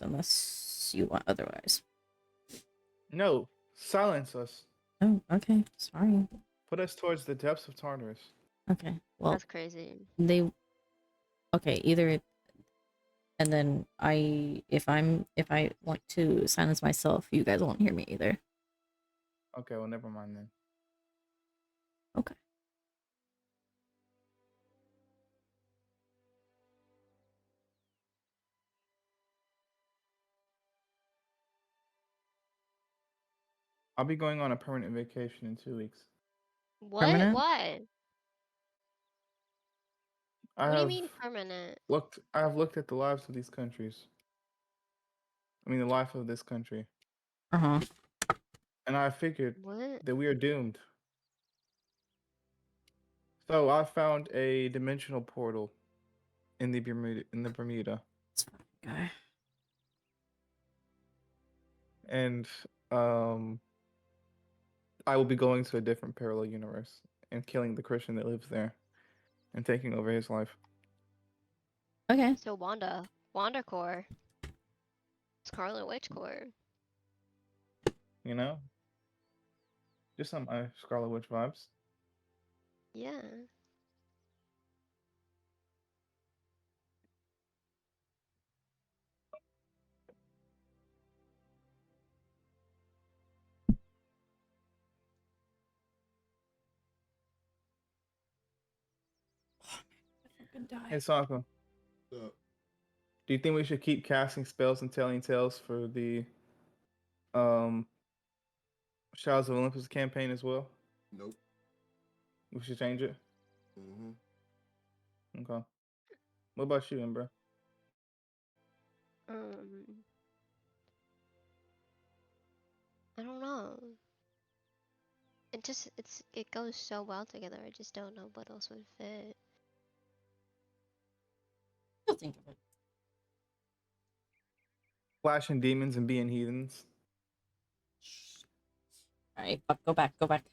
unless you want otherwise. No, silence us. Oh, okay. Sorry. Put us towards the depths of Tartarus. Okay. Well, That's crazy. they. Okay, either. And then if I want to silence myself, you guys won't hear me either. Okay, well, never mind then. Okay. I'll be going on a permanent vacation in 2 weeks. What? Permanent? What? I What do you have mean permanent? I have looked at the lives of these countries. I mean, the life of this country, Uh-huh. and I figured What? that we are doomed. So I found a dimensional portal in the Bermuda, This fucking guy. and I will be going to a different parallel universe and killing the Christian that lives there, and taking over his life. Okay. So Wanda Core, Scarlet Witch Core. You know, just some Scarlet Witch vibes. Yeah. Hey, Sokka, So, do you think we should keep casting spells and telling tales for the um Shadows of Olympus campaign as well? nope. We should change it. Mm-hmm. Okay. What about you, Embra? I don't know. It goes so well together. I just don't know what else would fit. You'll think of it. Flashing demons and being heathens. Alright, go back, go back.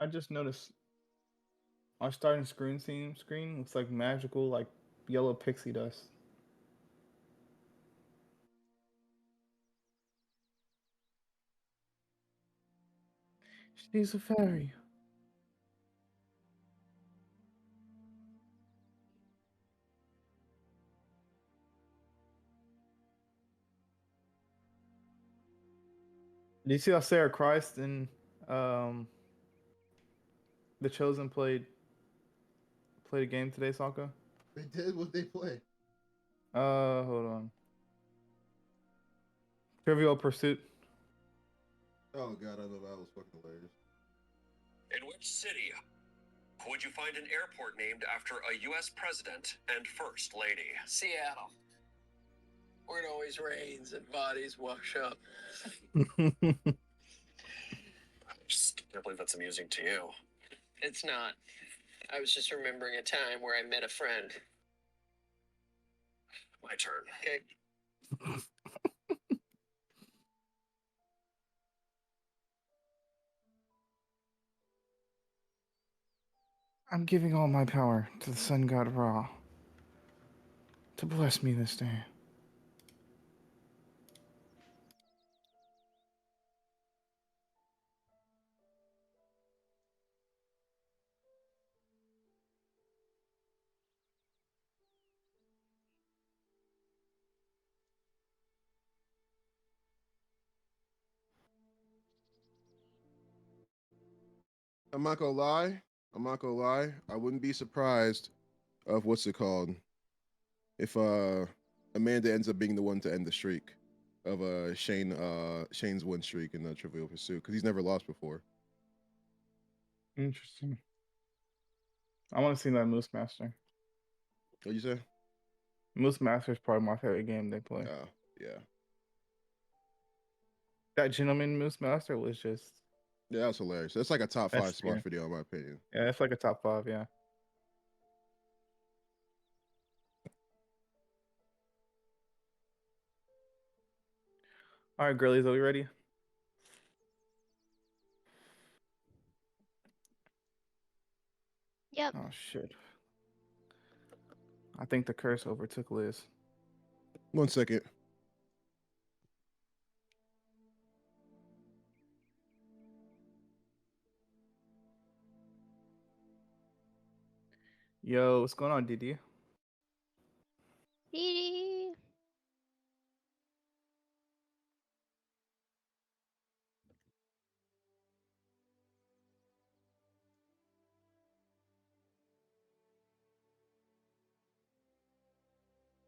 I just noticed our starting screen looks like magical, like yellow pixie dust. She's a fairy. Do you see how Sarah Christ and um The Chosen played a game today, Sokka? They did what they play. Hold on. Trivial Pursuit. Oh god, I know that was fucking hilarious. In which city would you find an airport named after a U.S. president and first lady? Seattle, where it always rains and bodies wash up. I just can't believe that's amusing to you. It's not. I was just remembering a time where I met a friend. My turn. Okay. I'm giving all my power to the sun god Ra to bless me this day. I'm not gonna lie. I'm not gonna lie. I wouldn't be surprised of what's it called if Amanda ends up being the one to end the streak. of Shane's win streak in the Trivial Pursuit because he's never lost before. Interesting. I want to see that Moose Master. What you say? Moose Master is probably my favorite game they play. Oh, yeah. That Gentleman Moose Master was just Yeah, that was hilarious. That's like a top That's 5 smart scary. video, in my opinion. yeah, it's like a top 5. Yeah. All right, girlies, are we ready? Yep. Oh shit! I think the curse overtook Liz. 1 second. Yo, what's going on, Didi? Dee.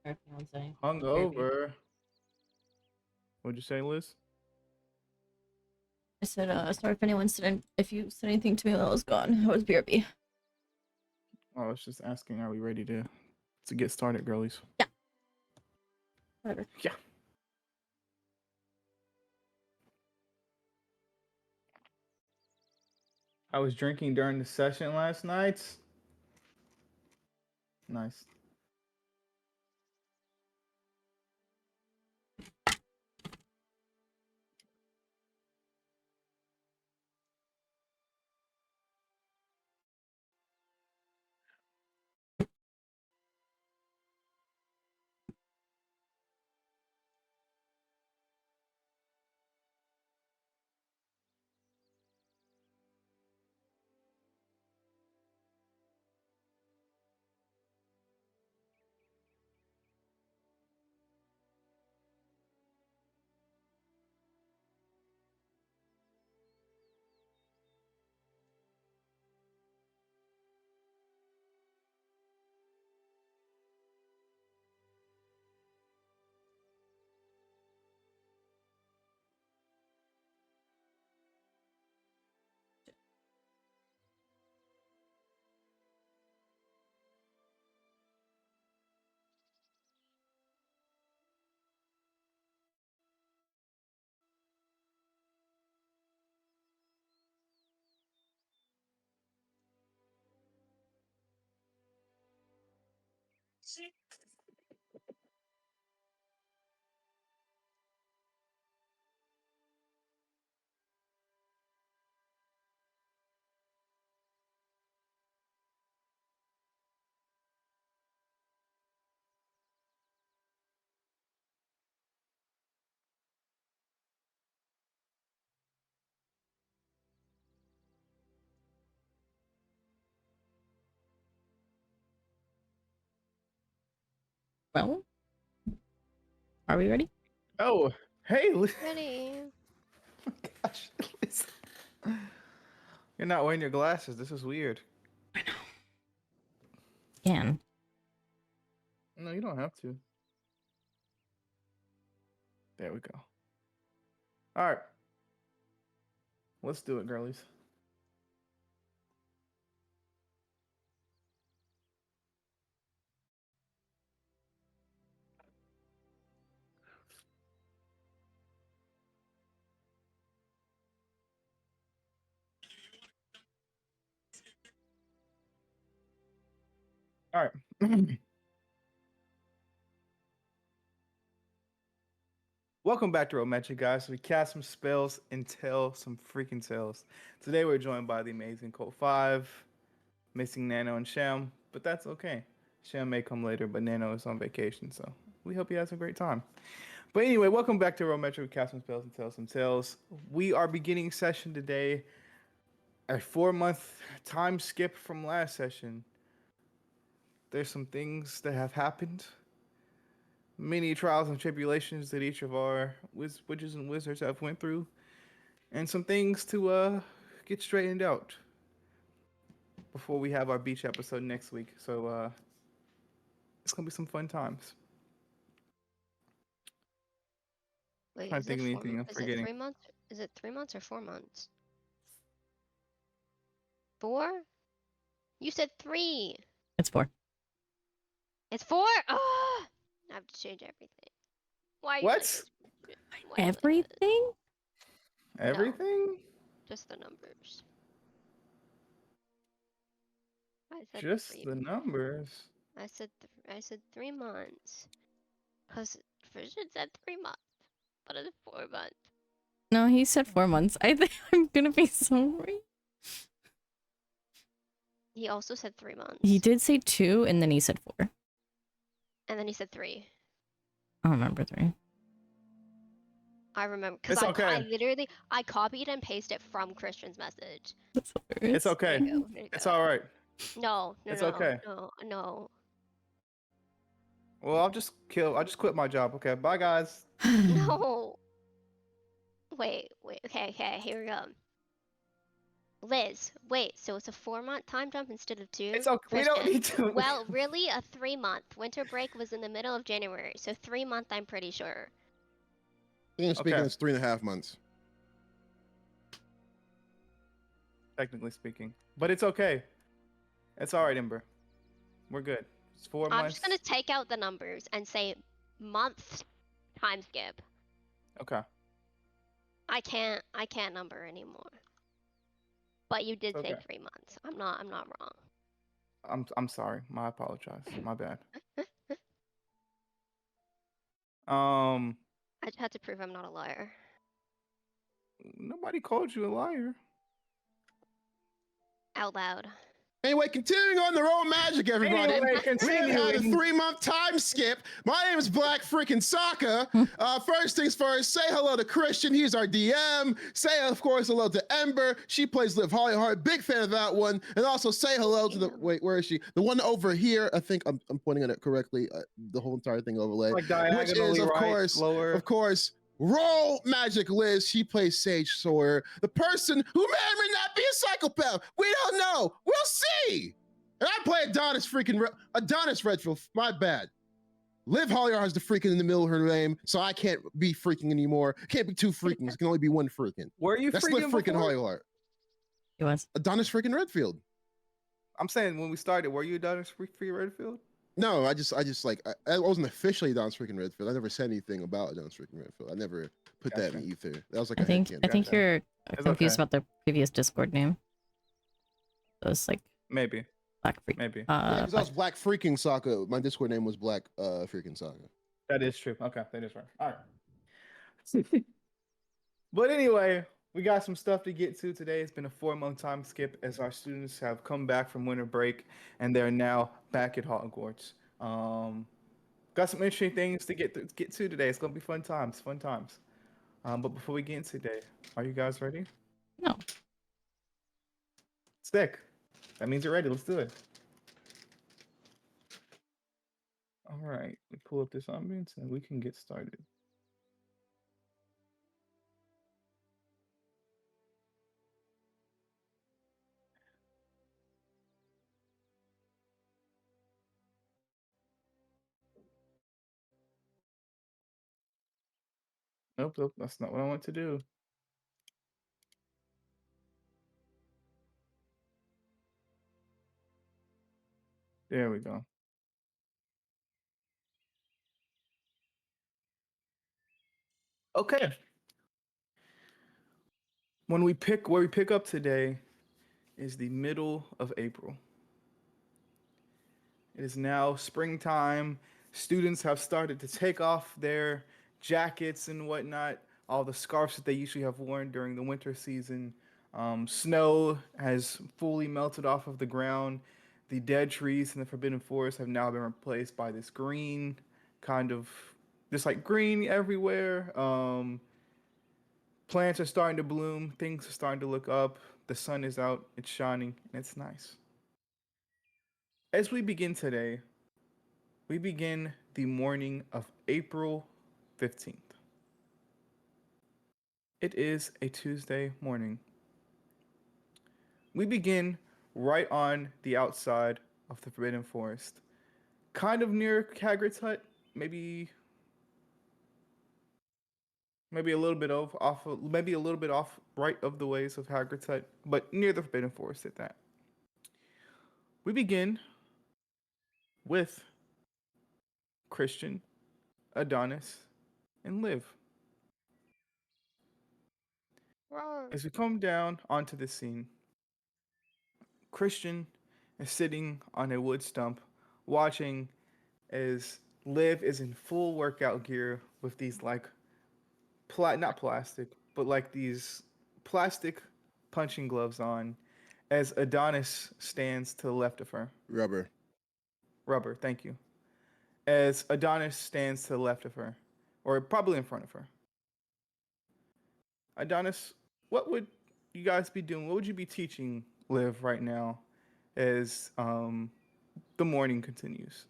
Our fiance. Hungover. What'd you say, Liz? I said, sorry if you said anything to me while I was gone. I was BRB. I was just asking, are we ready to get started, girlies? Whatever. Yeah. I was drinking during the session last night. Nice. Well, are we ready? Oh, hey, Liz. Ready. Oh my gosh, Liz. You're not wearing your glasses. This is weird. Can. No, you don't have to. There we go. All right. Let's do it, girlies. All right. Welcome back to Road Magic, guys. We cast some spells and tell some freaking tales. Today we're joined by the amazing Colt 5, missing Nano and Sham, but that's okay. Sham may come later, but Nano is on vacation, so we hope he has a great time. But anyway, welcome back to Road Magic. We cast some spells and tell some tales. We are beginning session today, a 4-month time skip from last session. There's some things that have happened. Many trials and tribulations that each of our witches and wizards have went through, and some things to get straightened out before we have our beach episode next week. So it's gonna be some fun times. Wait, Can't is think it of 4 anything. I'm Is it forgetting. 3 months? Is it 3 months or 4 months? 4? You said 3. It's 4. It's 4? Oh, I have to change everything. Why are you like What? this? Why are you like this? Everything? Everything? Just the numbers. I said Just 3. the numbers. I said 3 months. Cause Christian said 3 months, but it's 4 months. No, he said 4 months. I think I'm gonna be sorry. He also said 3 months. He did say 2, and then he said 4. And then he said 3. I don't remember 3. I remember because It's okay. I literally I copied and pasted from Christian's message. That's hilarious. It's okay. There you go. There you It's go. all right. No, no, It's no, okay. no. Well, I'll just quit my job. Okay, bye guys. No. Wait. Okay, here we go. Liz, wait, so it's a 4-month time jump instead of 2? It's okay. We don't need to. Well, really, a 3-month. Winter break was in the middle of January, so 3-month, I'm pretty sure. I think I'm speaking, Okay. it's 3.5 months. Technically speaking, but it's okay. It's all right, Ember. We're good. It's 4 I'm months. just gonna take out the numbers and say month time skip. Okay. I can't number anymore. But you did say Okay. 3 months. I'm not wrong. I'm sorry. I apologize. My bad. I just had to prove I'm not a liar. Nobody called you a liar. Out loud. Anyway, continuing on the roll magic, everybody. Anyway, We have had a continuing. 3-month time skip. My name is Black Freaking Sokka. First things first, say hello to Christian. He's our DM. Say, of course, hello to Ember. She plays Liv Hollyheart. Big fan of that one. And also say hello to the, wait, where is she? The one over here. I think I'm pointing at it correctly. The whole entire thing overlay. Like Which is, diagonally of right, lower. course, Roll Magic Liz. She plays Sage Sawyer, the person who may or may not be a psychopath. We don't know. We'll see. And I play Adonis Redfield. My bad. Liv Hollyar has the freaking in the middle of her name, so I can't be freaking anymore. Can't be 2 freakings. It can only be 1 freaking. Were you That's freaking Liv freaking before? Hollyar. He was. Adonis freaking Redfield. I'm saying when we started, were you done free Redfield? No, I wasn't officially Adonis freaking Redfield. I never said anything about Adonis freaking Redfield. I never put that in the ether. That was like I a think headcanon. you're It's confused okay. about the previous Discord name. So it's like Maybe. Black Freak. Maybe. Yeah, because I was Black Freaking Sokka. My Discord name was Black Freaking Sokka. That is true. Okay, that is right. All right. But anyway, we got some stuff to get to today. It's been a 4-month time skip as our students have come back from winter break and they're now back at Hogwarts. Got some interesting things to get to today. It's gonna be fun times. But before we get into today, are you guys ready? No. Sick. That means you're ready. Let's do it. All right. We pull up this ambience and we can get started. Nope, that's not what I want to do. There we go. Okay. Where we pick up today is the middle of April. It is now springtime. Students have started to take off their jackets and whatnot, all the scarves that they usually have worn during the winter season. Snow has fully melted off of the ground. The dead trees in the Forbidden Forest have now been replaced by this green, kind of just like green everywhere. Plants are starting to bloom. Things are starting to look up. The sun is out. It's shining, and it's nice. As we begin today, we begin the morning of April 15th. It is a Tuesday morning. We begin right on the outside of the Forbidden Forest, kind of near Hagrid's hut, maybe maybe a little bit maybe a little bit off right of the ways of Hagrid's hut, but near the Forbidden Forest at that. We begin with Christian, Adonis, and Liv. Roar. As we come down onto the scene, Christian is sitting on a wood stump, watching as Liv is in full workout gear with these like not plastic, but like these plastic punching gloves on, as Adonis stands to the left of her. Rubber. Rubber, thank you. As Adonis stands to the left of her, or probably in front of her. Adonis, what would you guys be doing? What would you be teaching Liv right now as the morning continues?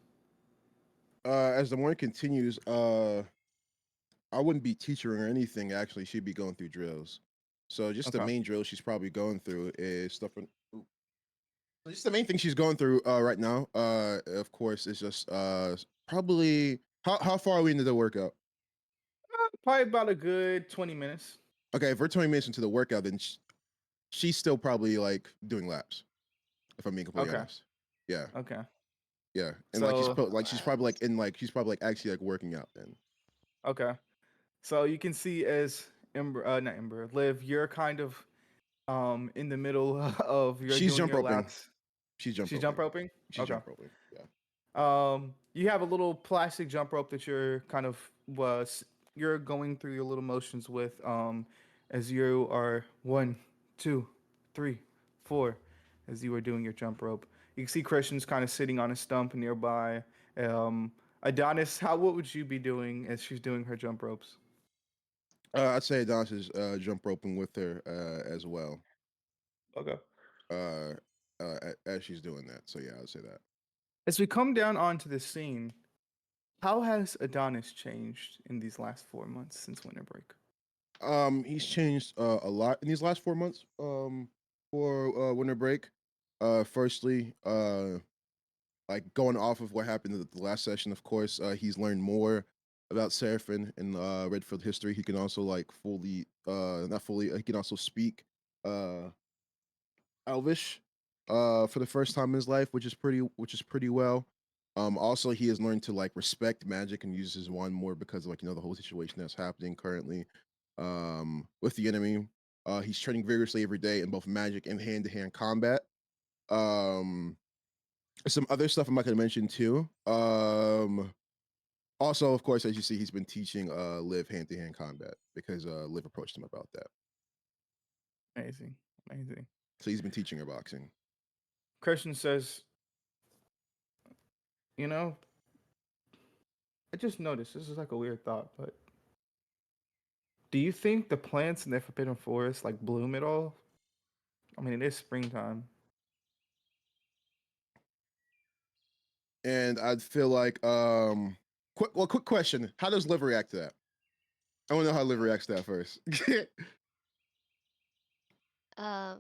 As the morning continues, I wouldn't be teaching her anything. Actually, she'd be going through drills. So just the Okay. main drill she's probably going through is stuff. Just the main thing she's going through right now. Of course, is just probably how far are we into the workout? Probably about a good 20 minutes. Okay, if we're 20 minutes into the workout, then she's still probably like doing laps. If I'm being completely Okay. honest. Yeah, Okay. yeah, and So, she's probably like in like she's probably like actually like working out then. okay. So you can see as not Ember, Liv, you're kind of in the middle of you're She's doing jump your roping. laps. She's jump She's roping. jump roping? She's Okay. jump roping. Yeah. You have a little plastic jump rope that you're kind of you're going through your little motions with as you are 1, 2, 3, 4 as you are doing your jump rope. You can see Christian's kind of sitting on a stump nearby. Adonis, what would you be doing as she's doing her jump ropes? I'd say Adonis is jump roping with her as well. Okay. Uh, as she's doing that. So yeah, I'd say that. As we come down onto the scene, how has Adonis changed in these last 4 months since winter break? He's changed a lot in these last 4 months. For winter break. Firstly, like going off of what happened at the last session, of course, he's learned more about Seraphim and Redfield history. He can also like fully, not fully, he can also speak Elvish for the first time in his life, which is pretty well. Also, he has learned to like respect magic and use his wand more because of like the whole situation that's happening currently with the enemy. He's training vigorously every day in both magic and hand-to-hand combat. Um, some other stuff I'm not going to mention too. Also, of course, as you see, he's been teaching Liv hand-to-hand combat because Liv approached him about that. Amazing. Amazing. So he's been teaching her boxing. Christian says, you know, I just noticed, this is like a weird thought, but do you think the plants in the Forbidden Forest like bloom at all? I mean, it is springtime. And I'd feel like, quick question. How does Liv react to that? I want to know how Liv reacts to that first. Um,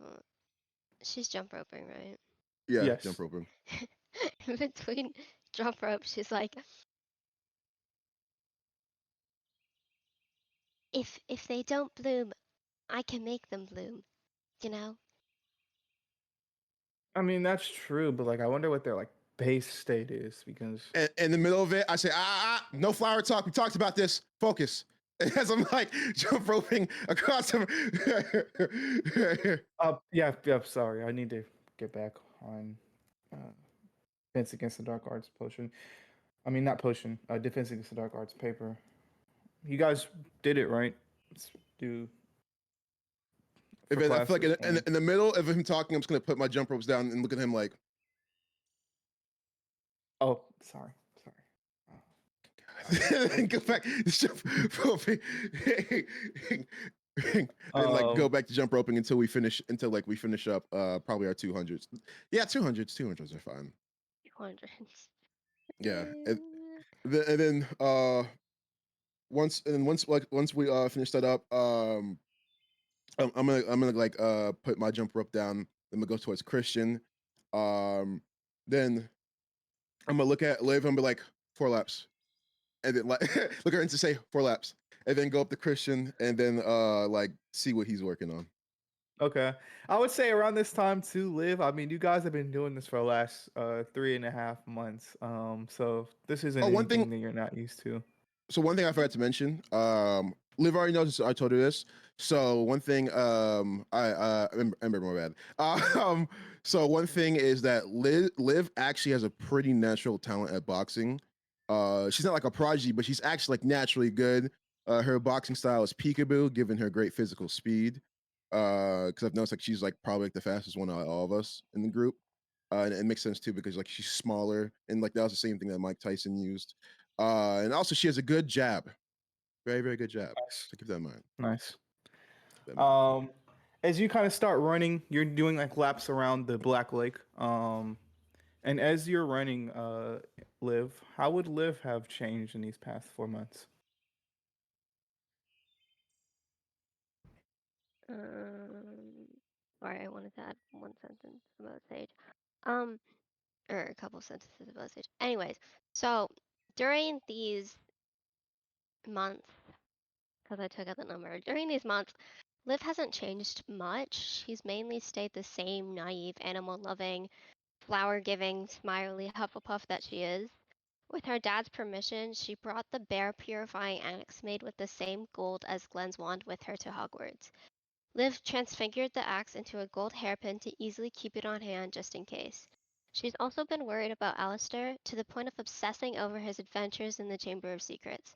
she's jump roping, right? Yeah, Yes. jump roping. In between jump ropes, she's like, if they don't bloom, I can make them bloom. You know? I mean, that's true, but like, I wonder what their like base state is because And in the middle of it, I say, no flower talk. We talked about this. Focus. As I'm like jump roping across him. yeah, sorry, I need to get back on Defense Against the Dark Arts potion. I mean, not potion. Defense Against the Dark Arts paper. You guys did it right. Let's do. I For feel class like this in morning. the middle of him talking, I'm just gonna put my jump ropes down and look at him like, Oh, sorry. and go back to jump roping. And like go back to jump roping until we finish up probably our 200s. Yeah, 200s are fine. 200s. Yeah. And then once we finish that up, I'm gonna like put my jump rope down. I'm gonna go towards Christian. Then I'm gonna look at Liv and be like 4 laps. and then like look at her and just say 4 laps, and then go up to Christian, and then like see what he's working on. Okay. I would say around this time too, Liv. I mean, you guys have been doing this for the last 3.5 months. So this isn't Oh, one anything thing. that you're not used to. So one thing I forgot to mention. Liv already knows this, I told her this. So one thing, I remember my bad. So one thing is that Liv actually has a pretty natural talent at boxing. She's not like a prodigy, but she's actually like naturally good. Her boxing style is peekaboo, given her great physical speed. Because I've noticed like she's like probably like the fastest one out of all of us in the group. And it makes sense too because like she's smaller, and like that was the same thing that Mike Tyson used. And also she has a good jab, very very good jab. Nice. So keep that in mind. Nice. Keep that in mind. As you kind of start running, you're doing like laps around the Black Lake. And as you're running, Liv, how would Liv have changed in these past 4 months? Sorry, I wanted to add one sentence about Sage. Or a couple sentences about Sage. Anyways, so during these months, because I took out the number, during these months, Liv hasn't changed much. She's mainly stayed the same naive, animal-loving, flower-giving, smiley Hufflepuff that she is. With her dad's permission, she brought the bear purifying axe made with the same gold as Glen's wand with her to Hogwarts. Liv transfigured the axe into a gold hairpin to easily keep it on hand just in case. She's also been worried about Alistair to the point of obsessing over his adventures in the Chamber of Secrets.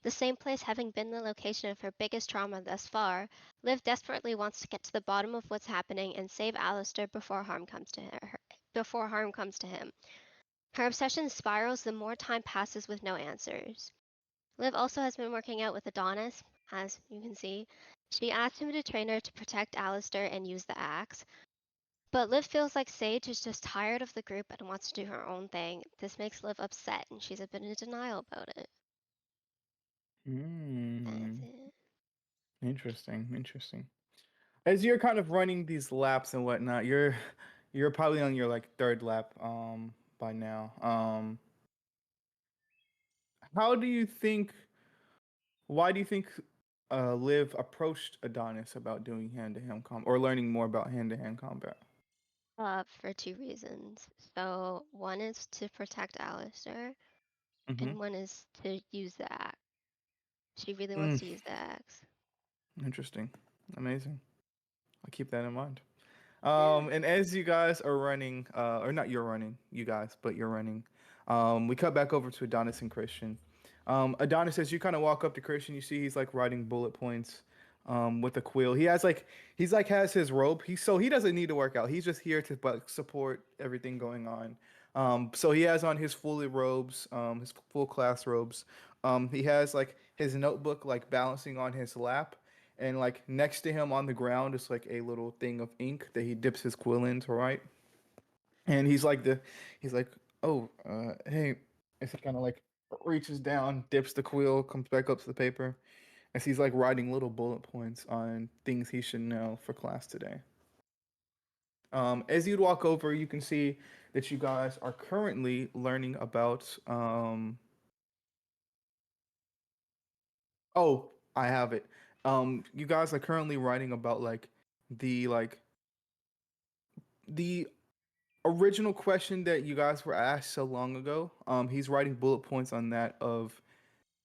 The same place having been the location of her biggest trauma thus far, Liv desperately wants to get to the bottom of what's happening and save Alistair before harm comes to him. Her obsession spirals the more time passes with no answers. Liv also has been working out with Adonis, as you can see. She asked him to train her to protect Alistair and use the axe. But Liv feels like Sage is just tired of the group and wants to do her own thing. This makes Liv upset, and she's a bit in denial about it. That's it. Interesting, interesting. As you're kind of running these laps and whatnot, you're probably on your like third lap by now. How do you think why do you think Liv approached Adonis about doing hand-to-hand combat or learning more about hand-to-hand combat? For two reasons. So one is to protect Alistair, Mm-hmm. and one is to use the axe. She really wants Mm, to use the axe. interesting. Amazing. I'll keep that in mind. Yeah. And as you guys are running, or not you're running, you guys, but you're running, we cut back over to Adonis and Christian. Adonis, as you kind of walk up to Christian, you see he's like writing bullet points, with a quill. He's like has his robe. He doesn't need to work out. He's just here to but support everything going on. So he has on his fully robes, his full class robes. He has like his notebook like balancing on his lap, and like next to him on the ground is like a little thing of ink that he dips his quill in to write. And he's like, oh, hey, as he kind of like reaches down, dips the quill, comes back up to the paper, as he's like writing little bullet points on things he should know for class today. As you'd walk over, you can see that you guys are currently learning about. Oh, I have it. You guys are currently writing about the like the original question that you guys were asked so long ago. He's writing bullet points on that of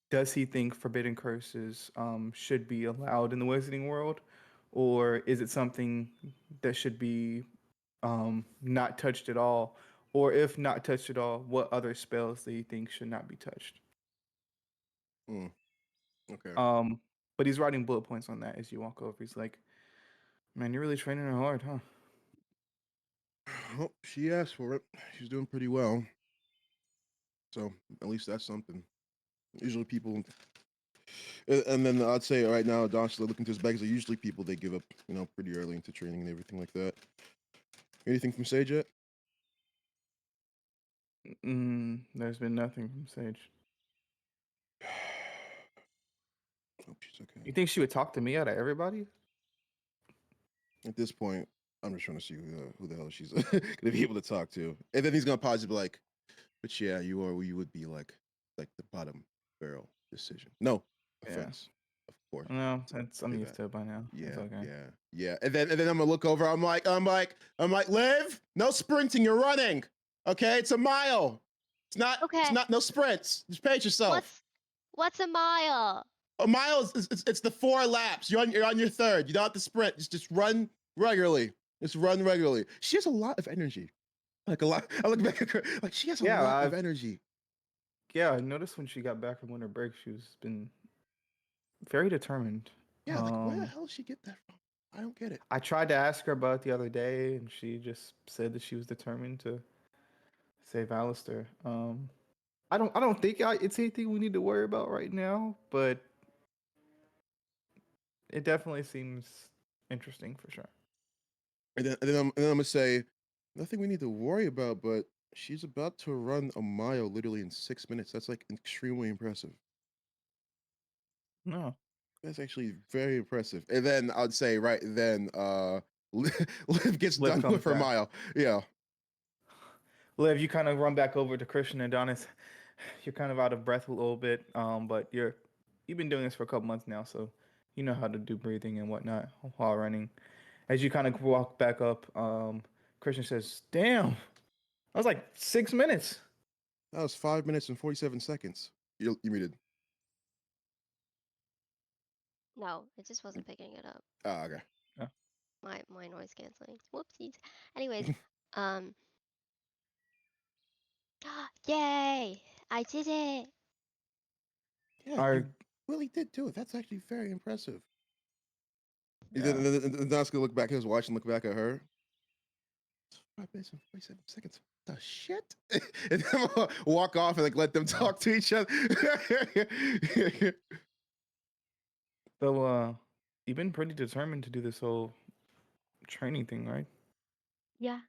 does he think forbidden curses should be allowed in the wizarding world, or is it something that should be not touched at all? Or if not touched at all, what other spells do you think should not be touched? Mm, okay. Um, but he's writing bullet points on that as you walk over. He's like, "Man, you're really training her hard, huh?" Well, she asked for it. She's doing pretty well. So at least that's something. Usually people, and then I'd say right now, Don's looking to his bags. Are usually people they give up, pretty early into training and everything like that. Anything from Sage yet? There's been nothing from Sage. Hope she's okay. You think she would talk to me out of everybody? At this point, I'm just trying to see who the hell she's gonna be able to talk to, and then he's gonna pause and be like, "But yeah, you would be like the bottom barrel decision. No Yeah. offense, of course. No, Don't I'm do used that. to it by now. It's Yeah, okay. yeah. And then I'm gonna look over. I'm like, Liv, no sprinting. You're running. Okay, it's a mile. It's Okay. not no sprints. Just pace yourself. What's a mile? A mile is it's the 4 laps. You're on your third. You don't have to sprint. Just run regularly. Just run regularly. She has a lot of energy. Like a lot. I look back at her. Like she has a Yeah, lot of energy. Yeah, I noticed when she got back from winter break, she's been very determined. Yeah, like where the hell did she get that from? I don't get it. I tried to ask her about it the other day, and she just said that she was determined to save Alistair. I don't think it's anything we need to worry about right now, but it definitely seems interesting for sure. And then I'm gonna say, nothing we need to worry about, but she's about to run a mile literally in 6 minutes. That's like extremely impressive. No. That's actually very impressive. And then I'd say right then, Liv gets Liv done comes with her back. mile. Yeah. Liv, you kind of run back over to Christian and Adonis. You're kind of out of breath a little bit, but you've been doing this for a couple months now, so you know how to do breathing and whatnot while running. As you kind of walk back up, Christian says, "Damn, that was like 6 minutes." That was 5 minutes and 47 seconds. You muted. No, it just wasn't picking it up. Ah, okay. Yeah. My noise canceling. Whoopsies. Anyways, um, yay! I did it. Yeah, Are you really did do it. That's actually very impressive. yeah. Then Don's gonna look back at his watch and look back at her. 5 minutes and 47 seconds. The shit? And then we'll walk off and like let them talk to each other. So you've been pretty determined to do this whole training thing, right? Yeah.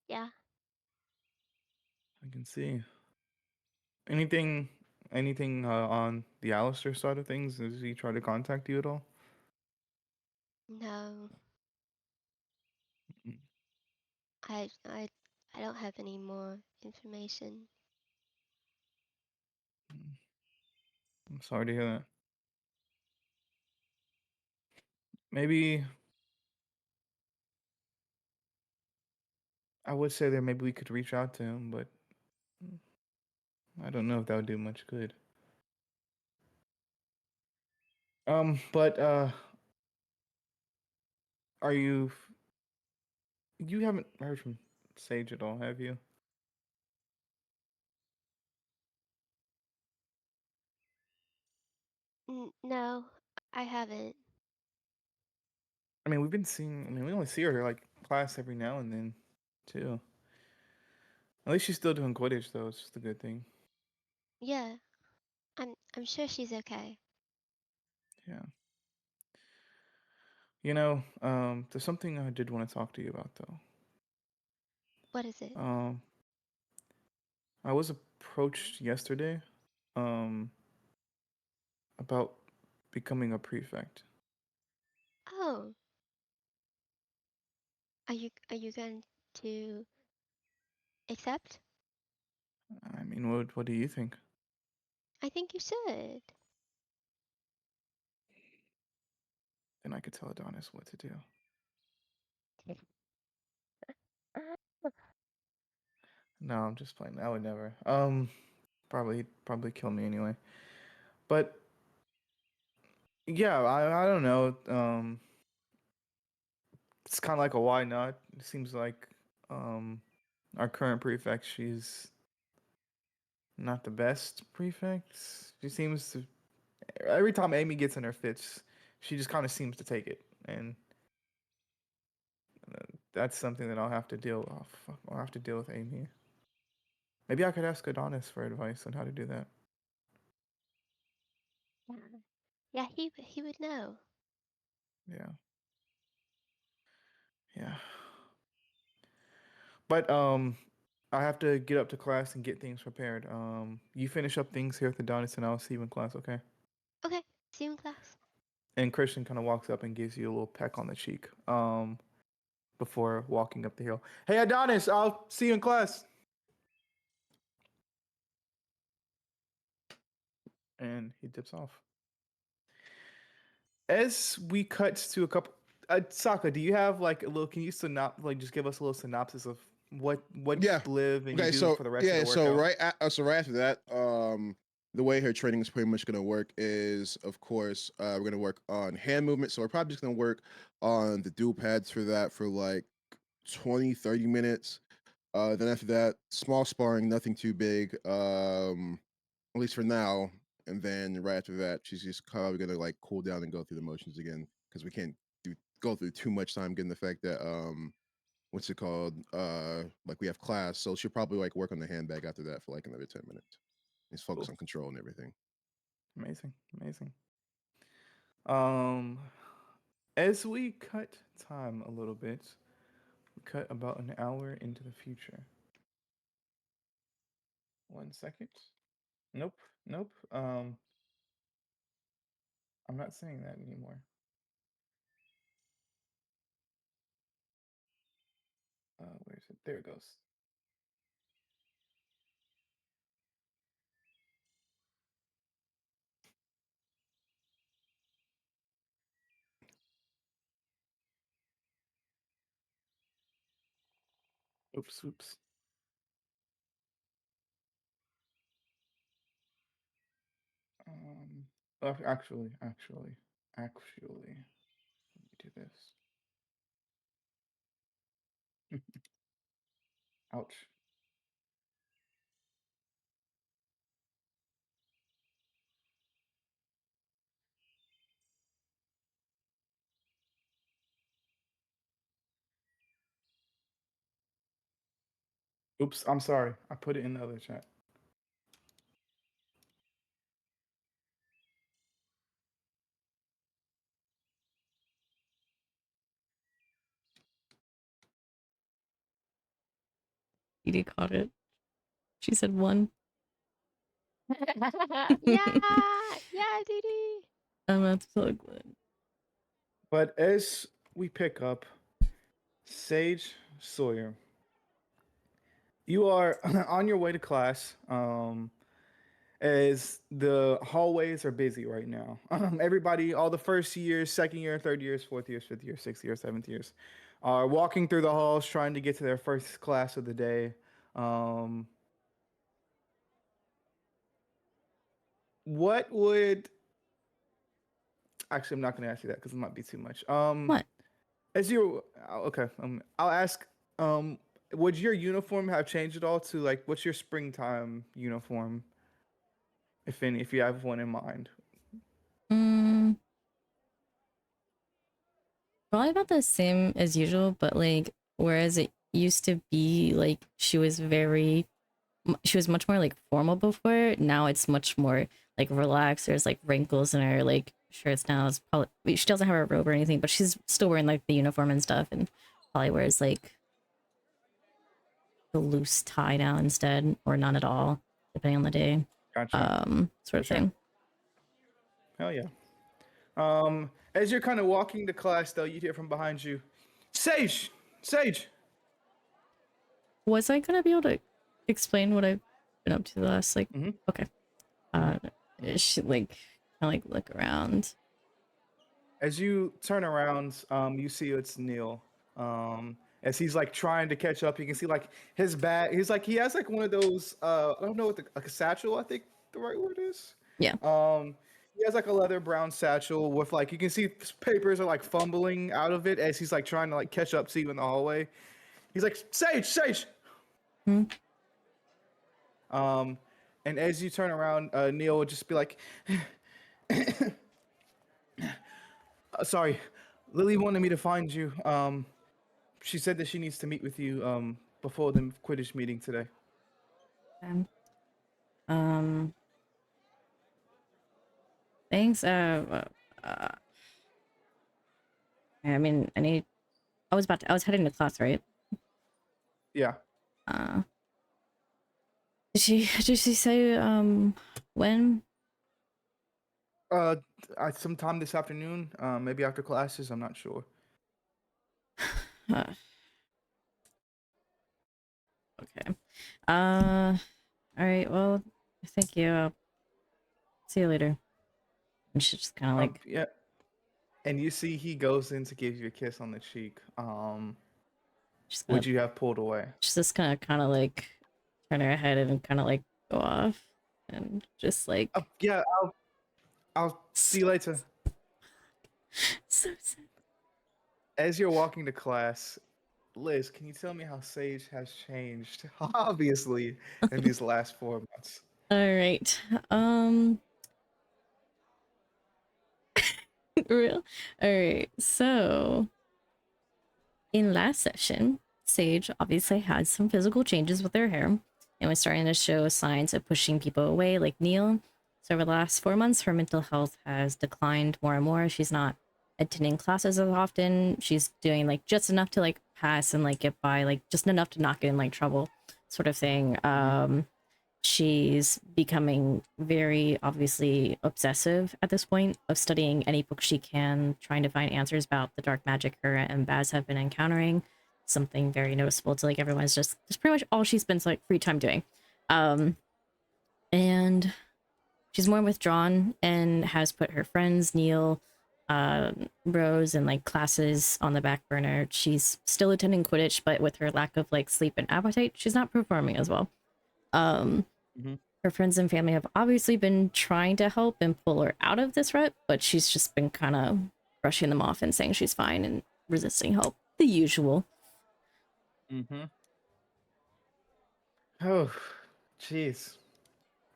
Yeah. I can see. Anything on the Alistair side of things? Does he try to contact you at all? No, Mm, I don't have any more information. mm. I'm sorry to hear that. Maybe I would say that maybe we could reach out to him, but I don't know if that would do much good. But are you haven't heard from Sage at all, have you? No, I haven't. I mean, we only see her like class every now and then, too. At least she's still doing Quidditch, though. It's just a good thing. Yeah, I'm sure she's okay. Yeah. There's something I did want to talk to you about, though. What is it? Um, I was approached yesterday, um, about becoming a prefect. Oh, are you going to accept? I mean, what do you think? I think you should. Then I could tell Adonis what to do. No, I'm just playing. I would never. Probably kill me anyway. But yeah, I don't know. It's kind of like a why not. It seems like our current prefect, she's not the best prefect. She seems to every time Amy gets in her fits, she just kind of seems to take it, and that's something that I'll have to deal. Oh, fuck, I'll have to deal with Amy. Maybe I could ask Adonis for advice on how to do that. Yeah. Yeah, he would know. Yeah. Yeah. But I have to get up to class and get things prepared. You finish up things here with Adonis, and I'll see you in class, okay? Okay, see you in class. And Christian kind of walks up and gives you a little peck on the cheek. Before walking up the hill. Hey Adonis, I'll see you in class. And he dips off. As we cut to a couple, Sokka, do you have like a little? Can you just give us a little synopsis of what Yeah. you live and you Okay, do so for the rest of the so workout? so right after that, the way her training is pretty much gonna work is, of course, we're gonna work on hand movement. So we're probably just gonna work on the dual pads for that for like 20-30 minutes. Then after that, small sparring, nothing too big, at least for now. And then right after that, she's just probably gonna like cool down and go through the motions again because we can't go through too much time given the fact that what's it called? Like we have class, so she'll probably like work on the handbag after that for like another 10 minutes. Just focus Cool. on control and everything. Amazing, amazing. Um, as we cut time a little bit, we cut about an hour into the future. 1 second. Nope, nope. I'm not saying that anymore. Where is it? There it goes. Oops, oops. Um, actually, let me do this. Ouch. Oops, I'm sorry. I put it in the other chat. Edie caught it. She said one. Yeah, Dee. That's so good. But as we pick up, Sage Sawyer, you are on your way to class. As the hallways are busy right now. Everybody, all the first years, second year, third years, fourth years, fifth years, sixth years, seventh years, are walking through the halls trying to get to their first class of the day. What would actually? I'm not going to ask you that because it might be too much. What? As you okay, I'll ask. Would your uniform have changed at all to like what's your springtime uniform, if any, if you have one in mind? Mm, probably about the same as usual, but like whereas it used to be like she was much more like formal before. Now it's much more like relaxed. There's like wrinkles in her like shirts now. It's probably she doesn't have a robe or anything, but she's still wearing like the uniform and stuff, and probably wears like the loose tie now instead, or none at all, depending on the day. Gotcha. Sort For of sure. thing. Hell yeah. As you're kind of walking to class, though, you hear from behind you, Sage, Sage. Was I gonna be able to explain what I've been up to the last like? Mhm. Okay. Uh, she like kind of like look around. As you turn around, you see it's Neil. As he's like trying to catch up, you can see like his bag. He's like he has like one of those. I don't know what like a satchel. I think the right word is. Yeah. He has like a leather brown satchel with like you can see papers are like fumbling out of it as he's like trying to like catch up to you in the hallway. He's like Sage, Sage. Hmm? And as you turn around, Neil would just be like, sorry, Lily wanted me to find you. She said that she needs to meet with you before the Quidditch meeting today. Okay. Um. Thanks. I mean, I was heading to class, right? Yeah. Uh. Did she say when? Uh, sometime this afternoon, maybe after classes. I'm not sure. Uh, okay. All right. Well, thank you. I'll See you later. And she's just kind of like, Yeah. And you see he goes in to give you a kiss on the cheek. she's Would gonna, you have pulled away? she's just gonna kind of like turn her head and kind of like go off and just like, Yeah, I'll see you later. so sad. As you're walking to class, Liz, can you tell me how Sage has changed, obviously, in these last 4 months? All right. Real. All right. So in last session, Sage obviously had some physical changes with her hair and was starting to show signs of pushing people away, like Neil. So over the last 4 months, her mental health has declined more and more. She's not attending classes as often. She's doing like just enough to like pass and like get by, like just enough to not get in like trouble, sort of thing. She's becoming very obviously obsessive at this point of studying any book she can, trying to find answers about the dark magic her and Baz have been encountering. Something very noticeable to like everyone's just that's pretty much all she spends like free time doing. And she's more withdrawn and has put her friends, Neil, Rose, and like classes on the back burner. She's still attending Quidditch, but with her lack of like sleep and appetite, she's not performing as well. Her friends and family have obviously been trying to help and pull her out of this rut, but she's just been kind of brushing them off and saying she's fine and resisting help. The usual. Oh, jeez.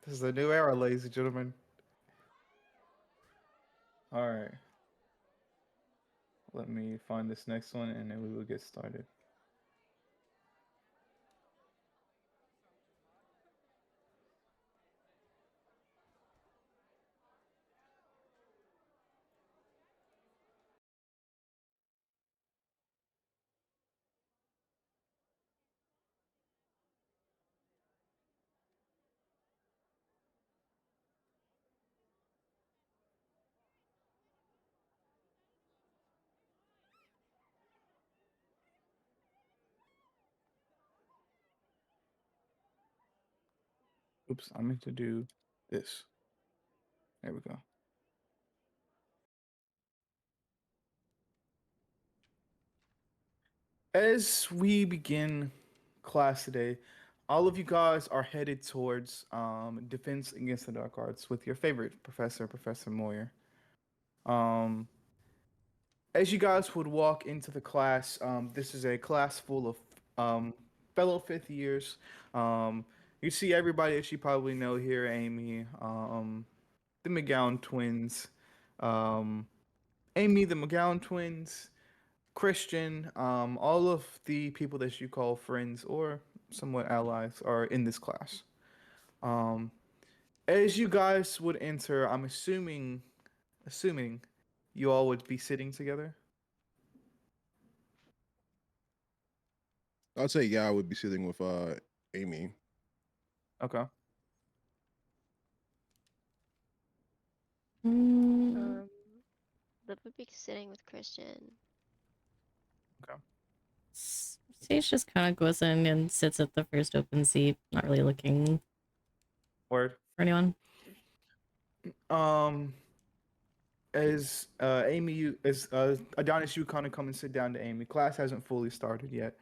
This is a new era, ladies and gentlemen. All right. Let me find this next one and then we will get started. Oops, I meant to do this. There we go. As we begin class today, all of you guys are headed towards Defense Against the Dark Arts with your favorite professor, Professor Moyer. As you guys would walk into the class, this is a class full of fellow fifth years. You see everybody that you probably know here: Amy, the McGowan twins, um, Amy, the McGowan twins, Christian, all of the people that you call friends or somewhat allies are in this class. Um, as you guys would enter, I'm assuming you all would be sitting together. I'd say yeah, I would be sitting with Amy. Okay. Liv would be sitting with Christian. Okay. Sage just kind of goes in and sits at the first open seat, not really looking Word. for anyone. As Amy, as Adonis, you kind of come and sit down to Amy. Class hasn't fully started yet.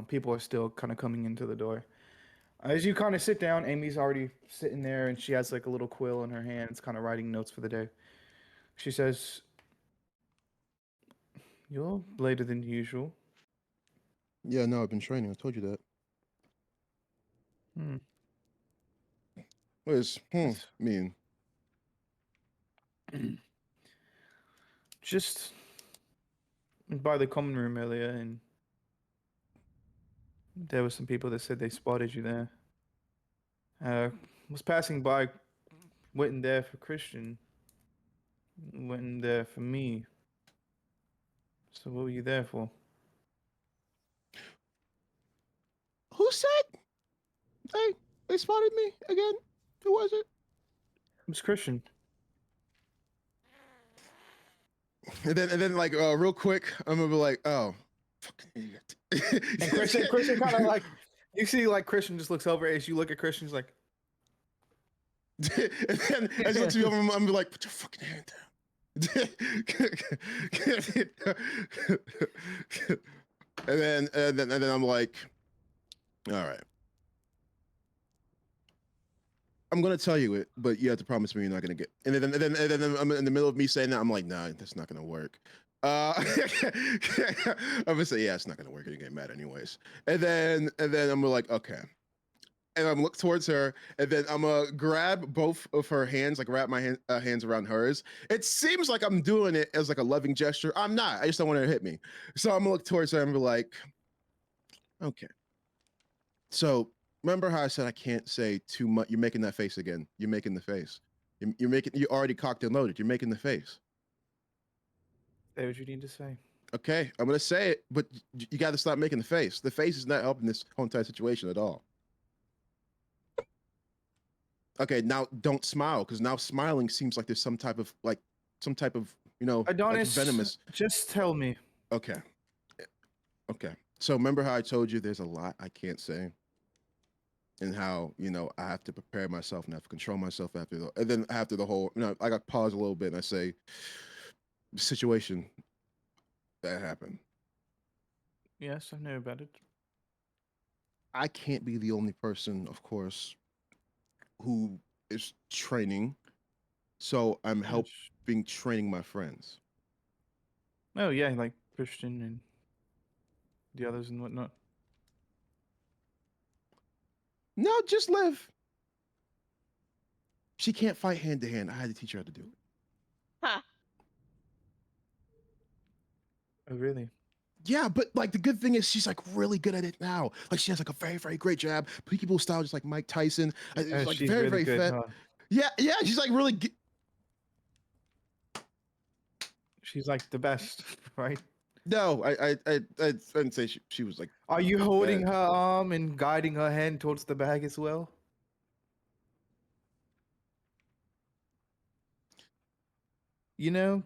People are still kind of coming into the door. As you kind of sit down, Amy's already sitting there, and she has like a little quill in her hands, kind of writing notes for the day. She says, "You're later than usual." Yeah, no, I've been training. I told you that. Hmm. What does That's- mean? Just by the common room earlier, and there were some people that said they spotted you there. Was passing by, went in there for Christian, went in there for me. So what were you there for? Who said they spotted me again? Who was it? It was Christian. And then like real quick, I'm gonna be like, oh, fucking idiot. And Christian kind of like, you see like Christian just looks over as you look at Christian, he's like, And then as he looks me over, I'm gonna be like, put your fucking hand down. and then I'm like, all right. I'm gonna tell you it, but you have to promise me you're not gonna get. And then I'm in the middle of me saying that. I'm like, nah, that's not gonna work. I'm gonna say, yeah, it's not gonna work. You're getting mad anyways. And then I'm like, okay. And I'm look towards her, and then I'm gonna grab both of her hands, like wrap my hands around hers. It seems like I'm doing it as like a loving gesture. I'm not. I just don't want her to hit me. So I'm gonna look towards her and be like, okay. So remember how I said I can't say too much? You're making that face again. You're making the face. You're making. You already cocked and loaded. You're making the face. Say what you need to say. Okay, I'm gonna say it, but you got to stop making the face. The face is not helping this whole entire situation at all. Okay, now don't smile because now smiling seems like there's some type of like like Adonis, venomous. just tell me. Okay, okay. So remember how I told you there's a lot I can't say, and how I have to prepare myself and I have to control myself and then after the whole I got pause a little bit and I say the situation that happened. Yes, I know about it. I can't be the only person, of course, who is training. So I'm Yes. helping training my friends. Oh yeah, like Christian and the others and whatnot. No, just live. She can't fight hand to hand. I had to teach her how to do it. Huh. Oh really? Yeah, but like the good thing is she's like really good at it now. Like she has like a very, very great jab. People style just like Mike Tyson. It's like She's very, really very good, fit. huh? Yeah, yeah, she's like really She's like the best, right? No, I didn't say she was like. Are you holding bad. her arm and guiding her hand towards the bag as well? You know,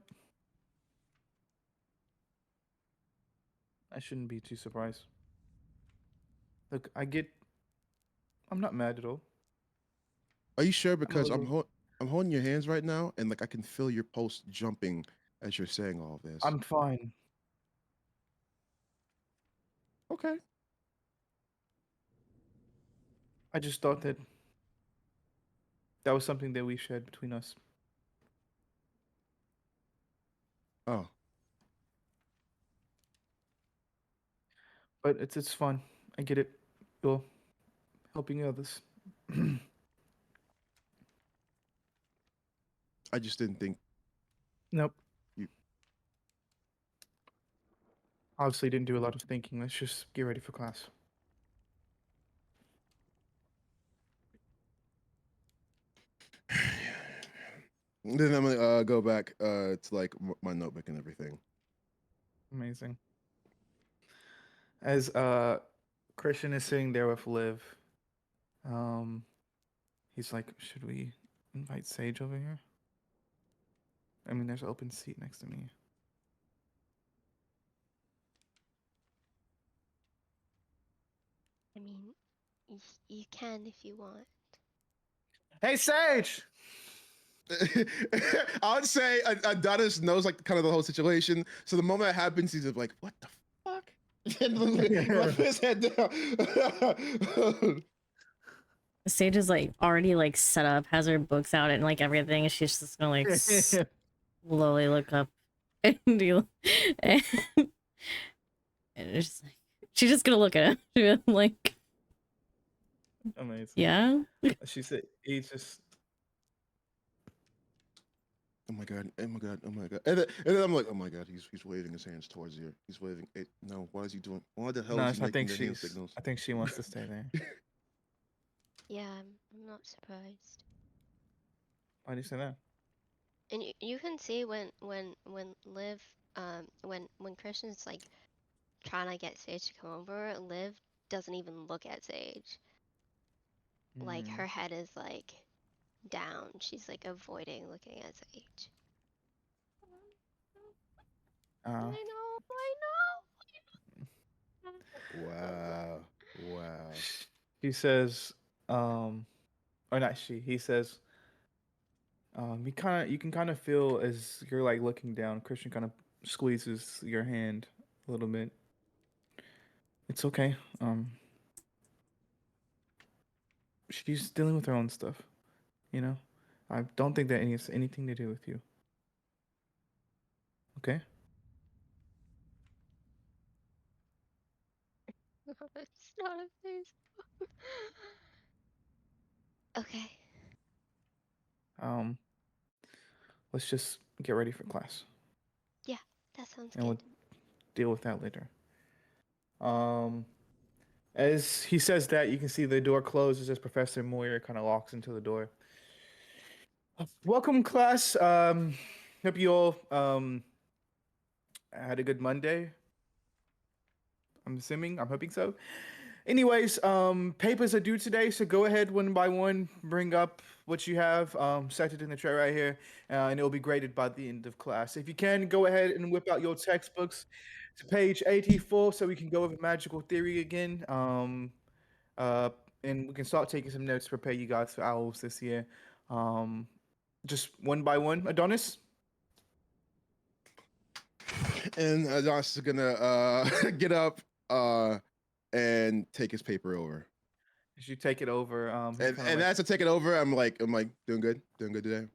I shouldn't be too surprised. Look, I'm not mad at all. Are you sure? I'm a Because little. I'm holding your hands right now, and like I can feel your pulse jumping as you're saying all this. I'm fine. Okay. I just thought that was something that we shared between us. Oh, But it's fun. I get it. You're helping others. I just didn't think Nope. you. Obviously didn't do a lot of thinking. Let's just get ready for class. Then I'm gonna go back to like my notebook and everything. Amazing. As Christian is sitting there with Liv, he's like, should we invite Sage over here? I mean, there's an open seat next to me. I mean, you can if you want. Hey, Sage! I would say Adonis knows like kind of the whole situation. So the moment it happens, he's like, "What the fuck?" And let his head down. Sage is like already like set up, has her books out and like everything, and she's just gonna like slowly look up and do and it's just like she's just gonna look at him. She'll be like, Amazing. yeah. She said, he's just. Oh my god! Oh my god! Oh my god! And then I'm like, "Oh my god!" He's waving his hands towards you. He's waving. No, why is he doing? Why the hell No, is he I making think the hand she's. signals? I think she wants to stay there. Yeah, I'm not surprised. Why do you say that? And you can see when Liv when Christian's like trying to get Sage to come over, Liv doesn't even look at Sage. Like Hmm. her head is like down. She's like avoiding looking at Sage. I know. Wow! Wow! She says, or not she. He says, You can kind of feel as you're like looking down. Christian kind of squeezes your hand a little bit. It's okay. She's dealing with her own stuff. You know, I don't think that has anything to do with you. Okay. It's not a face. Okay. Um, let's just get ready for class, Yeah, that sounds and we'll good. deal with that later. Um, as he says that, you can see the door closes as Professor Moyer kind of locks into the door. Welcome, class. Hope you all had a good Monday. I'm assuming. I'm hoping so. Anyways, papers are due today, so go ahead one by one, bring up what you have, set it in the tray right here, and it will be graded by the end of class. If you can, go ahead and whip out your textbooks to page 84 so we can go over magical theory again. Uh, and we can start taking some notes to prepare you guys for owls this year. Just one by one. Adonis? And Adonis is gonna get up and take his paper over. As you take it over, he's And kind of like, as I take it over, I'm like doing good today.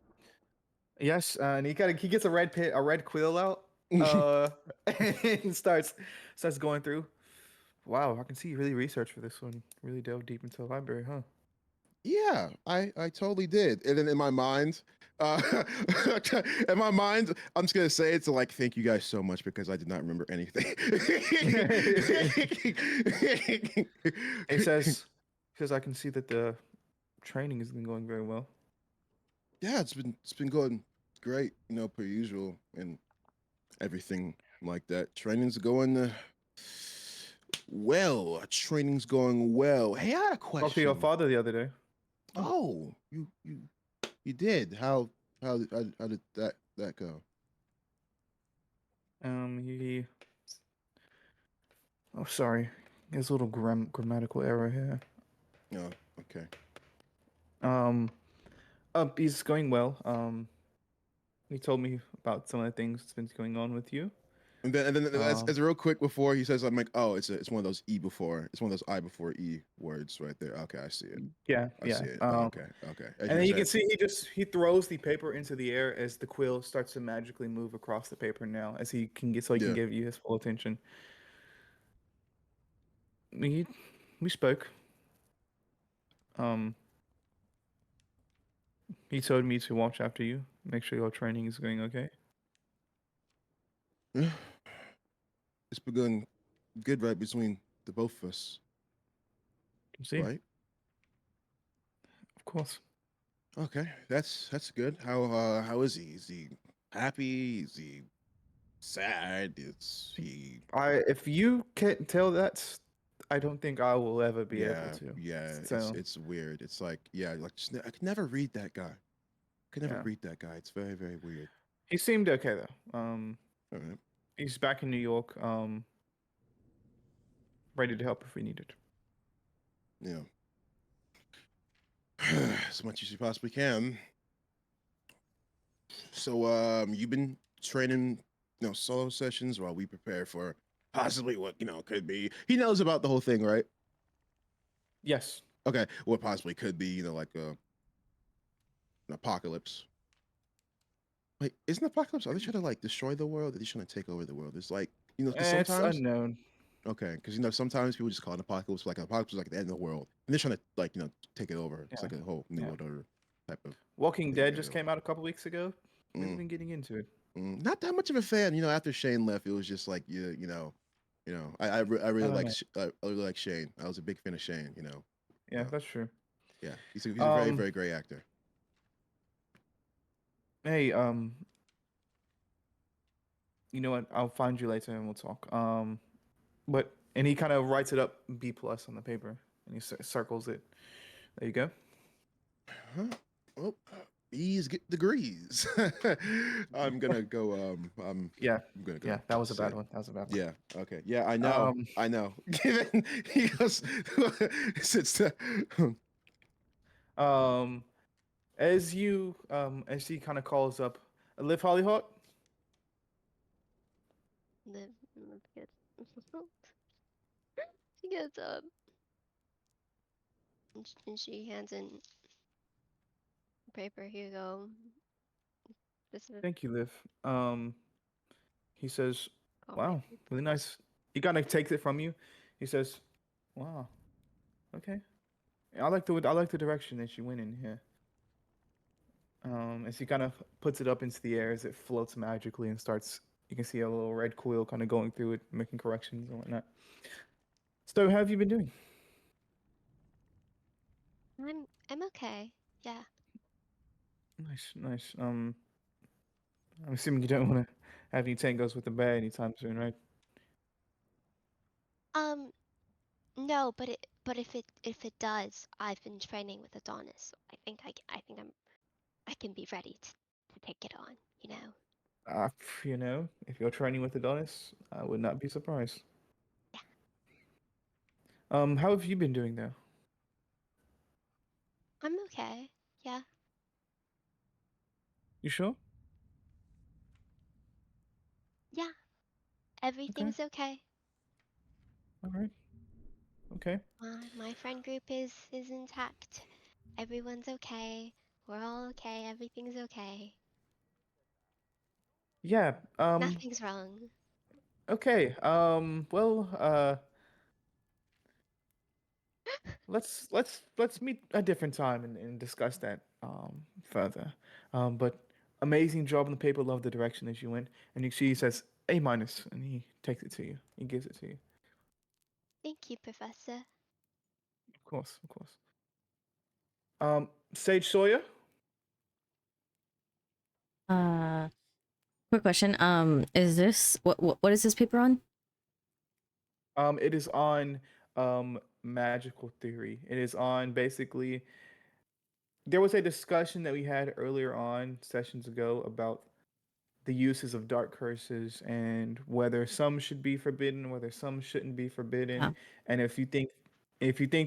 yes, and he gets a red quill out, and starts going through. Wow, I can see you really researched for this one. Really dove deep into the library, huh? Yeah, I totally did. And then in my mind, uh, I'm just gonna say it to like thank you guys so much because I did not remember anything. He says, I can see that the training has been going very well. Yeah, it's been going great, per usual and everything like that. Training's going well. Training's going well. Hey, I had a Talked to your question. father the other day. Oh, you did. How did that go? He. Oh, sorry. There's a little grammatical error here. Oh, okay. He's going well. He told me about some of the things that's been going on with you. And then as real quick before he says, I'm like, oh, it's one of those it's one of those I before E words right there. Okay, I see it. Yeah, I yeah. see it. Oh, okay. As And then you can saying. see he throws the paper into the air as the quill starts to magically move across the paper now, as he can Yeah. give you his full attention. We spoke. Um, he told me to watch after you, make sure your training is going okay. It's been going good right between the both of us. See, Right? of course. Okay, that's good. How is he? Is he happy? Is he sad? Is he? If you can't tell that, I don't think I will ever be able to. Yeah. So It's weird. It's like like I could never read that guy. I could never yeah. read that guy. It's very very weird. He seemed okay though. All right. He's back in New York. Ready to help if we need it. Yeah. As much as you possibly can. So you've been training, solo sessions while we prepare for possibly what, could be. He knows about the whole thing, right? Yes. Okay. What possibly could be, like an apocalypse. Wait, isn't apocalypse? Are they trying to like destroy the world? Are they trying to take over the world? It's like, because It's sometimes unknown. okay, because sometimes people just call it apocalypse, like an apocalypse is like the end of the world. And they're trying to like, take it over. It's like a whole new world order type of Walking thing Dead they just do. came out a couple weeks ago. Really Mm. been getting into it. Not that much of a fan. After Shane left, it was just like I really like I really like Shane. I was a big fan of Shane. Yeah, that's true. Yeah, he's a very very great actor. Hey, you know what? I'll find you later and we'll talk. And he kind of writes it up B+ on the paper and he circles it. There you go. Huh? Well, B's get degrees. I'm gonna go. Yeah. I'm gonna go. Yeah, that was a bad one. That was a bad one. Yeah. Okay. Yeah, I know. I know. Given he goes, sits down. As he kind of calls up, Liv Hollyhock. Liv gets she gets up and she hands in paper. Here you go. This is Thank you, Liv. He says, all my "Wow, really papers. nice." He kind of takes it from you. He says, "Wow, okay. I like the direction that you went in here." As he kind of puts it up into the air as it floats magically and starts, you can see a little red quill kind of going through it, making corrections and whatnot. So, how have you been doing? I'm okay. Yeah. Nice, nice. I'm assuming you don't want to have any tangos with the bear anytime soon, right? Um, no, but if it does, I've been training with Adonis. So I think I can be ready to take it on, you know. You know, if you're training with Adonis, I would not be surprised. Yeah. How have you been doing though? I'm okay. Yeah. You sure? Yeah. Okay. Everything's okay. All right. Okay. My friend group is intact. Everyone's okay. We're all okay. Everything's okay. Yeah. Nothing's wrong. Okay. Well. Let's meet a different time and discuss that further. But amazing job on the paper. Love the direction that you went. And you see, he says A minus, and he takes it to you. He gives it to you. Thank you, Professor. Of course, of course. Sage Sawyer. Uh, quick question. Is this what is this paper on? It is on magical theory. It is on basically. There was a discussion that we had earlier on sessions ago about the uses of dark curses and whether some should be forbidden, whether some shouldn't be forbidden, Oh, and if you think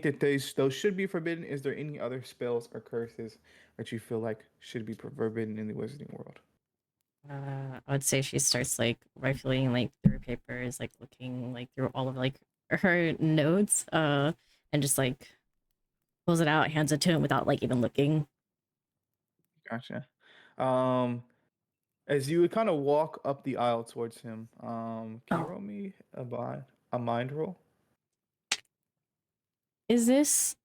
that those should be forbidden, is there any other spells or curses that you feel like should be forbidden in the wizarding world? I would say she starts like rifling like through papers, like looking like through all of like her notes, and just like pulls it out, hands it to him without like even looking. Gotcha. Um, as you would kind of walk up the aisle towards him, can you Oh, roll me a mind roll? is this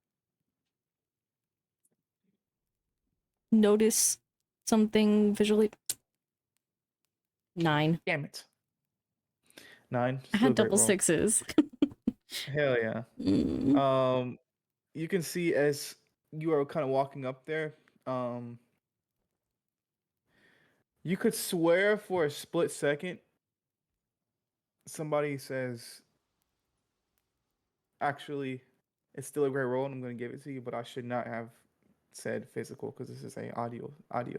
notice something visually? 9. Damn it. 9, I still a had great double roll. sixes. Hell yeah. Mm. Um, you can see as you are kind of walking up there, um, you could swear for a split second somebody says, actually, it's still a great roll and I'm going to give it to you, but I should not have said physical because this is a audio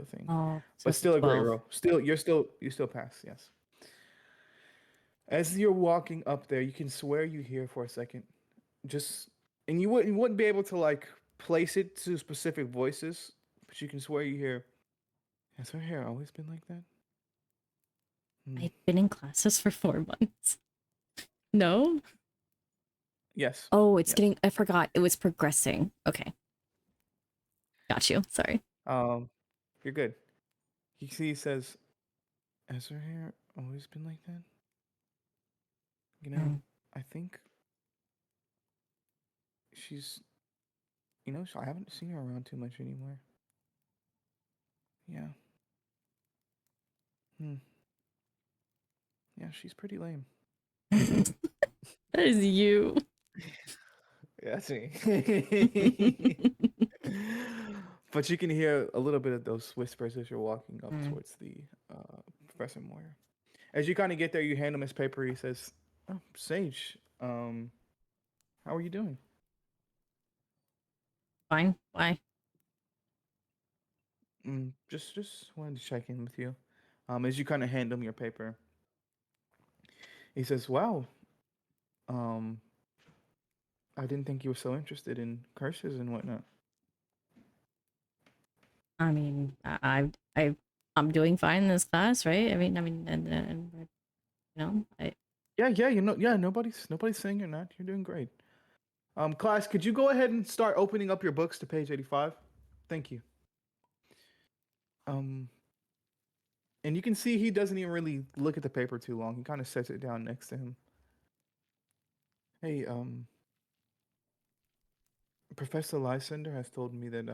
thing. Oh, so But it's a still a great 12. roll. You still pass, yes. As you're walking up there, you can swear you hear for a second. Just and you wouldn't be able to like place it to specific voices, but you can swear you hear, has her hair always been like that? Hmm. I've been in classes for 4 months. No? Yes. Oh, it's Yes. getting, I forgot. It was progressing. Okay. Got you. Sorry. Um, you're good. He says, has her hair always been like that? You know, Mm. I think she's, I haven't seen her around too much anymore. Yeah. Hmm. Yeah, she's pretty lame. That is you. Yeah, that's me. But you can hear a little bit of those whispers as you're walking up Mm. towards the Professor Moyer. As you kind of get there, you hand him his paper. He says, "Oh, Sage, how are you doing?" Fine. Why? Just wanted to check in with you. As you kind of hand him your paper, he says, "Wow, um, I didn't think you were so interested in curses and whatnot." I mean, I'm doing fine in this class, right? And you know, Yeah, nobody's saying you're not. You're doing great. Class, could you go ahead and start opening up your books to page 85? Thank you. Um, and you can see he doesn't even really look at the paper too long. He kind of sets it down next to him. Hey, Professor Lysander has told me that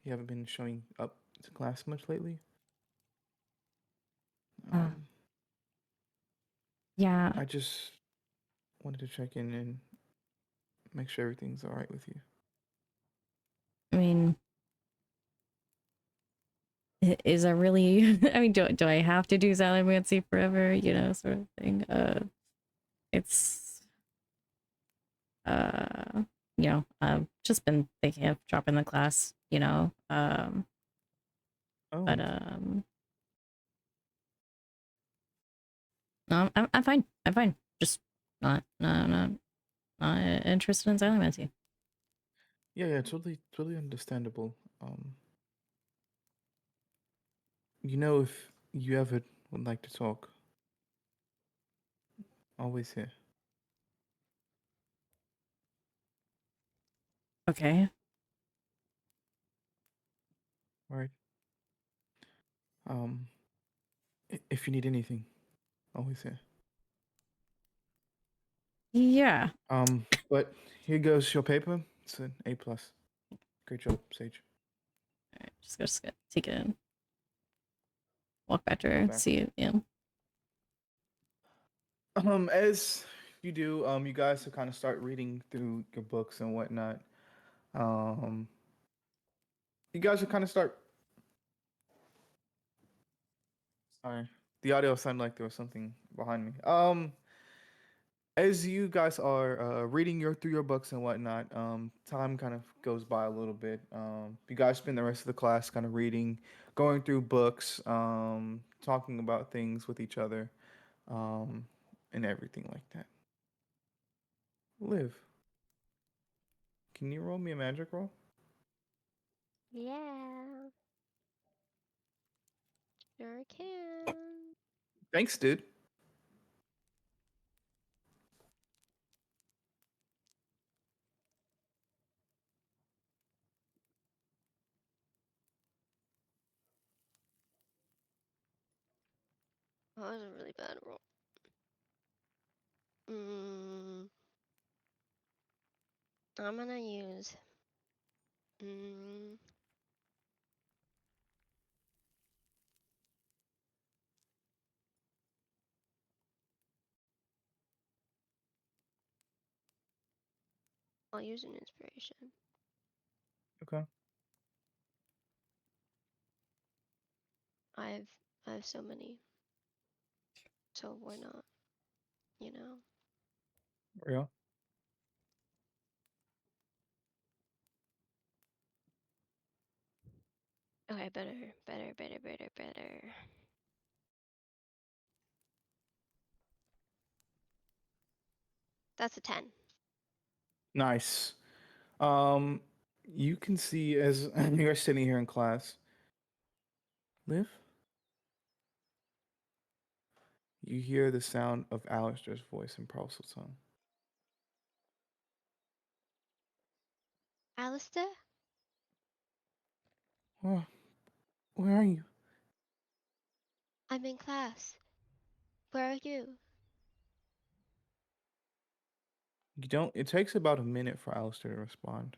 you haven't been showing up to class much lately. uh, yeah. I just wanted to check in and make sure everything's all right with you. I mean, is that really? I mean, do I have to do Salamancy forever? You know, sort of thing. It's you know, I've just been thinking of dropping the class. You know, Oh, but no, I'm fine. I'm fine. Just not interested in Salamancy. yeah, totally understandable. You know, if you ever would like to talk, always here. Okay. All right. Um, if you need anything, always here. Yeah. But here goes your paper. It's an A plus. Great job, Sage. All right, just go take it in. Walk back to Go her. back. See you. Yeah. As you do, you guys will kind of start reading through your books and whatnot. Um, you guys will kind of start. Sorry, the audio sounded like there was something behind me. As you guys are reading through your books and whatnot, time kind of goes by a little bit. You guys spend the rest of the class kind of reading, going through books, talking about things with each other, um, and everything like that. Liv, can you roll me a magic roll? Yeah, sure can. Thanks, dude. Oh, that was a really bad roll. Mm, I'm gonna use. Mm, I'll use an inspiration. Okay. I've I have so many, so why not? You know. Real. Okay, better. That's a 10. Nice. Um, you can see as you're sitting here in class, Liv, you hear the sound of Alistair's voice in Parsel's tongue. Alistair? Oh, where are you? I'm in class. Where are you? You don't. It takes about a minute for Alistair to respond.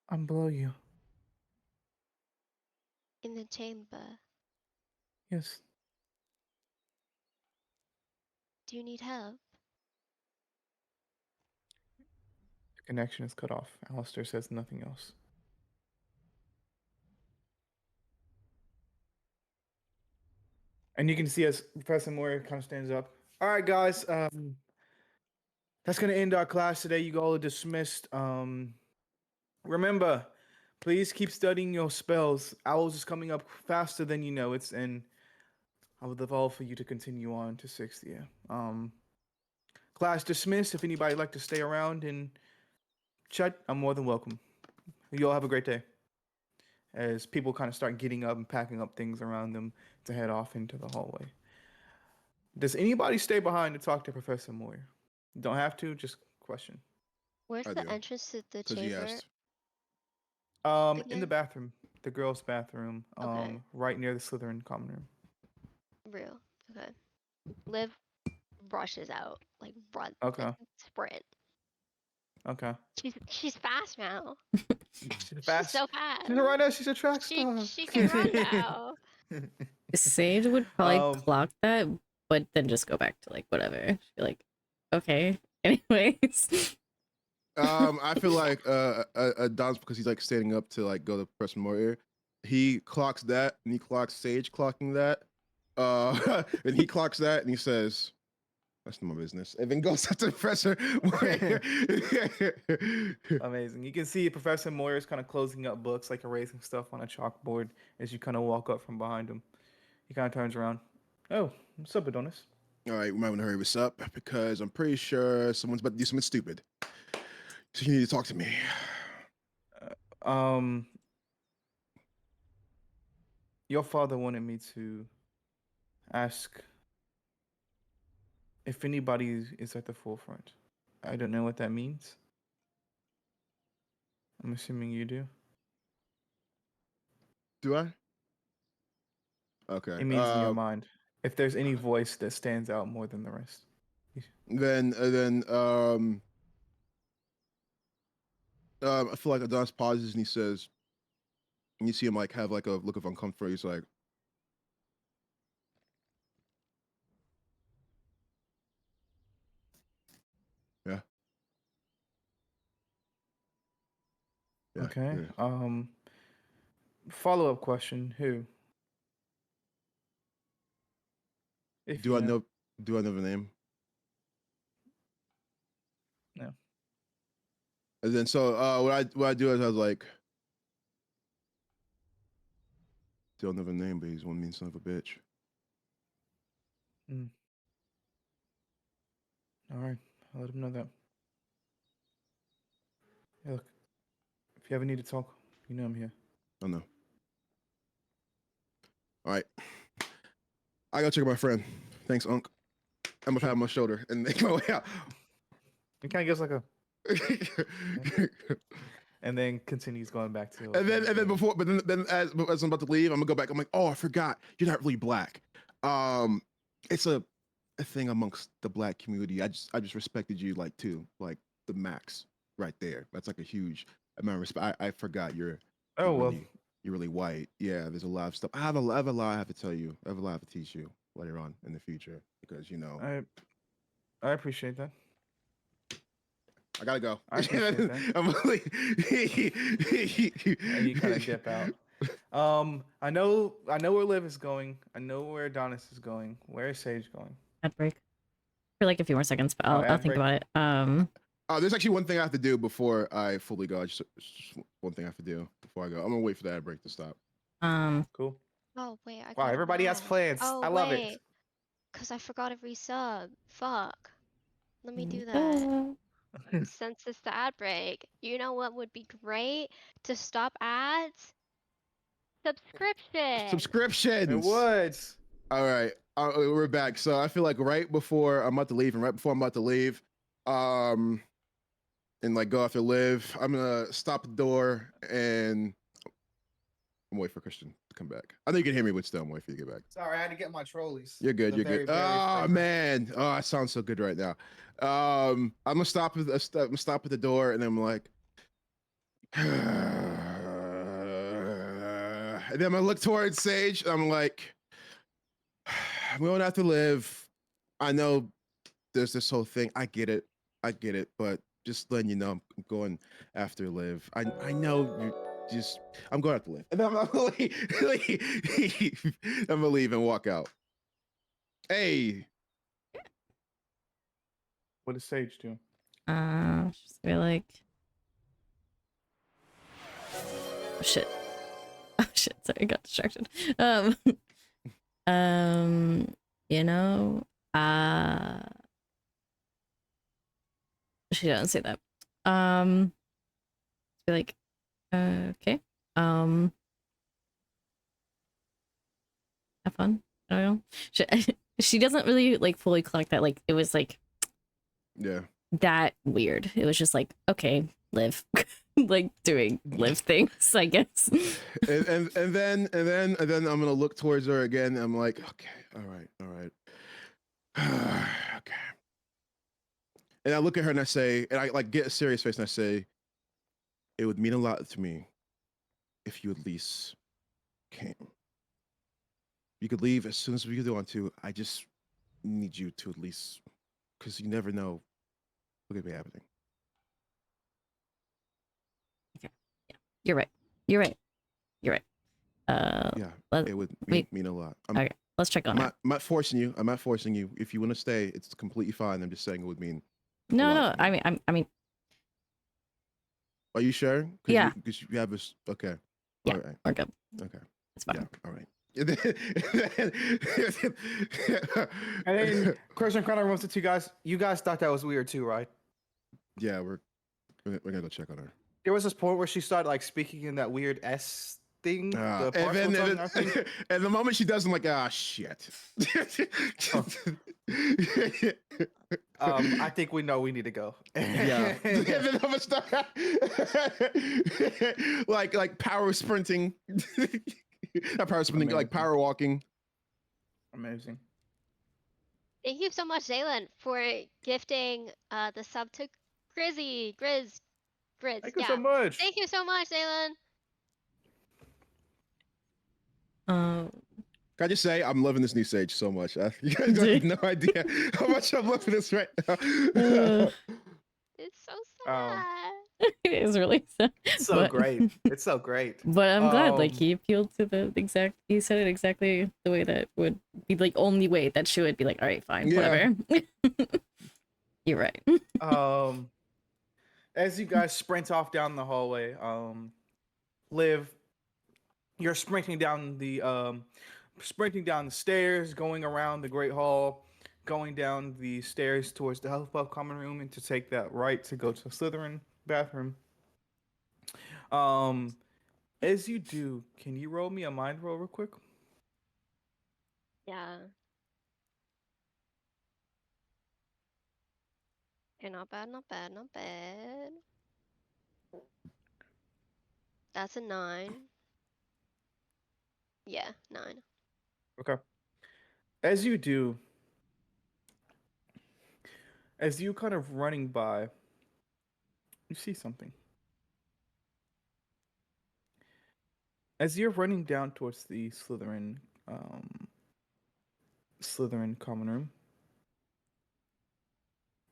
I'm below you. In the chamber. Yes. Do you need help? The connection is cut off. Alistair says nothing else. And you can see as Professor Moore kind of stands up. All right, guys. That's gonna end our class today. You all are dismissed. Remember, please keep studying your spells. Owls is coming up faster than you know. And I would love all for you to continue on to sixth year. Class dismissed. If anybody like to stay around and chat, I'm more than welcome. You all have a great day. As people kind of start getting up and packing up things around them to head off into the hallway. Does anybody stay behind to talk to Professor Moyer? You don't have to, just question. Where's I the do. entrance to the Because you chamber asked. In the again? bathroom, the girls' bathroom, Okay. right near the Slytherin common room. Real. Okay. Liv rushes out, like run, like Okay. sprint. Okay. She's fast now. She's She's fast. so fast. She's a runner. She's a track star. She can run now. Sage would probably Um, clock that, but then just go back to like whatever. She'd be like, okay. Anyways. I feel like Don's because he's like standing up to like go to Professor Moyer. He clocks that, and he clocks Sage clocking that. And he clocks that, and he says, "That's not my business." And then goes up to Professor Moyer. Amazing. You can see Professor Moyer's kind of closing up books, like erasing stuff on a chalkboard as you kind of walk up from behind him. He kind of turns around. Oh, what's up, Adonis? All right, we might want to hurry this up because I'm pretty sure someone's about to do something stupid. So you need to talk to me. Um, your father wanted me to ask if anybody is at the forefront. I don't know what that means. I'm assuming you do. Do I? Okay. It means in your mind. If there's any voice that stands out more than the rest. Then I feel like Adonis pauses and he says, and you see him like have like a look of uncomfort. He's like, yeah, yeah. Okay. Yeah. Follow-up question. Who? If Do you I know. know? Do I know the name? No. And then so what I do is I was like, don't know the name, but he's one mean son of a bitch. All right. I'll let him know that. Hey, look. If you ever need to talk, you know I'm here. I know. All right. I gotta check on my friend. Thanks, Unc. I'm gonna pat him on my shoulder and make my way out. He kind of gives like a, and then continues going back to. Then as I'm about to leave, I'm gonna go back. I'm like, oh, I forgot. You're not really black. It's a thing amongst the black community. I just respected you like too, like the max right there. That's like a huge amount of respect. I forgot you're well. You're really white. Yeah, there's a lot of stuff. I have a lot I have to tell you. I have a lot to teach you later on in the future because you know. I appreciate that. I gotta go. I appreciate that. And you kind of dip out. I know where Liv is going. I know where Adonis is going. Where is Sage going? Ad break for like a few more seconds, but I'll ad think break. about it. There's actually one thing I have to do before I fully go. Just one thing I have to do before I go. I'm gonna wait for that ad break to stop. Cool. Oh wait, I Wow, got everybody has mad. plans. Oh, I love wait. it. Cause I forgot to resub. Fuck. Let me do that. Since it's the ad break, you know what would be great to stop ads? Subscription. Subscriptions. It would. All right, we're back. So I feel like right before I'm about to leave, and right before I'm about to leave, and like go after Liv, I'm gonna stop the door and I'm waiting for Christian to come back. I know you can hear me, but still, I'm waiting for you to get back. Sorry, I had to get my trolleys. You're good. They're You're very, good. very Oh fragrant. man. Oh, it sounds so good right now. I'm gonna stop at the door, and I'm like, and then I'm gonna look towards Sage. I'm like, we don't have to live. I know there's this whole thing. I get it, but just letting you know, I'm going after Liv. I know you just. I'm going after Liv, and then I'm gonna leave. I'm gonna leave and walk out. Hey. What does Sage do? Just be like, oh shit. Oh shit, sorry, I got distracted. You know, She doesn't say that. Be like, okay. Have fun. I don't know. She doesn't really like fully collect that. Like it was like Yeah. that weird. It was just like, okay, live. Like doing live things, I guess. And then I'm gonna look towards her again. I'm like, okay, all right. Okay. And I look at her and I say, and I like get a serious face and I say, it would mean a lot to me if you at least came. You could leave as soon as we want to. I just need you to at least, because you never know what could be happening. Okay. Yeah. You're right. You're right. You're right. Yeah, let, it would wait. mean a lot. Okay, let's check on I'm her. not forcing you. I'm not forcing you. If you want to stay, it's completely fine. I'm just saying it would mean a No, lot no. to me. I mean. Are you sure? Yeah. Because you have this. Okay. Yeah. All right. We're good. Okay. It's fine. Yeah. All right. And then Christian kind of runs to you guys. You guys thought that was weird too, right? Yeah, we're gonna go check on her. There was this point where she started like speaking in that weird S thing. The And partial then tongue, I think. and the moment she does, I'm like, ah, shit. I think we know we need to go. Yeah. And then I'm gonna start like power sprinting. Not power sprinting, like Amazing. power walking. Amazing. Thank you so much, Zaylin, for gifting the sub to Grizz. Thank you Yeah. so much. Thank you so much, Zaylin. Can I just say I'm loving this new Sage so much? You guys have no idea how much I'm loving this right now. It's so sad. It is really sad. So But- great. It's so great. But I'm glad, like Um, he appealed to the exact. He said it exactly the way that would be like only way that she would be like, all right, fine, Yeah. whatever. You're right. As you guys sprint off down the hallway, Liv, you're sprinting down the stairs, going around the Great Hall, going down the stairs towards the Hufflepuff common room, and to take that right to go to the Slytherin bathroom. As you do, can you roll me a mind roll real quick? Yeah. Okay, not bad, not bad, not bad. That's a 9. Yeah, 9. Okay. As you do, as you kind of running by, you see something. As you're running down towards the Slytherin common room,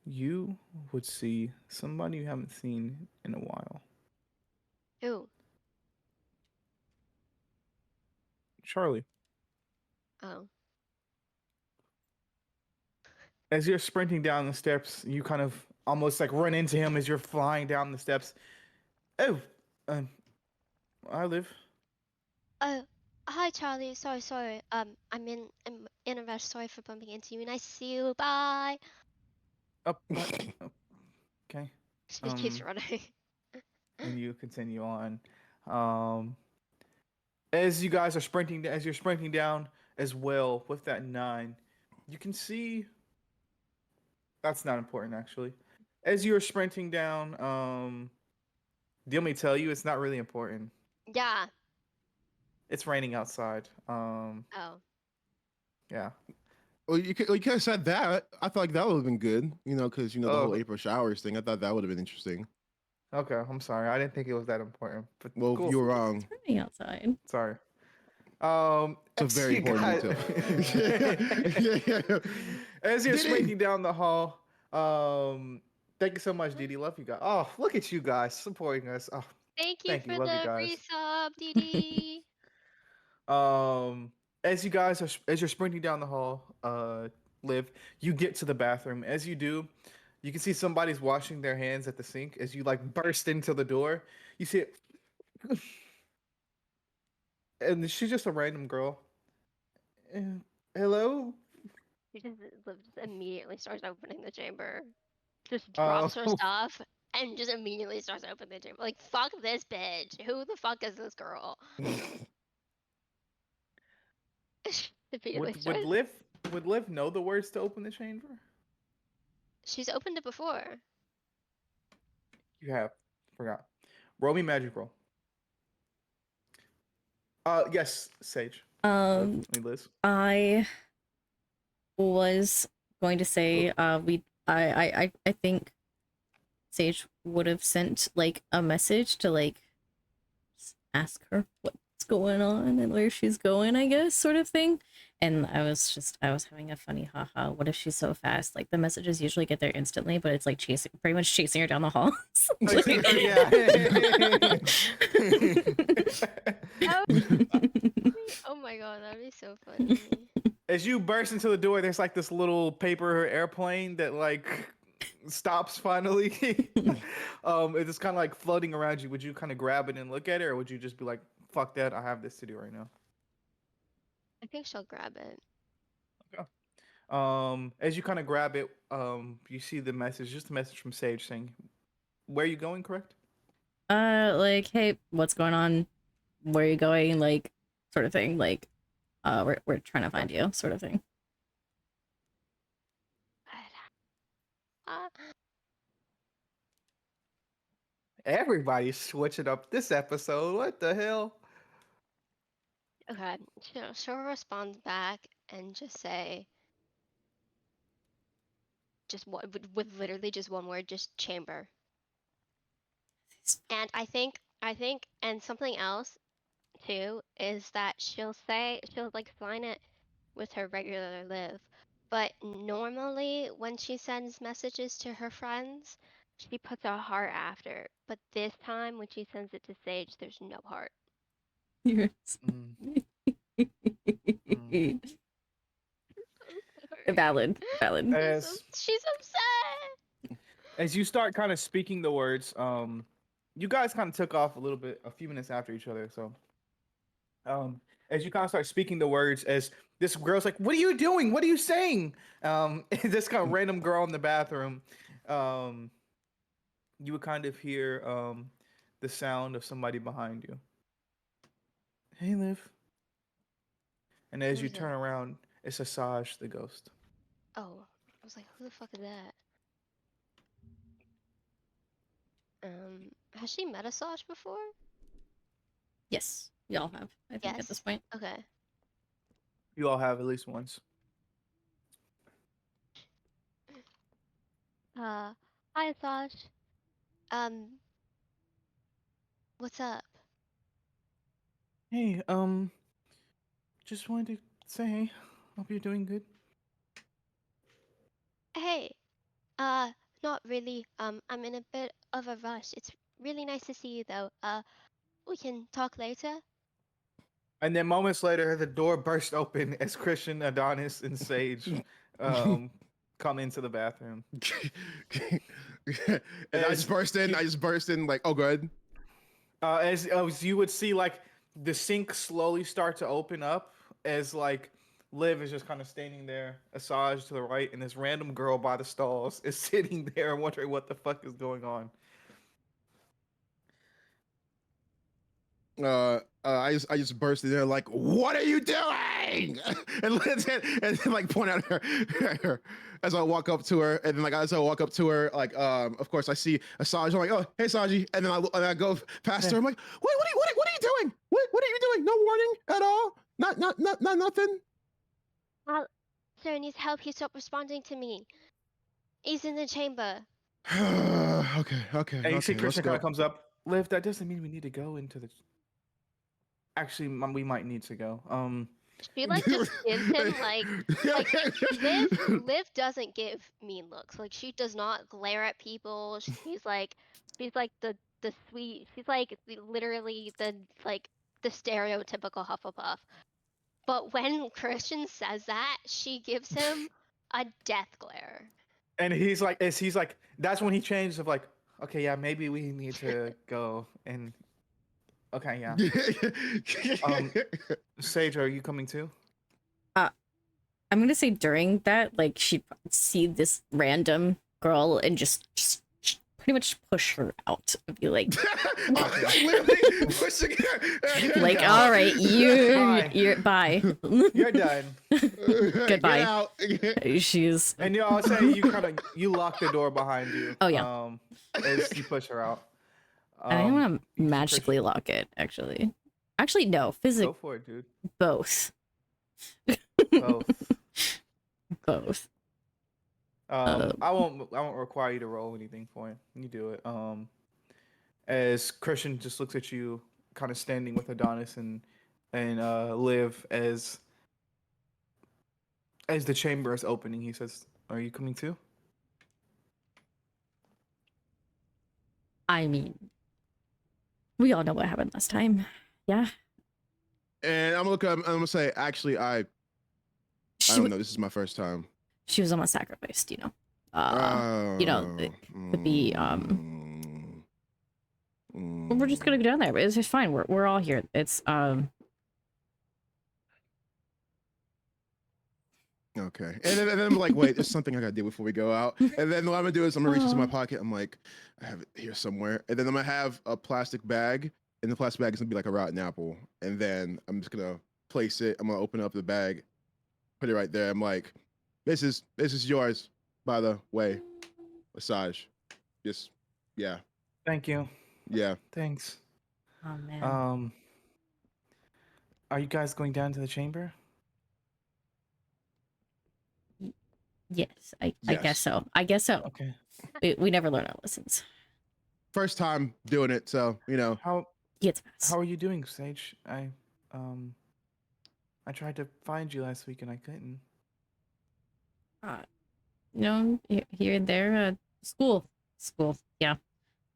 you would see somebody you haven't seen in a while. Ooh. Charlie. Oh. As you're sprinting down the steps, you kind of almost like run into him as you're flying down the steps. Oh, I live. Hi Charlie. Sorry. I'm in a rush. Sorry for bumping into you. Nice to see you. Bye. Oh, okay. She keeps running. And you continue on. As you're sprinting down as well with that 9, you can see. That's not important actually. As you're sprinting down, do you want me to tell you? It's not really important. Yeah. It's raining outside. Oh. Yeah. Well, you could have said that. I thought like that would have been good, because the whole Oh. April showers thing. I thought that would have been interesting. Okay, I'm sorry. I didn't think it was that important. But Well, cool. you were wrong. It's raining outside. Sorry. It's a very important detail. As you're Diddy. sprinting down the hall, thank you so much, Didi. Love you guys. Oh, look at you guys supporting us. Oh, Thank you Thank you, for love you the guys. resub, DD. As you're sprinting down the hall, Liv, you get to the bathroom. As you do, you can see somebody's washing their hands at the sink. As you like burst into the door, you see it. And she's just a random girl. Hello? She just immediately starts opening the chamber. just drops her Oh. stuff and just immediately starts opening the chamber. Like, fuck this bitch. Who the fuck is this girl? Immediately would starts. Liv know the words to open the chamber? She's opened it before. You have. Forgot. Roll me magic roll. Yes, Sage. Liz. I was going to say I think Sage would have sent like a message to like ask her what's going on and where she's going, I guess, sort of thing. And I was having a funny haha. What if she's so fast? Like the messages usually get there instantly, but it's like pretty much chasing her down the hall. Oh my god, that'd be so funny. As you burst into the door, there's like this little paper airplane that like stops finally. It's just kind of like floating around you. Would you kind of grab it and look at it, or would you just be like, "Fuck that! I have this to do right now." I think she'll grab it. As you kind of grab it, you see the message, just a message from Sage saying, "Where are you going?" Correct? Like, hey, what's going on? Where are you going? Like, sort of thing. Like, we're trying to find you, sort of thing. Everybody's switching up this episode. What the hell? Okay, she'll respond back and just say, just what with literally just one word, just chamber. And I think, and something else too is that she'll like sign it with her regular live, but normally when she sends messages to her friends, she puts a heart after. But this time when she sends it to Sage, there's no heart. Yes. Valid. She's upset. As you start kind of speaking the words, you guys kind of took off a few minutes after each other. So, as you kind of start speaking the words, as this girl's like, "What are you doing? What are you saying?" This kind of random girl in the bathroom, you would kind of hear the sound of somebody behind you. Hey, Liv. And as you Who's that? turn around, it's Asajj the ghost. Oh, I was like, who the fuck is that? Has she met Asajj before? Yes, y'all have, I think, at this point. Okay. You all have at least once. Hi Asajj. What's up? Hey, just wanted to say hey. Hope you're doing good. Hey, not really. I'm in a bit of a rush. It's really nice to see you though. We can talk later. And then moments later, the door burst open as Christian, Adonis, and Sage come into the bathroom. And I just burst in like, oh, good. As you would see, like the sink slowly start to open up as like Liv is just kind of standing there, Asajj to the right, and this random girl by the stalls is sitting there wondering what the fuck is going on. I just burst in there like, what are you doing? and then like point at her as I walk up to her, and then like as I walk up to her, like of course I see Asajj. I'm like, oh hey Saji, and then I go past her. I'm like, what are you doing? What are you doing? No warning at all? Not nothing. Sir needs help. He stopped responding to me. He's in the chamber. okay. And you see let's Christian kind go. of comes up. Liv, that doesn't mean we need to go into the. Actually, we might need to go. She like just gives him like Liv doesn't give mean looks. Like she does not glare at people. She's like the sweet. She's like literally the stereotypical Hufflepuff. But when Christian says that, she gives him a death glare. And he's like, that's when he changes of like, okay, yeah, maybe we need to go. And okay, yeah. Sage, are you coming too? I'm gonna say during that, like she'd see this random girl and just pretty much push her out. Be like, Literally pushing her. like, Yeah. all right, Bye. you're bye. You're done. Goodbye. Get out. She's And I'll say you lock the door behind you. Oh, yeah. As you push her out. I think I'm gonna you magically Christian, lock it. Actually, no, Go physical. for it, dude. Both. Both. Both. I won't require you to roll anything for it. You do it. As Christian just looks at you, kind of standing with Adonis and Liv as the chamber is opening, he says, "Are you coming too?" I mean, we all know what happened last time. Yeah. And I'm gonna say, actually, I don't know. This is my first time. She was almost sacrificed, you know. With the well, we're just gonna go down there. It's just fine. We're all here. It's Okay. And then I'm like, wait, there's something I gotta do before we go out. And then what I'm gonna do is I'm gonna reach into my pocket. I'm like, I have it here somewhere. And then I'm gonna have a plastic bag, and the plastic bag is gonna be like a rotten apple. And then I'm just gonna place it. I'm gonna open up the bag, put it right there. I'm like, this is yours, by the way. Massage. Just yeah. Thank you. Yeah. Thanks. oh man. Are you guys going down to the chamber? Yes, I guess Yes. so. I guess so. Okay. We never learn our lessons. First time doing it, so How Gets past. how are you doing, Sage? I tried to find you last week and I couldn't. You know, here and there, school, yeah,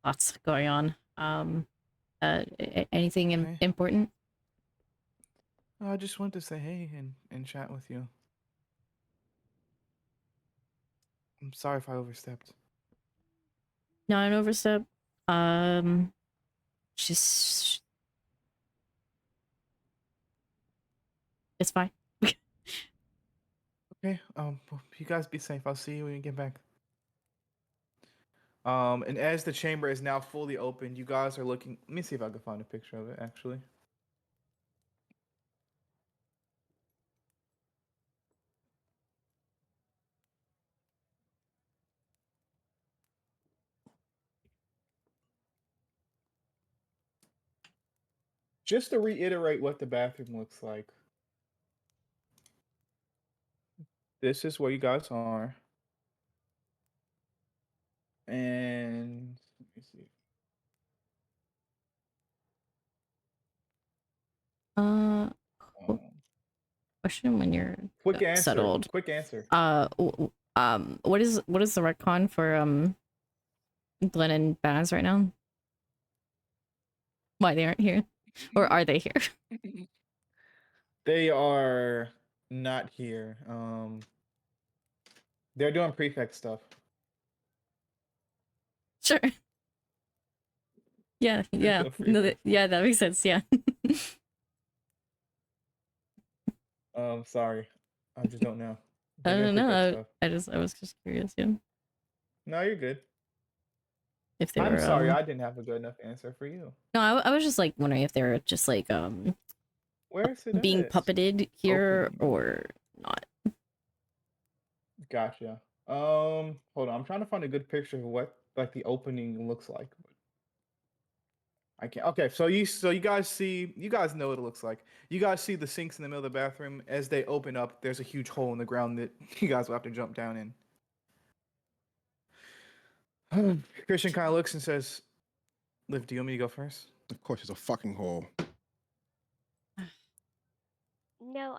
lots going on. Anything Okay. important? I just wanted to say hey and chat with you. I'm sorry if I overstepped. Not an overstep. Just it's fine. Okay. Well, you guys be safe. I'll see you when you get back. And as the chamber is now fully open, you guys are looking. Let me see if I can find a picture of it. Actually. Just to reiterate what the bathroom looks like. This is where you guys are. And let me see. Uh, Um, question when you're quick answer. settled. Quick answer. What is the retcon for Glenn and Baz right now? Why they aren't here, or are they here? They are not here. They're doing prefect stuff. Sure. Yeah, yeah, Feel free no, to- yeah, that makes sense. Yeah. Sorry, I just don't know. I They're doing don't prefect know. stuff. I was just curious. Yeah, No, you're good. if they I'm were. sorry, I didn't have a good enough answer for you. No, I was just like wondering if they were just like Where is it being at? puppeted here Opening. or not. Gotcha. Hold on. I'm trying to find a good picture of what like the opening looks like. I can't. Okay, so you guys know what it looks like. You guys see the sinks in the middle of the bathroom. As they open up, there's a huge hole in the ground that you guys will have to jump down in. Christian kind of looks and says, "Liv, do you want me to go first?" of course it's a fucking hole. No,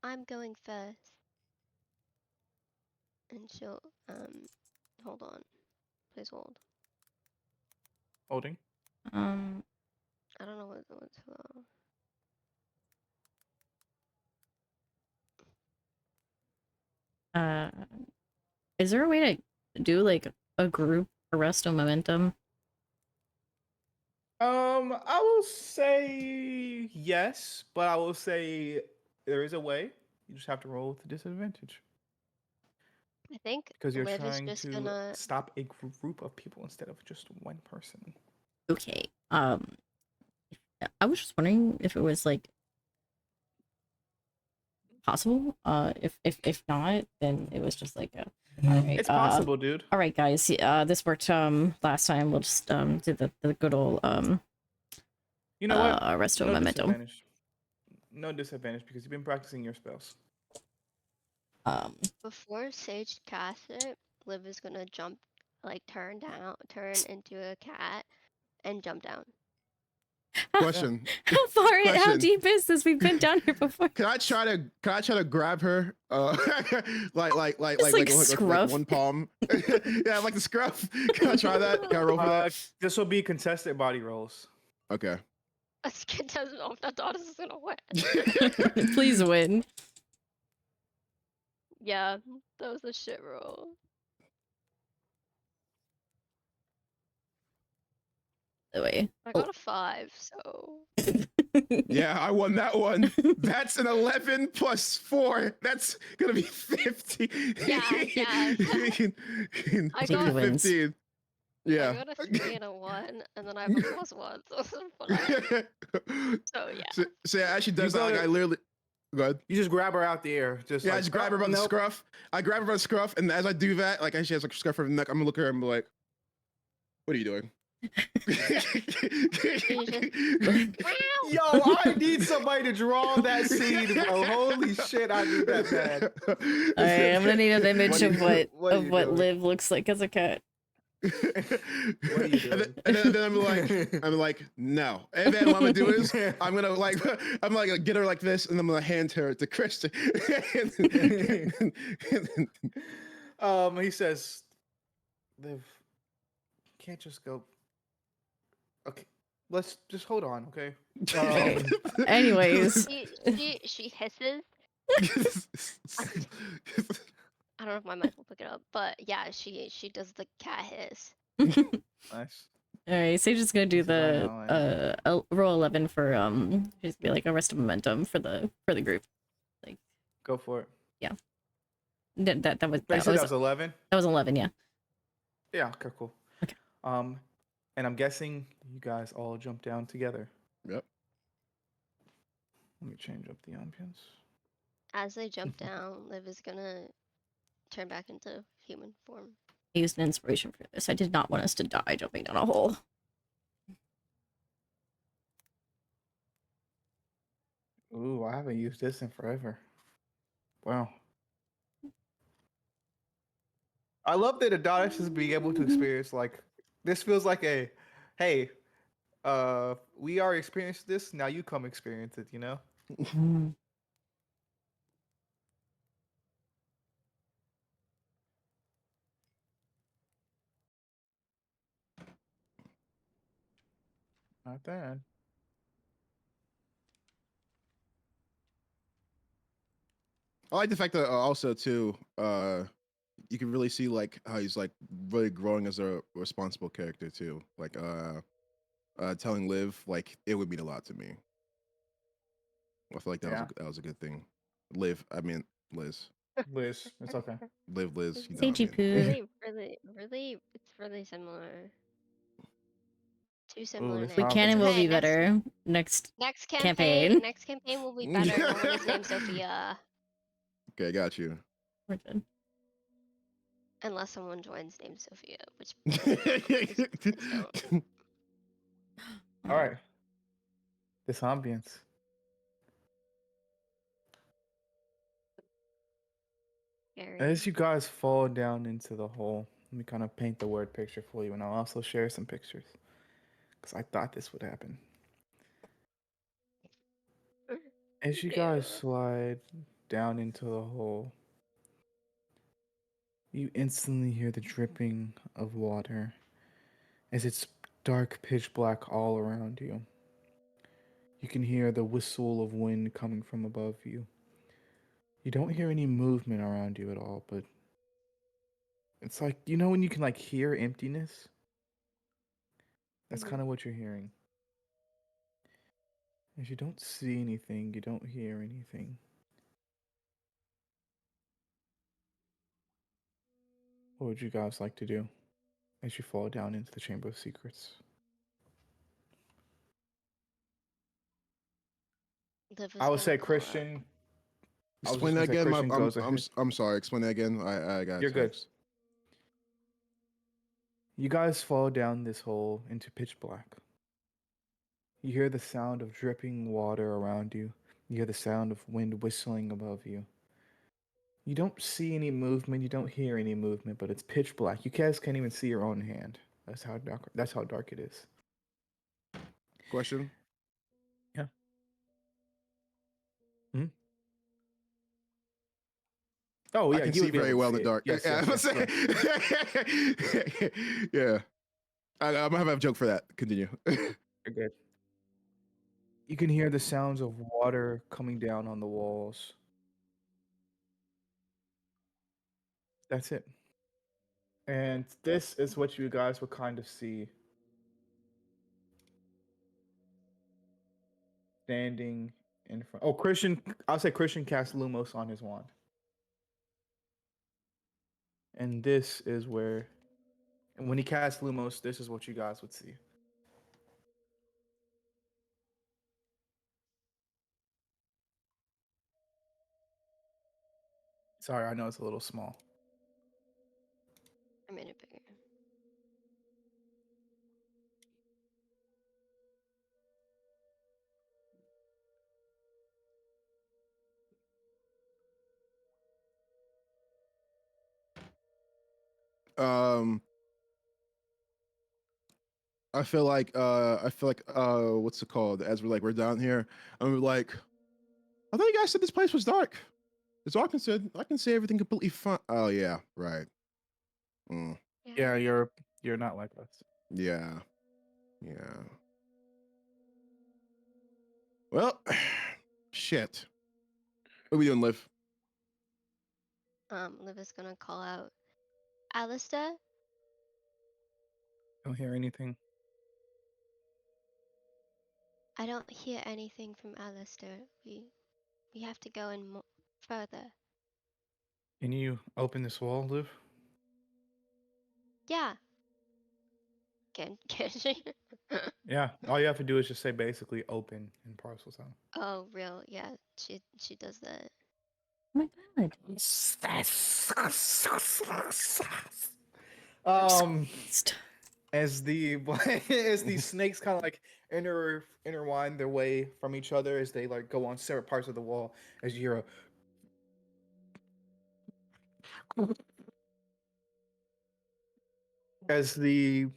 I'm going first. And she'll hold on. Please hold. Holding. I don't know what's Is there a way to do like a group arrest of momentum? I will say yes, but I will say there is a way. You just have to roll with the disadvantage. I think because you're Liv is trying just to gonna. stop a group of people instead of just one person. Okay. I was just wondering if it was like possible. If not, then it was just like a. All right. It's possible, dude. All right, guys. This worked last time. We'll just do the good old You know what? resto No memento. disadvantage. No disadvantage because you've been practicing your spells. Before Sage casts it, Liv is gonna jump, like turn into a cat, and jump down. Question. How far? How Question. deep is this? We've been down here before. Can I try to grab her? Like scruff. one palm. Yeah, like the scruff. Can I try that? Can I roll for that? This will be contested body rolls. Okay. A skin doesn't know if that daughter is gonna win. Please win. Yeah, that was a shit roll. The way. I got a 5, so. Yeah, I won that one. That's an 11 plus 4. That's gonna be 50. Yeah. I got 15. Yeah. I got a 3 and a 1, and then I have a +1, so it's a 5. So yeah. So yeah, actually does that. Like, gotta- I literally. Go ahead. You just grab her out the air. I I just grab her by the scruff. I grab her by the scruff, and as I do that, like she has like a scruff of her neck, I'm gonna look at her and be like, "What are you doing?" Yo, I need somebody to draw that scene, bro. Holy shit, I need that bad. All right, I'm gonna need an image of what are you what doing? Liv looks like as a cat. What are you doing? And then I'm like, no. And then what I'm gonna do is I'm gonna get her like this, and I'm gonna hand her to Christian. He says, Liv, can't just go. Okay, let's just hold on, okay? Anyways, She hisses. I don't know if my mic will pick it up, but yeah, she does the cat hiss. Nice. all right. Sage is gonna do This is the roll 11 for just be like a rest of momentum for the group. Go for it. Yeah. That was Wait, so that was 11? that was 11. Yeah. Yeah, okay, cool. Okay. And I'm guessing you guys all jump down together. Yep. Let me change up the ambience. As they jump down, Liv is gonna turn back into human form. I used an inspiration for this. I did not want us to die jumping down a hole. Ooh, I haven't used this in forever. Wow. I love that Adonis is being able to experience like this feels like a hey, we already experienced this, now you come experience it, you know? Not bad. I like the fact that also too, you can really see like how he's like really growing as a responsible character too. Like telling Liv like it would mean a lot to me. I feel like that was a good thing. Liv, I mean Liz. Liz, it's okay. Liz, you know what I Sagey mean. poo. It's really similar. Too Ooh, similar this names. We can and will Okay, be better next Next campaign. Next campaign will be better. No one is named Sophia, Okay, got you. We're good. unless someone joins named Sophia, which All right. This ambience. scary. As you guys fall down into the hole, let me kind of paint the word picture for you, and I'll also share some pictures. Because I thought this would happen. As you guys slide down into the hole, you instantly hear the dripping of water as it's dark pitch black all around you. You can hear the whistle of wind coming from above you. You don't hear any movement around you at all, but it's like, you know when you can like hear emptiness? That's kind of what you're hearing. As you don't see anything, you don't hear anything. What would you guys like to do as you fall down into the Chamber of Secrets? Liv I is would gonna say call out. Christian. I was Explain just that gonna say again. Christian goes ahead. I'm sorry. Explain that again. I got You're good. text. You guys fall down this hole into pitch black. You hear the sound of dripping water around you. You hear the sound of wind whistling above you. You don't see any movement. You don't hear any movement, but it's pitch black. You guys can't even see your own hand. That's how dark. That's how dark it is. Question. Yeah. Hmm? Oh I yeah, can you see would be able very to well in see the it. dark. Yes, Yeah, yes, I'm yes. Correct. yeah. I'm gonna have a joke for that. Continue. You're good. You can hear the sounds of water coming down on the walls. That's it. And this is what you guys will kind of see standing in front. Oh, Christian, I'll say Christian cast Lumos on his wand. And this is where, and when he casts Lumos, this is what you guys would see. Sorry, I know it's a little small. I made it bigger. um, I feel like what's it called? As we're down here, I'm like, I thought you guys said this place was dark. It's all I can see everything completely fine. Oh yeah, right. Mm, Yeah, you're not like us. yeah, yeah. Well, shit. What are we doing, Liv? Liv is gonna call out, Alistair. Don't hear anything. I don't hear anything from Alistair. We have to go in further. Can you open this wall, Liv? Yeah. Can she? Yeah. All you have to do is just say basically open in parcel sound. Oh, real? Yeah. She does that. Oh my god. As the as these snakes kind of like intertwine their way from each other as they like go on separate parts of the wall, as you hear as the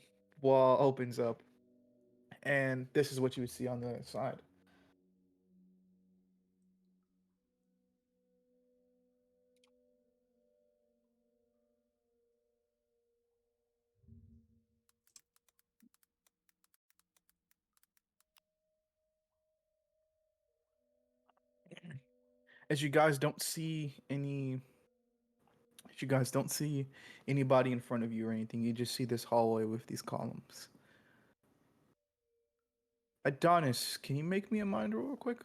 wall opens up, and this is what you would see on the other side. As you guys don't see any as you guys don't see anybody in front of you or anything, you just see this hallway with these columns. Adonis, can you make me a mind roll real quick?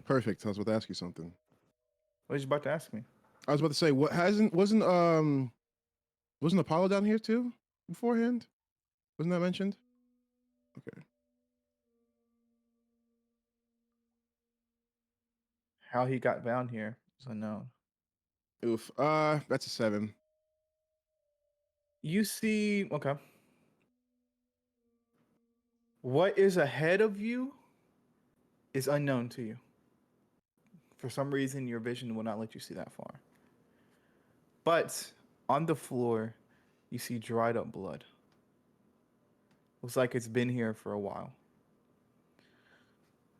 Perfect. I was about to ask you something. What was you about to ask me? I was about to say, what wasn't Apollo down here too beforehand? Wasn't that mentioned? Okay. How he got down here is unknown. Oof. That's a 7. You see, okay. What is ahead of you is unknown to you. For some reason, your vision will not let you see that far. But on the floor, you see dried up blood. Looks like it's been here for a while.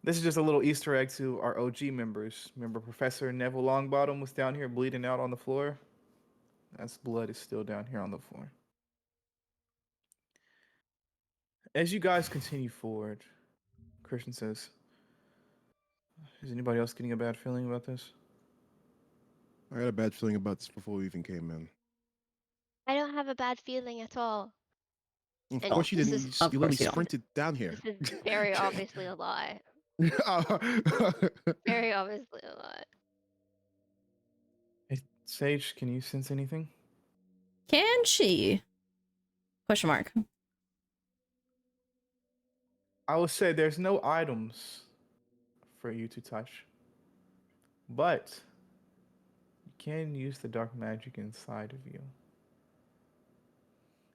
This is just a little Easter egg to our OG members. Remember, Professor Neville Longbottom was down here bleeding out on the floor? That's blood is still down here on the floor. As you guys continue forward, Christian says, is anybody else getting a bad feeling about this? I had a bad feeling about this before we even came in. I don't have a bad feeling at all. Of And course you this didn't. is- Of You course literally you don't. sprinted down here. This is very obviously a lie. Very obviously a lie. Hey, Sage, can you sense anything? Can she? Question mark. I will say there's no items for you to touch, but you can use the dark magic inside of you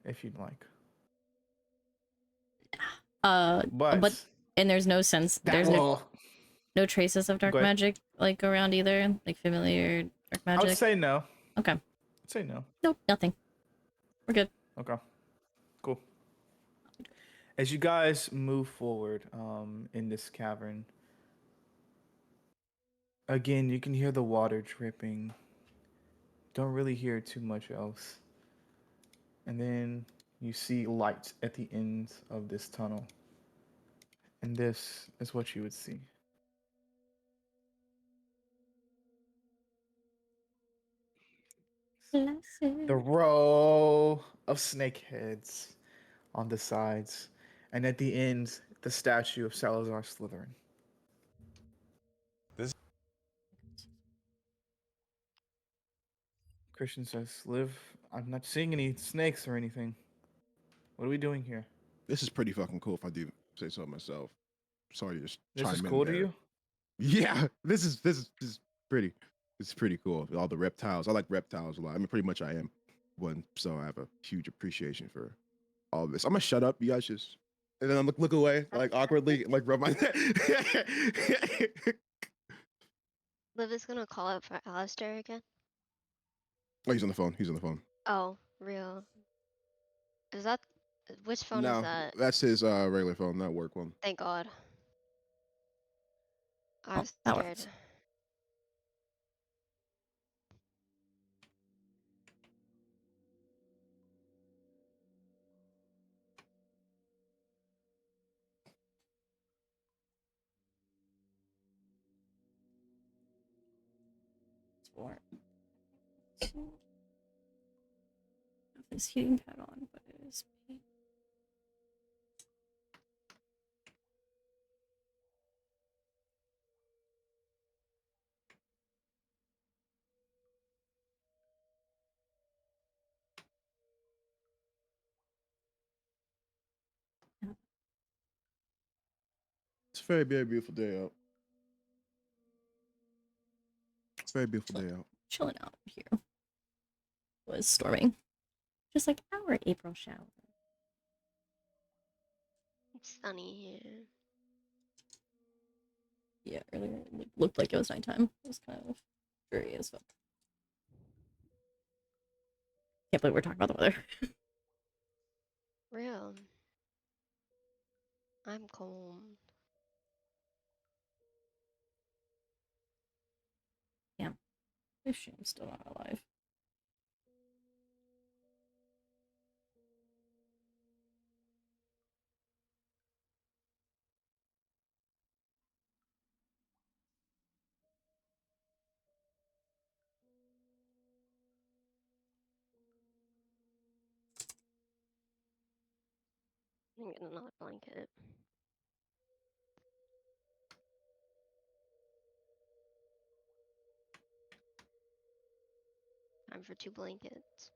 if you'd like. But and there's no sense. There's no traces of dark magic like around either, like familiar dark magic. I would say no. Okay. I'd say no. Nope, nothing. We're good. Okay. Cool. As you guys move forward in this cavern, again, you can hear the water dripping. Don't really hear too much else. And then you see light at the ends of this tunnel. And this is what you would see. The row of snake heads on the sides. And at the end, the statue of Salazar Slytherin. Christian says, Liv, I'm not seeing any snakes or anything. What are we doing here? This is pretty fucking cool if I do say so myself. Sorry to just This chime is in cool there. to you? Yeah, this is pretty. It's pretty cool. All the reptiles. I like reptiles a lot. I mean, pretty much I am one, so I have a huge appreciation for all of this. I'm gonna shut up. You guys just, and then I look away like awkwardly, like rub my. Liv is gonna call out for Alistair again. Oh, he's on the phone. He's on the phone. Oh, real. Is that which phone No, is that? that's his regular phone, not work one. Thank God. I was that scared. works. This heating pad on, but it is. It's a very, very beautiful day out. It's a very beautiful day out. Chilling out here. It was storming. Just like our April shower. It's sunny here. Yeah, earlier it looked like it was nighttime. It was kind of dreary as fuck. Can't believe we're talking about the weather. Real. I'm cold. Damn. This shit's still not alive. I'm getting another blanket. Time for 2 blankets.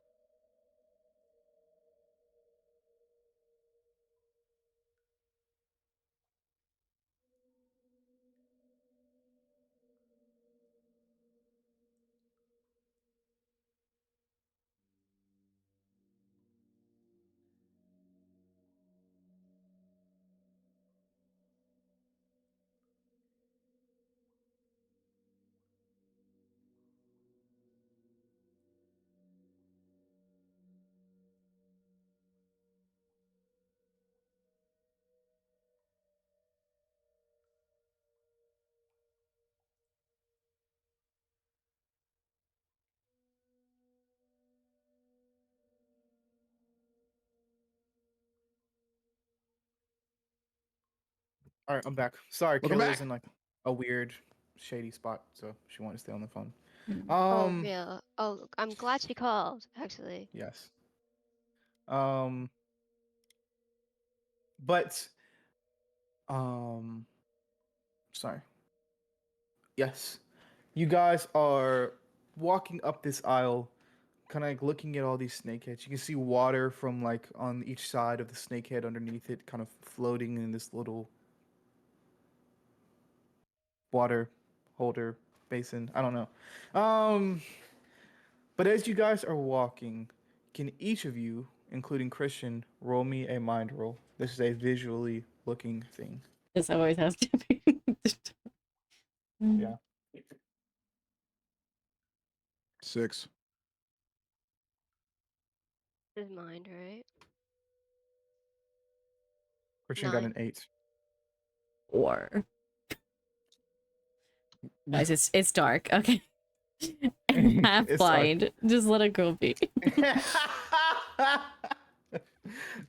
All right, I'm back. Sorry, Welcome Kayla's back. in like a weird, shady spot, so she wanted to stay on the phone. Oh, real. Oh, I'm glad she called, actually. Yes. But sorry. Yes. You guys are walking up this aisle kind of like looking at all these snakeheads. You can see water from like on each side of the snakehead underneath it, kind of floating in this little water holder basin. I don't know. But as you guys are walking, can each of you, including Christian, roll me a mind roll? This is a visually looking thing. This always has to be. Yeah. 6. This is mind, right? Christian got 9. an 8. Or guys, it's dark. Okay. I'm half It's dark. blind. Just let a girl be.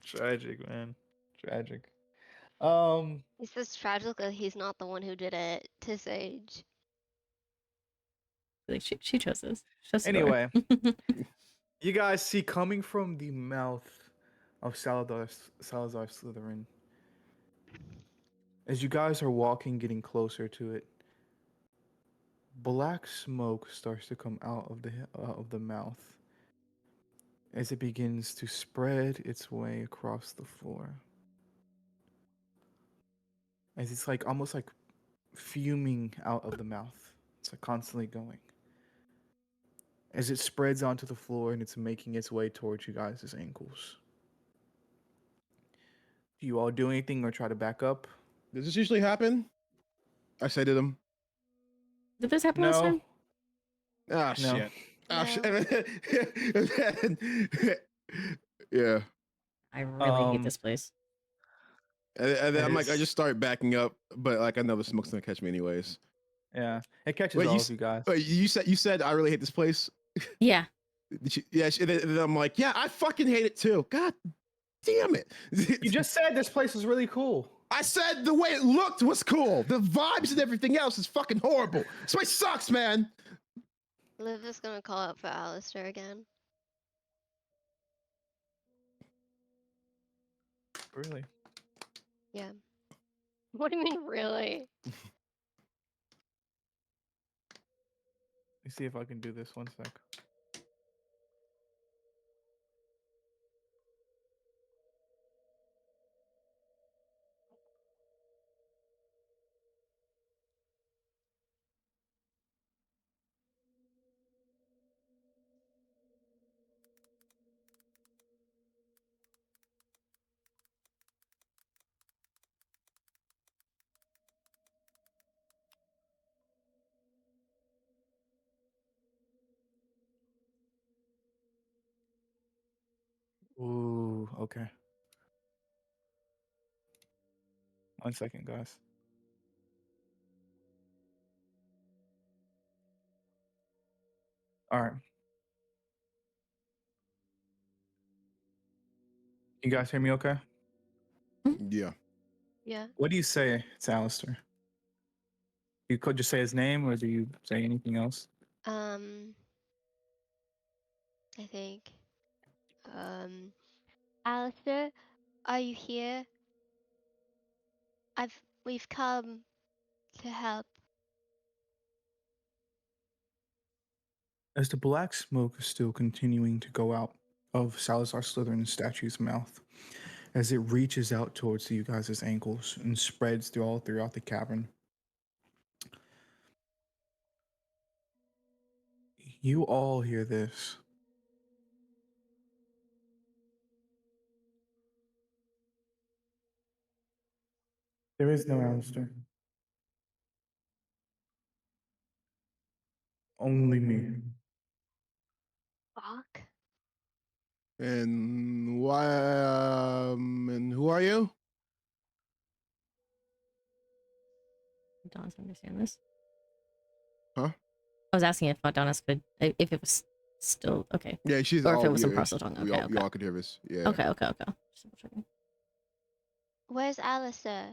Tragic, man. Tragic. He says tragically he's not the one who did it to Sage. Like she chose this. She chose the door. Anyway, you guys see coming from the mouth of Salazar Slytherin. As you guys are walking, getting closer to it, black smoke starts to come out of the mouth as it begins to spread its way across the floor. As it's like almost like fuming out of the mouth. It's like constantly going. As it spreads onto the floor and it's making its way towards you guys' ankles. Do you all do anything or try to back up? Does this usually happen? I say to them, Did this happen last No. time? ah, No. shit. Ah, No. shit. Yeah. I really hate Um, this place. And then I'm like, I It's- just start backing up, but like I know the smoke's gonna catch me anyways. Yeah. It catches Wait, all you of you guys. Wait, you said I really hate this place. Yeah. Yeah, and then I'm like, yeah, I fucking hate it too. God damn it! You just said this place was really cool. I said the way it looked was cool. The vibes and everything else is fucking horrible. This place sucks, man. Liv is gonna call out for Alistair again. Really? Yeah. What do you mean, really? Let me see if I can do this. One sec. Ooh, okay. 1 second, guys. All right. You guys hear me okay? Yeah. Yeah. What do you say to Alistair? You could just say his name, or do you say anything else? I think. Alistair, are you here? We've come to help. As the black smoke is still continuing to go out of Salazar Slytherin's statue's mouth, as it reaches out towards you guys' ankles and spreads throughout the cavern, you all hear this. There is no Alistair. Only me. Fuck. And why? And who are you? Adonis understand this? Huh? I was asking if Adonis could, if it was still okay, Yeah, she's. or if it all, was yeah, in process tongue. we Okay, all, okay. You all could hear us. Yeah. Okay. Just double checking. Where's Alistair?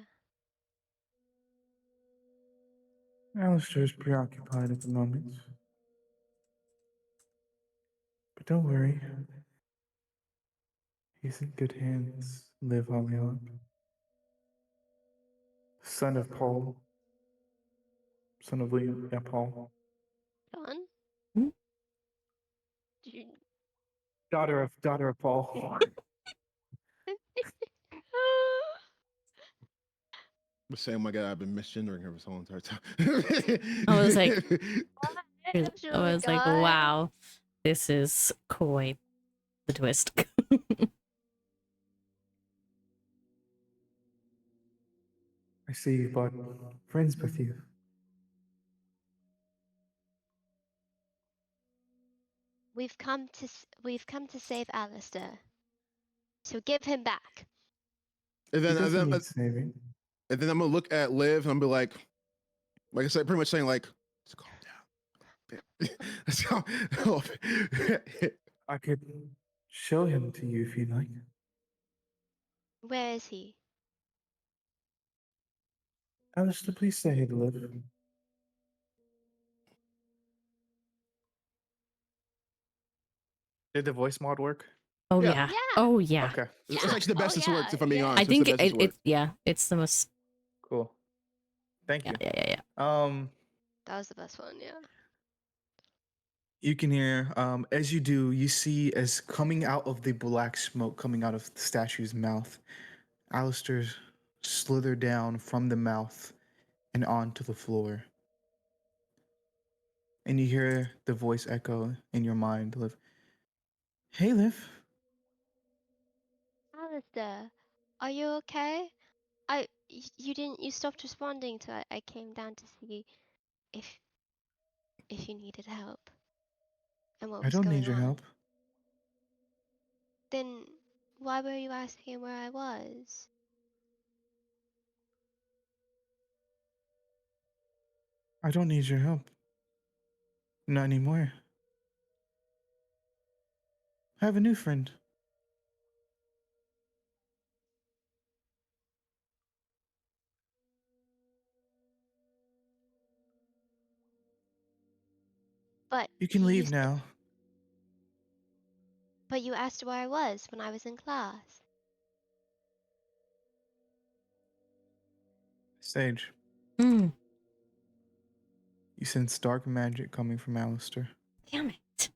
Alistair is preoccupied at the moment. But don't worry. He's in good hands. Live Hollyhock. Son of Paul. Son of William. Yeah, Paul. John? Hmm? Did you Daughter of Paul. I'm saying, oh my god, I've been misgendering her this whole entire time. I was like, What? I Oh was like, God. wow, this is quite the twist. I see you brought friends with you. We've come to save Alistair. So give him back. and He then, and doesn't then, need saving. and then I'm gonna look at Liv and I'm be like I said, pretty much saying like, let's calm down. Let's calm. I could show him to you if you'd like. Where is he? Alistair, please say hey to Liv. Did the voice mod work? Oh Yeah. yeah. Yeah. Oh yeah. Okay, It's actually the best Oh, it's worked, if I'm being yeah. honest. I It's think the best it's worked. yeah, it's the most cool. Thank you. yeah. That was the best one, yeah. You can hear, as you do, you see as coming out of the black smoke coming out of the statue's mouth, Alistair slither down from the mouth and onto the floor. And you hear the voice echo in your mind, Liv. Hey, Liv. Alistair, are you okay? You stopped responding to I came down to see if you needed help and what I was don't going need your on. help. Then why were you asking where I was? I don't need your help. Not anymore. I have a new friend. But You can leave now. But you asked where I was when I was in class. Sage, Mm, you sense dark magic coming from Alistair. damn it.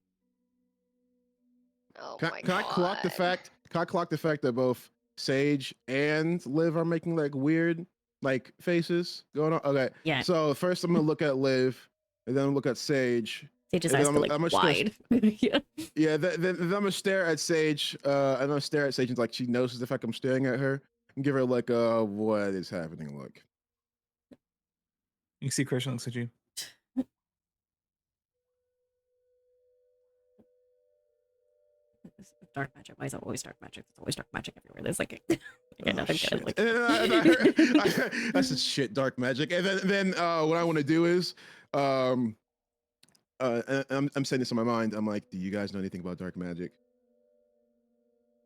Oh Can, my can I clock the God. fact? Can I clock the fact that both Sage and Liv are making like weird like faces going on? Okay, Yeah. so first I'm gonna look at Liv, and then I'm gonna look at Sage, Sage's and then eyes go like I'm just wide. Yeah. yeah. Then I'm gonna stare at Sage. I'm gonna stare at Sage and like she notices the fact I'm staring at her, and give her like what is happening look. You see Christian looks at you. Dark magic. Why is it always dark magic? There's always dark magic everywhere. There's like I Oh, nothing shit. good. Like And then that's just shit dark magic. And then what I want to do is I'm saying this in my mind. I'm like, do you guys know anything about dark magic?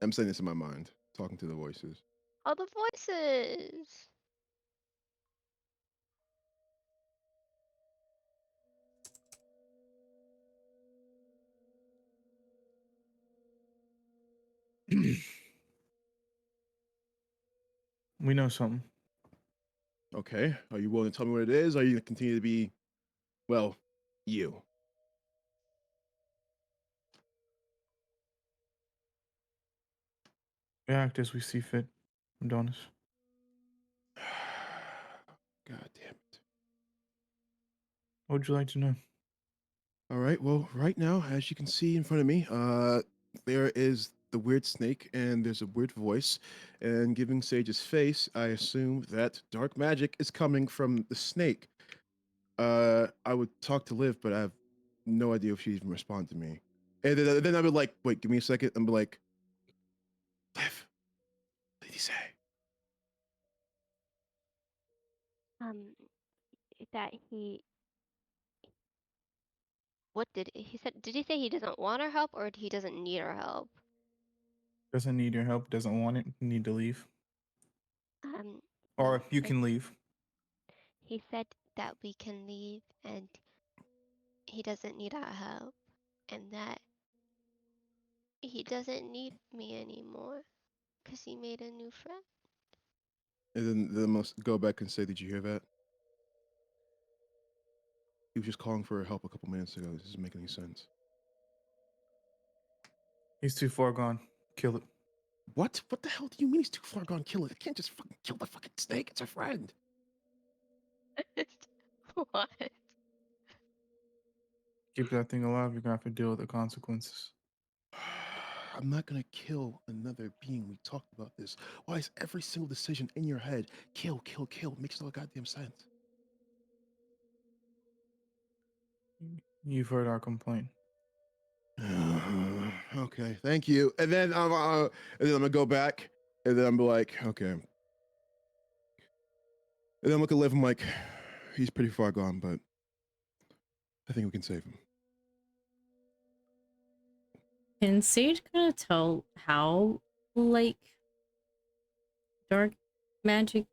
I'm saying this in my mind, talking to the voices. All the voices. We know something. Okay, are you willing to tell me what it is? Or are you gonna continue to be, well, you? We act as we see fit, Adonis. God damn it. What would you like to know? All right, well, right now, as you can see in front of me, there is the weird snake and there's a weird voice. And giving Sage's face, I assume that dark magic is coming from the snake. I would talk to Liv, but I have no idea if she even respond to me. And then I would like, wait, give me a second, and be like, Liv, what did he say? Um, that he. What did he said? Did he say he doesn't want our help or he doesn't need our help? Doesn't need your help, doesn't want it, need to leave. Or He you said- can leave. He said that we can leave and he doesn't need our help and that he doesn't need me anymore because he made a new friend. And then must go back and say, did you hear that? He was just calling for help a couple minutes ago. This doesn't make any sense. He's too far gone. Kill it. What? What the hell do you mean he's too far gone? Kill it. I can't just fucking kill the fucking snake. It's a friend. What? Keep that thing alive. You're gonna have to deal with the consequences. I'm not gonna kill another being. We talked about this. Why is every single decision in your head kill, kill, kill? It makes no goddamn sense. You've heard our complaint. Okay, thank you. And then I'm gonna go back, and then I'm like, okay. And then I'm looking at Liv. I'm like, he's pretty far gone, but I think we can save him. Can Sage kind of tell how, like, dark magic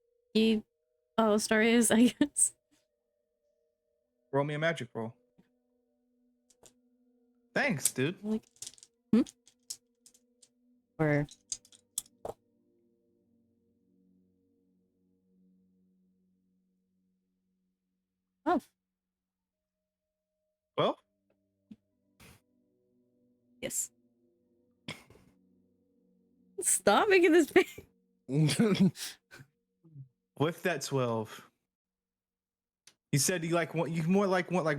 Star is, I guess? Roll me a magic roll. Thanks, dude. Like, or oh, Well, yes. Stop making this big. with that 12, you said you want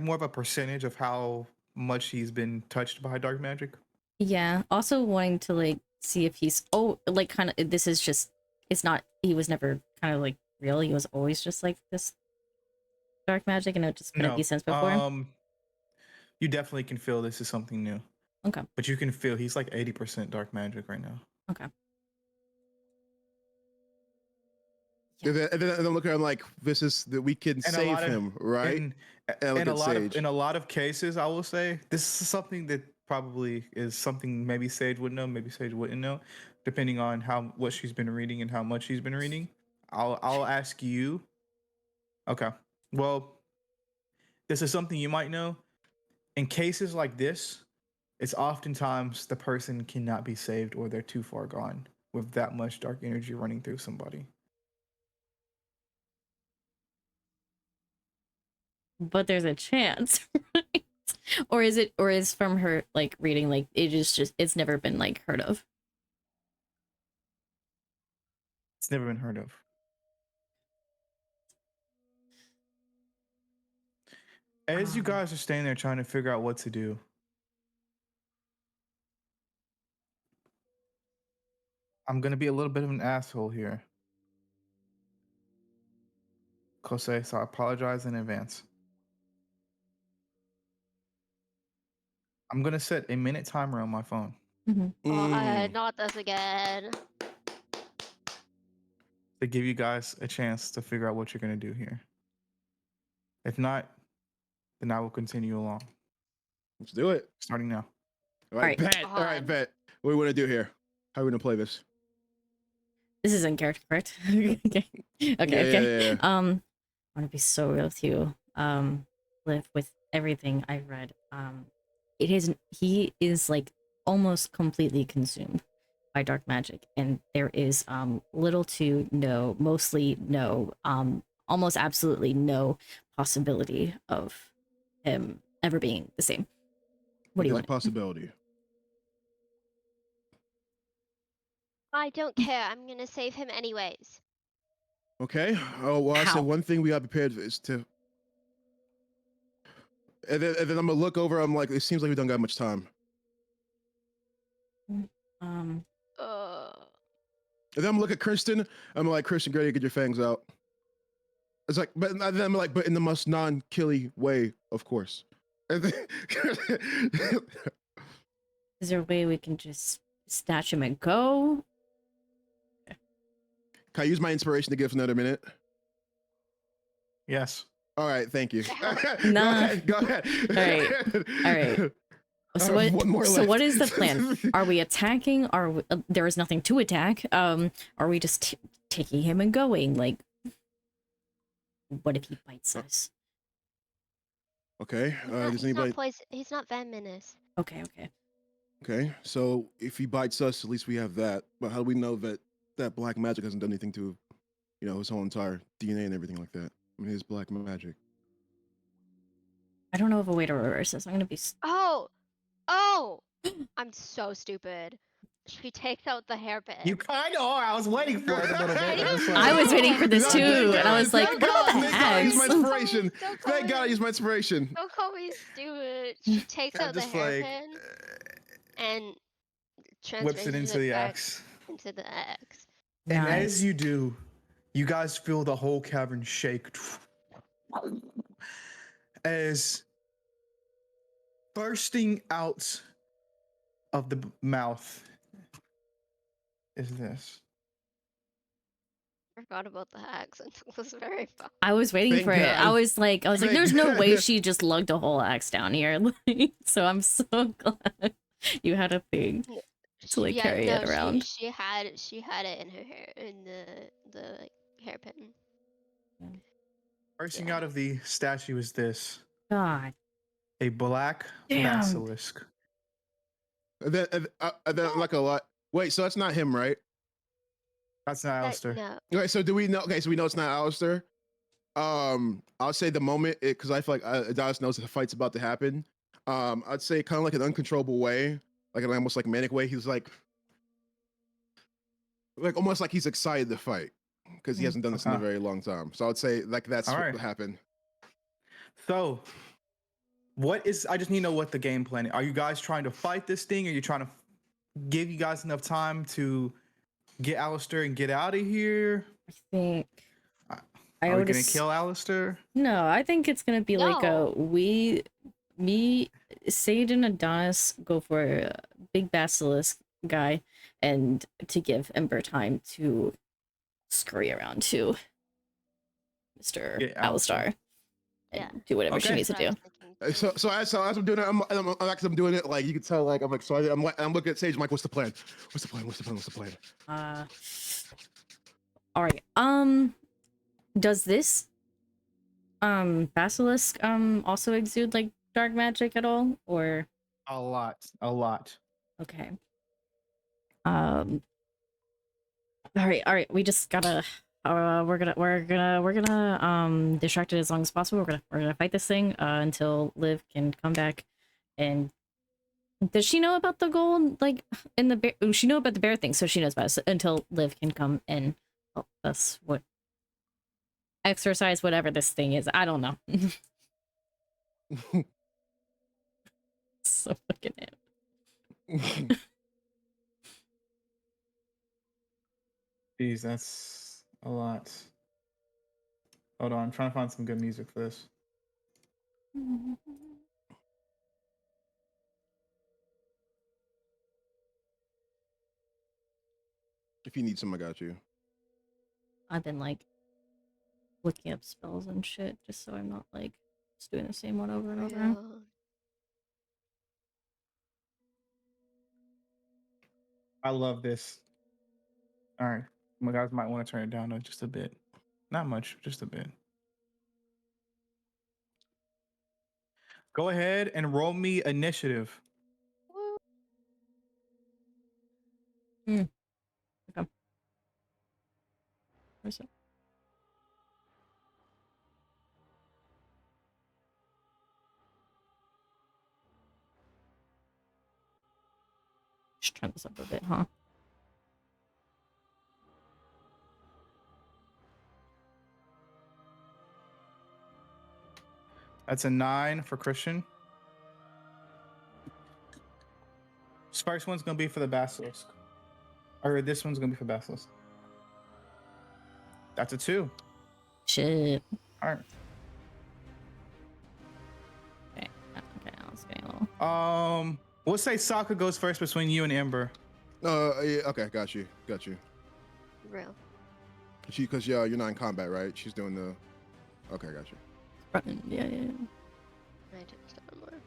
more of a percentage of how much he's been touched by dark magic. Yeah. Also wanting to like see if he's like kind of this is just it's not he was never kind of like real. He was always just like this dark magic and it just couldn't be since before. You definitely can feel this is something new. Okay. But you can feel he's like 80% dark magic right now. Okay. And then I'm looking at him like, this is that we can save him, right? In a lot of cases, I will say this is something that probably is something maybe Sage would know, maybe Sage wouldn't know, depending on what she's been reading and how much she's been reading. I'll ask you. Okay. Well, this is something you might know. In cases like this, it's oftentimes the person cannot be saved or they're too far gone with that much dark energy running through somebody. But there's a chance, right? Or is from her like reading like it is just it's never been like heard of. It's never been heard of. As you guys are standing there trying to figure out what to do, I'm gonna be a little bit of an asshole here, Kosei, so I apologize in advance. I'm gonna set a minute timer on my phone. Not this again. To give you guys a chance to figure out what you're gonna do here. If not, then I will continue along. Let's do it. Starting now. All right, bet. All right, bet. What do we want to do here? How are we gonna play this? This is in character, correct? Okay. Yeah. I want to be so real with you. With everything I read, he is like almost completely consumed by dark magic, and there is little to no, mostly no, almost absolutely no possibility of him ever being the same. What do you There's want? a possibility. I don't care. I'm gonna save him anyways. Okay. Oh well, I said one thing we got prepared is to. And then I'm gonna look over. I'm like, it seems like we don't got much time. Uh. And then I'm look at Kristen. I'm like, Kristen, Grady, get your fangs out. It's like, but then I'm like, but in the most non-killy way, of course. And then, Is there a way we can just snatch him and go? can I use my inspiration to give us another minute? Yes. All right, thank you. Nah. Go ahead. All right. So what is the plan? Are we attacking? There is nothing to attack. Are we just taking him and going? Like, what if he bites us? Okay. Does anybody? He's not venomous. Okay. Okay. So if he bites us, at least we have that. But how do we know that black magic hasn't done anything to, his whole entire DNA and everything like that? I mean, his black magic. I don't know of a way to reverse this. I'm gonna be. Oh, I'm so stupid. She takes out the hairpin. You kind of are. I was waiting for it a little bit. I but it's don't like- I was waiting for this No, too, thank and I was God, like, thank what God, the thank God I used my heck? inspiration. Don't call Thank God I me- used my inspiration. Don't call me stupid. She takes I'm out the just like, hairpin and whips it transfers into it the back axe. into the axe. And Nice. as you do, you guys feel the whole cavern shake. As bursting out of the mouth is this. Forgot about the axe until this very far. I was waiting Thank for it. I God. was like, Thank there's no way God. she just lugged a whole axe down here. So I'm so glad you had a thing to like carry it around. She had it in her hair in the like, hairpin. Bursting Yeah. out of the statue is this. God A black damn. basilisk. And then like a lot. Wait, so that's not him, right? That's not Alistair. No. Okay, so do we know? Okay, so we know it's not Alistair. I'll say the moment it because I feel like Adonis knows that the fight's about to happen. I'd say kind of like an uncontrollable way, like an almost like manic way. He's like almost like he's excited to fight because he hasn't done this in a Okay. very long time. So I'd say like that's All what right. happened. So, what is? I just need to know what the game plan is. Are you guys trying to fight this thing? Are you trying to give you guys enough time to get Alistair and get out of here? I think I Are we would gonna kill Alistair? No, I think it's gonna be like No. Sage and Adonis go for a big basilisk guy, and to give Ember time to scurry around to Mr. Get Alistar and Yeah. do whatever she Okay. needs to That's what I do. was thinking, So as I'm doing it, I'm doing it like you can tell like I'm excited. I'm looking at Sage. I'm like, what's the plan? What's the plan? What's the plan? What's the plan? All right. Does this basilisk also exude like dark magic at all, or A lot. okay? All right. We just gotta. We're gonna distract it as long as possible. We're gonna fight this thing until Liv can come back. And does she know about the gold? Like in the bear? She know about the bear thing, so she knows about it until Liv can come and help us. What exercise? Whatever this thing is, I don't know. So fucking it. Jeez, that's a lot. Hold on, I'm trying to find some good music for this. If you need some, I got you. I've been like looking up spells and shit just so I'm not like just doing the same one over and over. yeah. I love this. All right, my guys might want to turn it down just a bit. Not much, just a bit. Go ahead and roll me initiative. Okay. Where's it? Just turn this up a bit, huh? That's a 9 for Christian. This first one's gonna be for the basilisk, or this one's gonna be for basilisk. That's a 2. Shit. All right. Okay, I was getting a little. We'll say Sokka goes first between you and Ember. Yeah, okay, got you. Real. Because you're not in combat, right? She's doing the. Okay, got you. Yeah. I just don't more.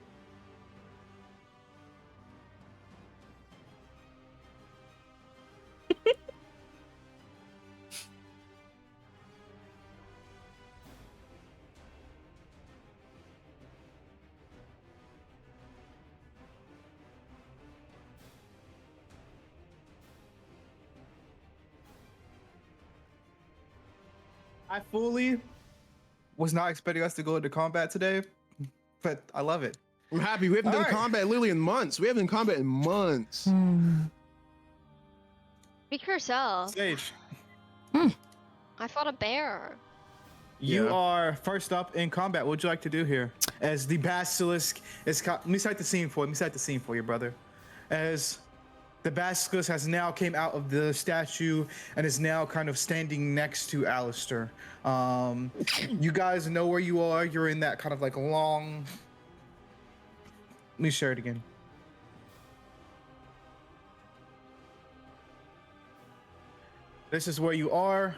I fully was not expecting us to go into combat today, but I love it. I'm happy. We haven't All done right. combat literally in months. We haven't done combat in months. Speak for yourself. Sage, I fought a bear. you Yeah. are first up in combat. What would you like to do here? As the basilisk is, let me set the scene for you. Let me set the scene for you, brother. As the basilisk has now came out of the statue and is now kind of standing next to Alistair. You guys know where you are. You're in that kind of like long. Let me share it again. This is where you are.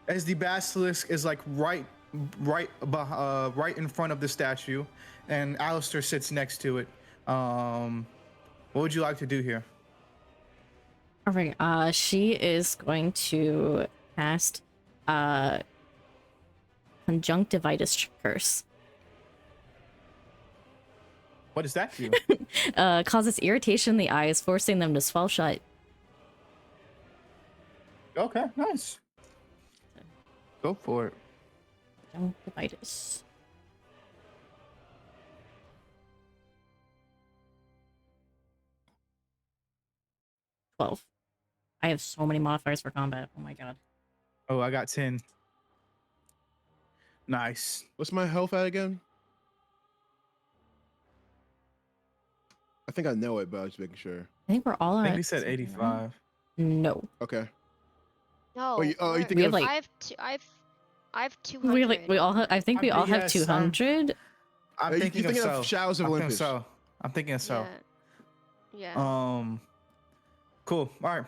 As the basilisk is like right in front of the statue, and Alistair sits next to it. What would you like to do here? All right. She is going to cast conjunctivitis curse. What does that do? Causes irritation in the eyes, forcing them to swell shut. Okay, nice. Go for it. Conjunctivitis. $12. I have so many modifiers for combat. Oh my god. Oh, I got 10. Nice. What's my health at again? I think I know it, but I was just making sure. I think we're all I at. think we said 79. 85. No. Okay. No. Oh, you we're- think We have, of like- I have 200. We like we all have, I think we all have Yes, 200. I'm you thinking, thinking of of so. Shadows of I'm thinking Olympus. so. I'm thinking of so. Yeah. Cool. All right.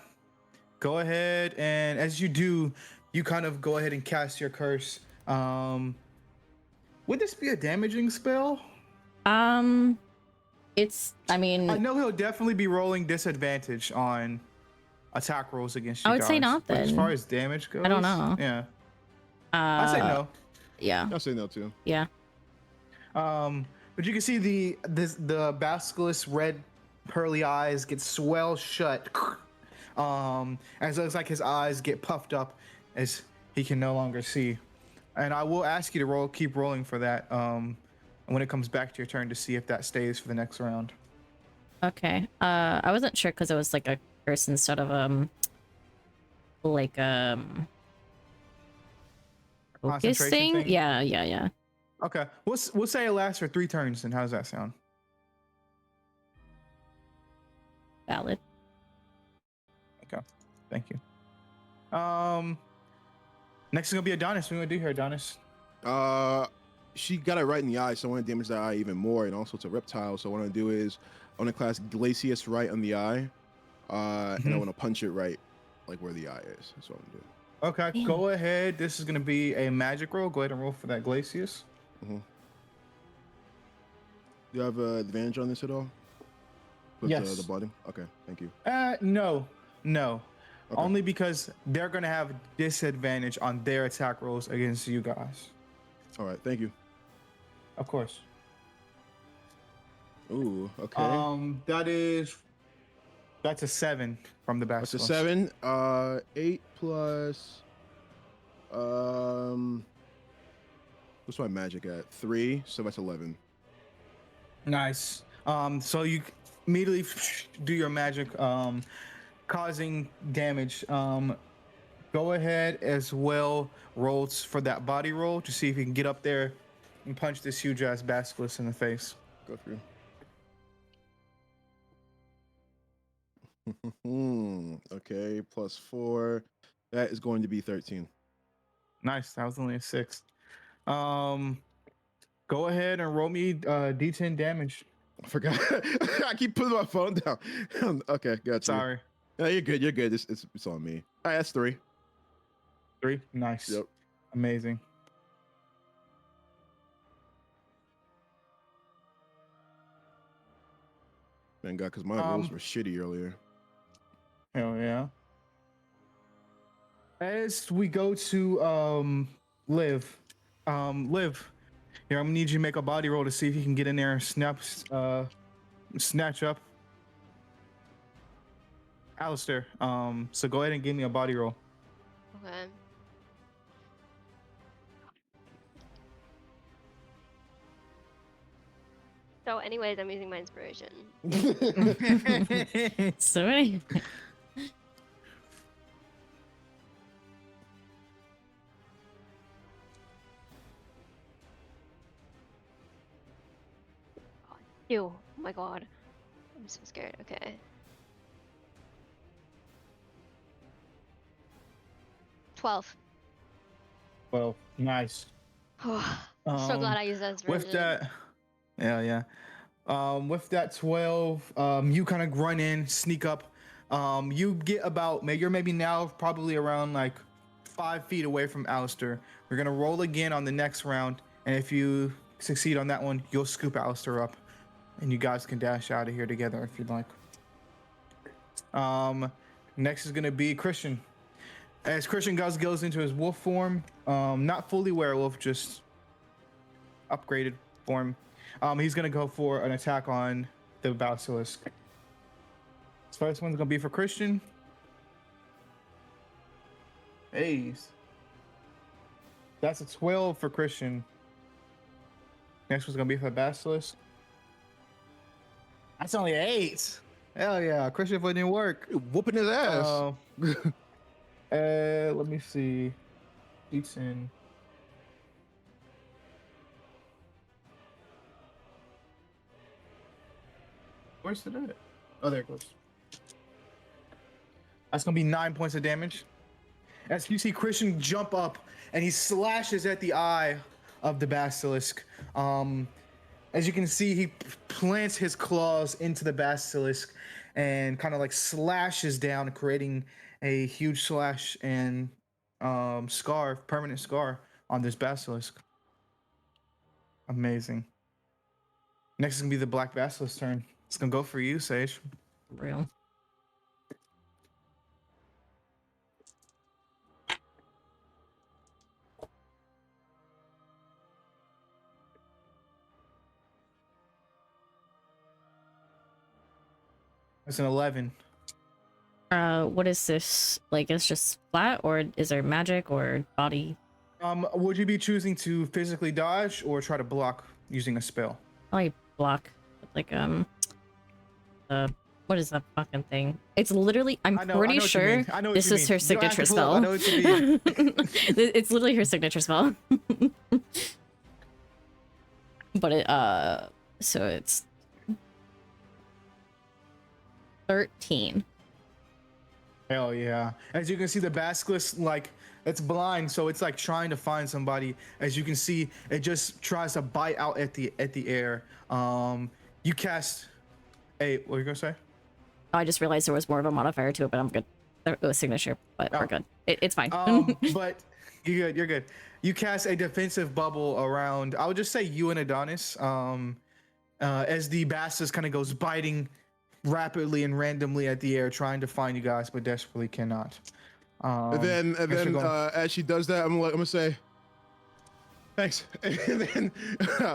Go ahead, and as you do, you kind of go ahead and cast your curse. Would this be a damaging spell? It's. I mean, I know he'll definitely be rolling disadvantage on attack rolls against you I would guys. say not But as then. far as damage goes, don't know. Yeah, I say no. Yeah. I'll say no too. Yeah. But you can see the basilisk's red pearly eyes get swell shut. As it looks like his eyes get puffed up as he can no longer see. And I will ask you to keep rolling for that. When it comes back to your turn to see if that stays for the next round. Okay. I wasn't sure because it was like a curse instead of like focus Concentration thing. thing? Yeah. Okay, we'll say it lasts for 3 turns. Then how does that sound? Valid. Okay, thank you. Next is gonna be Adonis. What are we gonna do here, Adonis? She got it right in the eye, so I want to damage that eye even more. And also, it's a reptile, so what I want to do is I want to class Glacius right on the eye, and I want to punch it right, like where the eye is. That's what I'm doing. Okay, Damn. go ahead. This is gonna be a magic roll. Go ahead and roll for that Glacius. Do you have advantage on this at all? With Yes. the body? Okay, thank you. No. Okay. Only because they're gonna have disadvantage on their attack rolls against you guys. All right, thank you. Of course. Ooh, okay. That's a 7 from the back. That's a 7. 8 plus. What's my magic at? 3, so that's 11. Nice. So you immediately do your magic, causing damage. Go ahead as well, rolls for that body roll to see if you can get up there and punch this huge ass basilisk in the face. Go through. Okay, plus 4. That is going to be 13. Nice. That was only a 6. Go ahead and roll me D10 damage. I forgot. I keep putting my phone down. Okay, gotcha. Sorry. No, you're good. You're good. It's on me. All right, that's 3. 3. Nice. Yep. Amazing. Thank God, because my rolls were shitty earlier. Hell yeah. As we go to Liv. Liv, here I'm gonna need you to make a body roll to see if you can get in there and snatch up Alistair. So go ahead and give me a body roll. Okay. So, anyways, I'm using my inspiration. So many. Ew. Oh my god. I'm so scared. Okay. 12. Well, nice. So glad I used that inspiration. With that, yeah. With that 12, you kind of run in, sneak up. You get about, you're maybe now probably around like 5 feet away from Alistair. We're gonna roll again on the next round, and if you succeed on that one, you'll scoop Alistair up, and you guys can dash out of here together if you'd like. Next is gonna be Christian. As Christian goes into his wolf form, not fully werewolf, just upgraded form. He's gonna go for an attack on the basilisk. This first one's gonna be for Christian. Ace. That's a 12 for Christian. Next one's gonna be for the basilisk. That's only 8. Hell yeah, Christian didn't work. Whooping his ass. Let me see. D10. Where's it at? Oh, there it goes. That's gonna be 9 points of damage. As you see Christian jump up and he slashes at the eye of the basilisk. As you can see, he plants his claws into the basilisk and kind of like slashes down, creating a huge slash and permanent scar on this basilisk. Amazing. Next is gonna be the black basilisk turn. It's gonna go for you, Sage. Real. It's an 11. What is this? Like, it's just flat, or is there magic or body? Would you be choosing to physically dodge or try to block using a spell? I block. Like, what is that fucking thing? It's literally, I'm pretty sure this is her signature spell. I know what you mean. It's literally her signature spell. But it, so it's 13. Hell yeah. As you can see, the basilisk, like, it's blind, so it's like trying to find somebody. As you can see, it just tries to bite out at the air. You cast a, what were you gonna say? I just realized there was more of a modifier to it, but I'm good. It was signature, but we're good. It's fine. But you're good. You cast a defensive bubble around, I would just say you and Adonis, as the basilisk kind of goes biting rapidly and randomly at the air, trying to find you guys, but desperately cannot. And then as she does that, I'm gonna say, thanks. And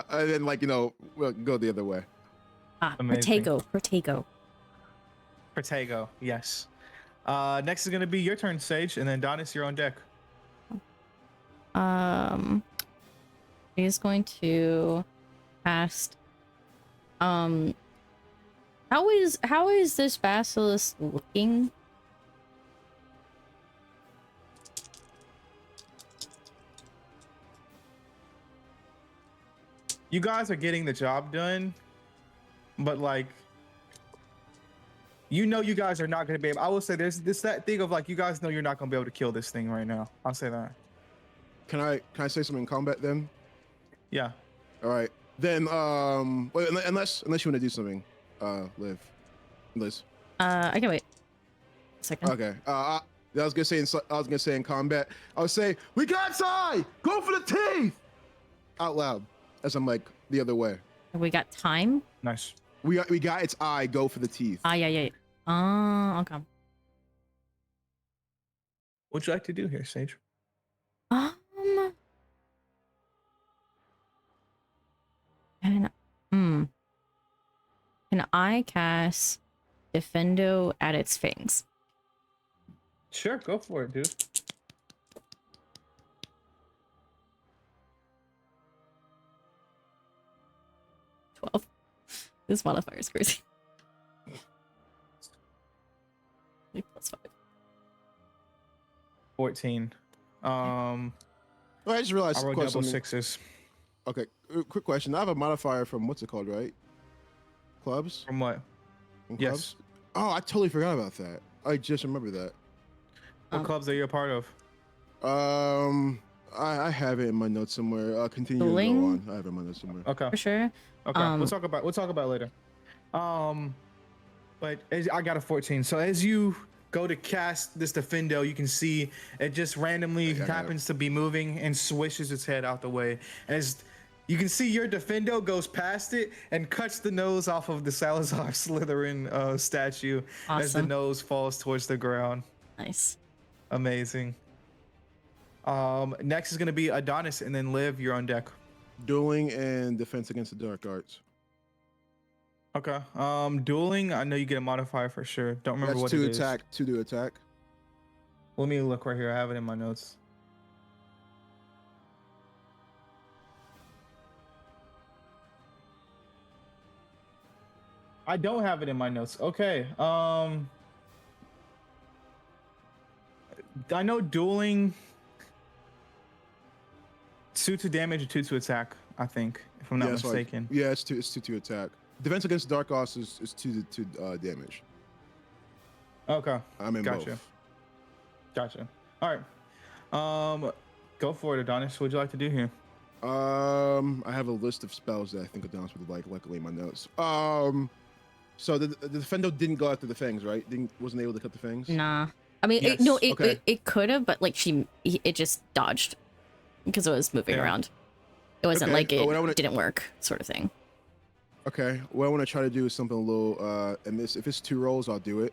then like, you know, we'll go the other way. Protego. Protego, yes. Next is gonna be your turn, Sage, and then Adonis, you're on deck. He's going to cast. How is this basilisk looking? You guys are getting the job done, but like, you know, you guys are not going to be able. I will say there's that thing of like, you guys know you're not going to be able to kill this thing right now. I'll say that. Can I say something in combat then? Yeah. All right. Then wait, unless you want to do something, Liz. I can wait a second. Okay. I was gonna say in combat, I would say, we got eye! Go for the teeth! Out loud. As I'm like the other way. We got time. Nice. We got its eye, go for the teeth. Yeah. Okay. What'd you like to do here, Sage? Can I cast Defendo at its fangs? Sure, go for it, dude. This modifier is crazy. Like, +5. 14. Oh, I just realized I rolled quite double something. sixes. Okay, quick question. I have a modifier from what's it called, right? Clubs? From what? From Yes. clubs? Oh, I totally forgot about that. I just remember that. What Um, clubs are you a part of? I have it in my notes somewhere. Continue to go Dueling? on. I have it in my notes somewhere. Okay. For sure. Okay. We'll talk about it later. But I got a 14. So as you go to cast this Defendo, you can see it just randomly Yeah, I got it. happens to be moving and swishes its head out the way. As you can see, your Defendo goes past it and cuts the nose off of the Salazar Slytherin statue as the Awesome. nose falls towards the ground. Nice. Amazing. Next is gonna be Adonis, and then Liv, you're on deck. Dueling and defense against the dark arts. Okay. Dueling, I know you get a modifier for sure. Don't remember That's what to it is. attack. To do attack. Let me look right here. I have it in my notes. I don't have it in my notes. Okay. I know dueling 2 to damage and 2 to attack, I think, if I'm not Yeah, it's like- mistaken. yeah, it's two to attack. Defense against dark arts is two to damage. Okay. I'm in Gotcha. both. Gotcha. All right. Go for it, Adonis. What would you like to do here? I have a list of spells that I think Adonis would like. Luckily, in my notes. So the Defendo didn't go after the fangs, right? Wasn't able to cut the fangs. Nah. I mean, Yes, okay. it could have, but like it just dodged because it was moving Yeah. around. It wasn't Okay, like it what I wanna- didn't work, sort of thing. Okay. What I want to try to do is something a little. And this, if it's 2 rolls, I'll do it.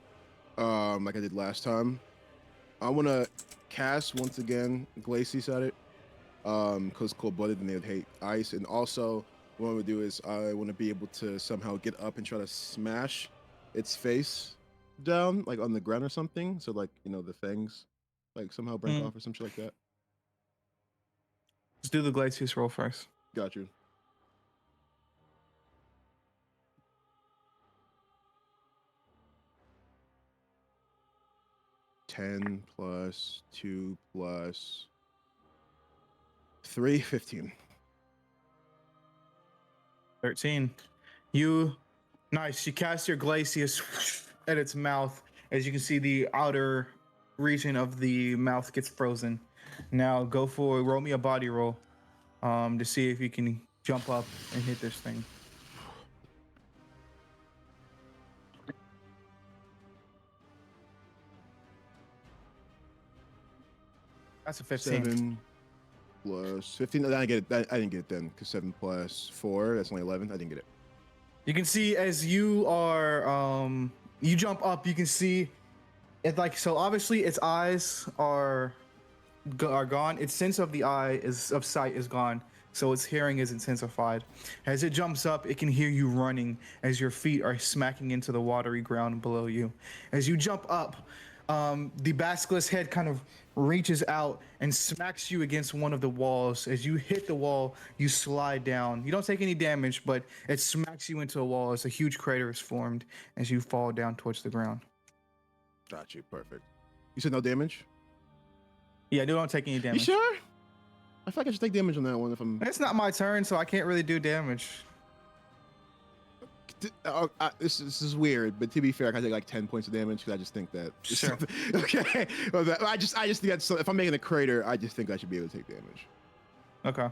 Like I did last time. I want to cast once again Glacis at it. Because cold-blooded and they would hate ice. And also, what I would do is I want to be able to somehow get up and try to smash its face down, like on the ground or something. So like, the fangs, like somehow break off or some shit like that. Let's do the Glacius roll first. Got you. $10 plus 2 plus 3, 15. 13. Nice. You cast your Glacius at its mouth. As you can see, the outer region of the mouth gets frozen. Now roll me a body roll to see if you can jump up and hit this thing. That's a 15. 7 plus 15. I didn't get it. I didn't get it then, because 7 plus 4, that's only 11. I didn't get it. You can see as you are you jump up, you can see it, like, so obviously its eyes are gone. Its sense of the eye of sight is gone, so its hearing is intensified. As it jumps up, it can hear you running as your feet are smacking into the watery ground below you. As you jump up, the basilisk head kind of reaches out and smacks you against one of the walls. As you hit the wall, you slide down. You don't take any damage, but it smacks you into a wall as a huge crater is formed as you fall down towards the ground. Got you. Perfect. You said no damage? Yeah, you don't take any You damage. sure? I feel like I should take damage on that one if I'm. It's not my turn, so I can't really do damage. This is weird, but to be fair, I can take like 10 points of damage because I just think that. Sure. Okay. Well, I just think that's if I'm making a crater, I just think I should be able to take damage. Okay.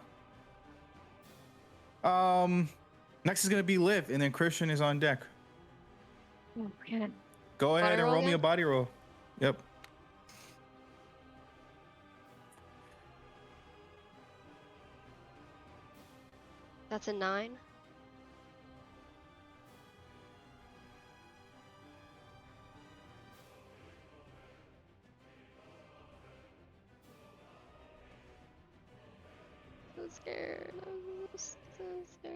Next is gonna be Liv, and then Christian is on deck. Okay. Go ahead Body and roll roll me a again? body roll. Yep. That's a 9. So scared. I'm so scared.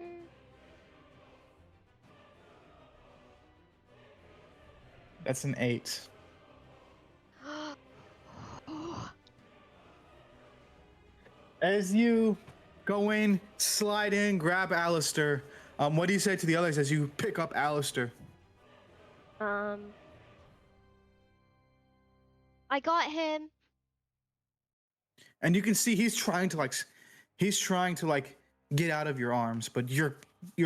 That's an 8. As you go in, slide in, grab Alistair, What do you say to the others as you pick up Alistair? I got him. And you can see he's trying to get out of your arms, but you're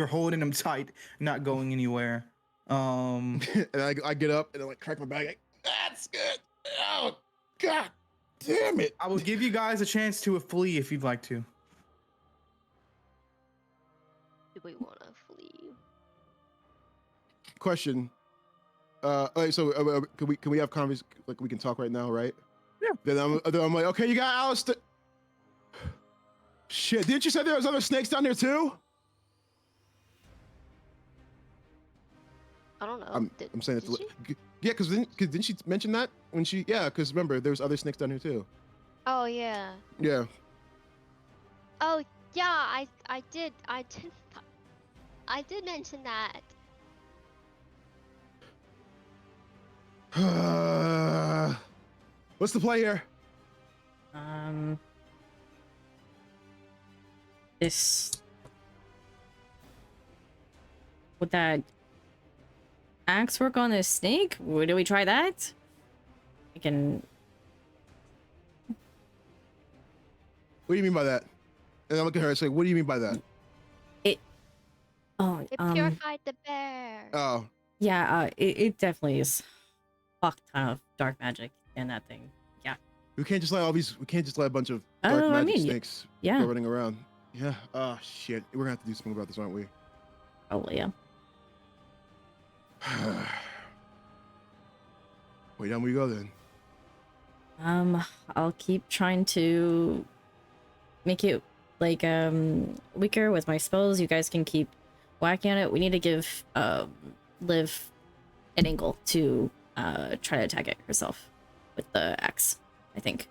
holding him tight, not going anywhere. And I get up and I like crack my back. Like, that's good. Oh God damn it! I will give you guys a chance to flee if you'd like to. Do we want to flee? Question. Wait, so can we have convers like we can talk right now, right? Yeah. Then I'm like, okay, you got Alistair. Shit, didn't you say there was other snakes down there too? I don't know. I'm saying did she? yeah, because didn't she mention that when she? Yeah, because remember there was other snakes down here too. Oh yeah. Yeah. Oh yeah. I did mention that. What's the play here? This would that axe work on this snake? Do we try that? I can. What do you mean by that? And I look at her and say, what do you mean by that? Oh, It purified the bear. Oh. yeah. It definitely is. Fuck ton of dark magic in that thing. Yeah. We can't just let a bunch of Oh, dark I magic mean, snakes yeah. go running around. Yeah. Oh shit. We're gonna have to do something about this, aren't we? Probably, yeah. Way down we go then. I'll keep trying to make it like weaker with my spells. You guys can keep whacking at it. We need to give Liv an angle to try to attack it herself with the axe, I think.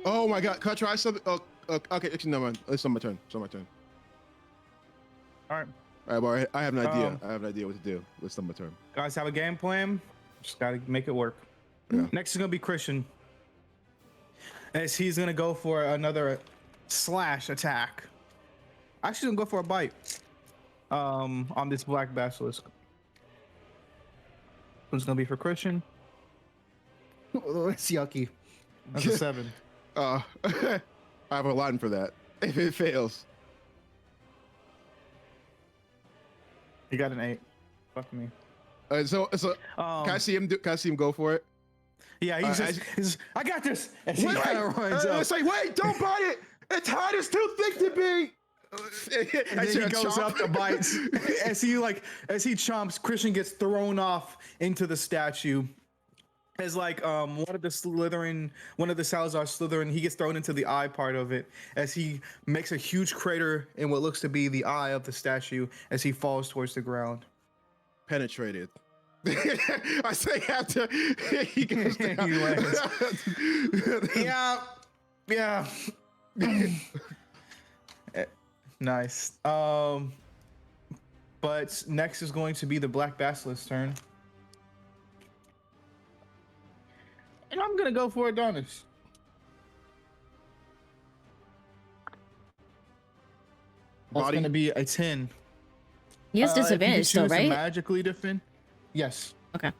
Oh my god, can I try something? Oh, okay, actually no man. It's on my turn. All right. All right, well, I have an idea. I have an idea what to do. It's on my turn. Guys have a game plan. Just gotta make it work. Yeah. Next is gonna be Christian, as he's gonna go for another slash attack. Actually, gonna go for a bite. On this black basilisk. One's gonna be for Christian. Oh, it's yucky. That's a 7. I have a line for that. If it fails. You got an 8. Fuck me. So can I see him? Can I see him go for it? Yeah, he's I got this. And he Wait, kinda runs up. it's like, wait, don't bite it. Its hide is too thick to be. And then he goes up to bites. As he chomps, Christian gets thrown off into the statue. As like one of the Salazar Slytherin, he gets thrown into the eye part of it as he makes a huge crater in what looks to be the eye of the statue as he falls towards the ground. Penetrated. I say after he goes down. He lands. Yeah. Nice. But next is going to be the Black Basilisk's turn. And I'm gonna go for Adonis. That's Body? gonna be a 10. He has disadvantage still, right? Magically defend. Yes. Okay.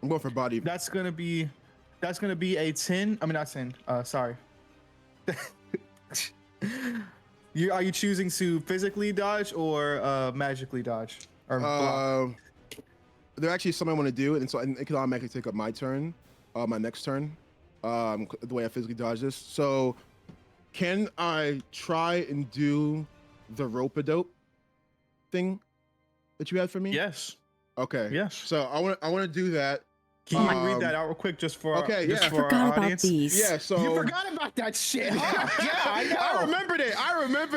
I'm going for body. That's gonna be a 10. I mean not 10. Sorry. Are you choosing to physically dodge or magically dodge? Or block? There actually is something I want to do, and so it can automatically take up my turn, my next turn. The way I physically dodge this. So, can I try and do the rope-a-dope thing that you had for me? Yes. Okay. Yes. So I want to do that. Can you read that out real quick just for okay, just yeah. for Forgot our about audience? these. Yeah. So You forgot about that shit. Huh? Yeah, I know. I remembered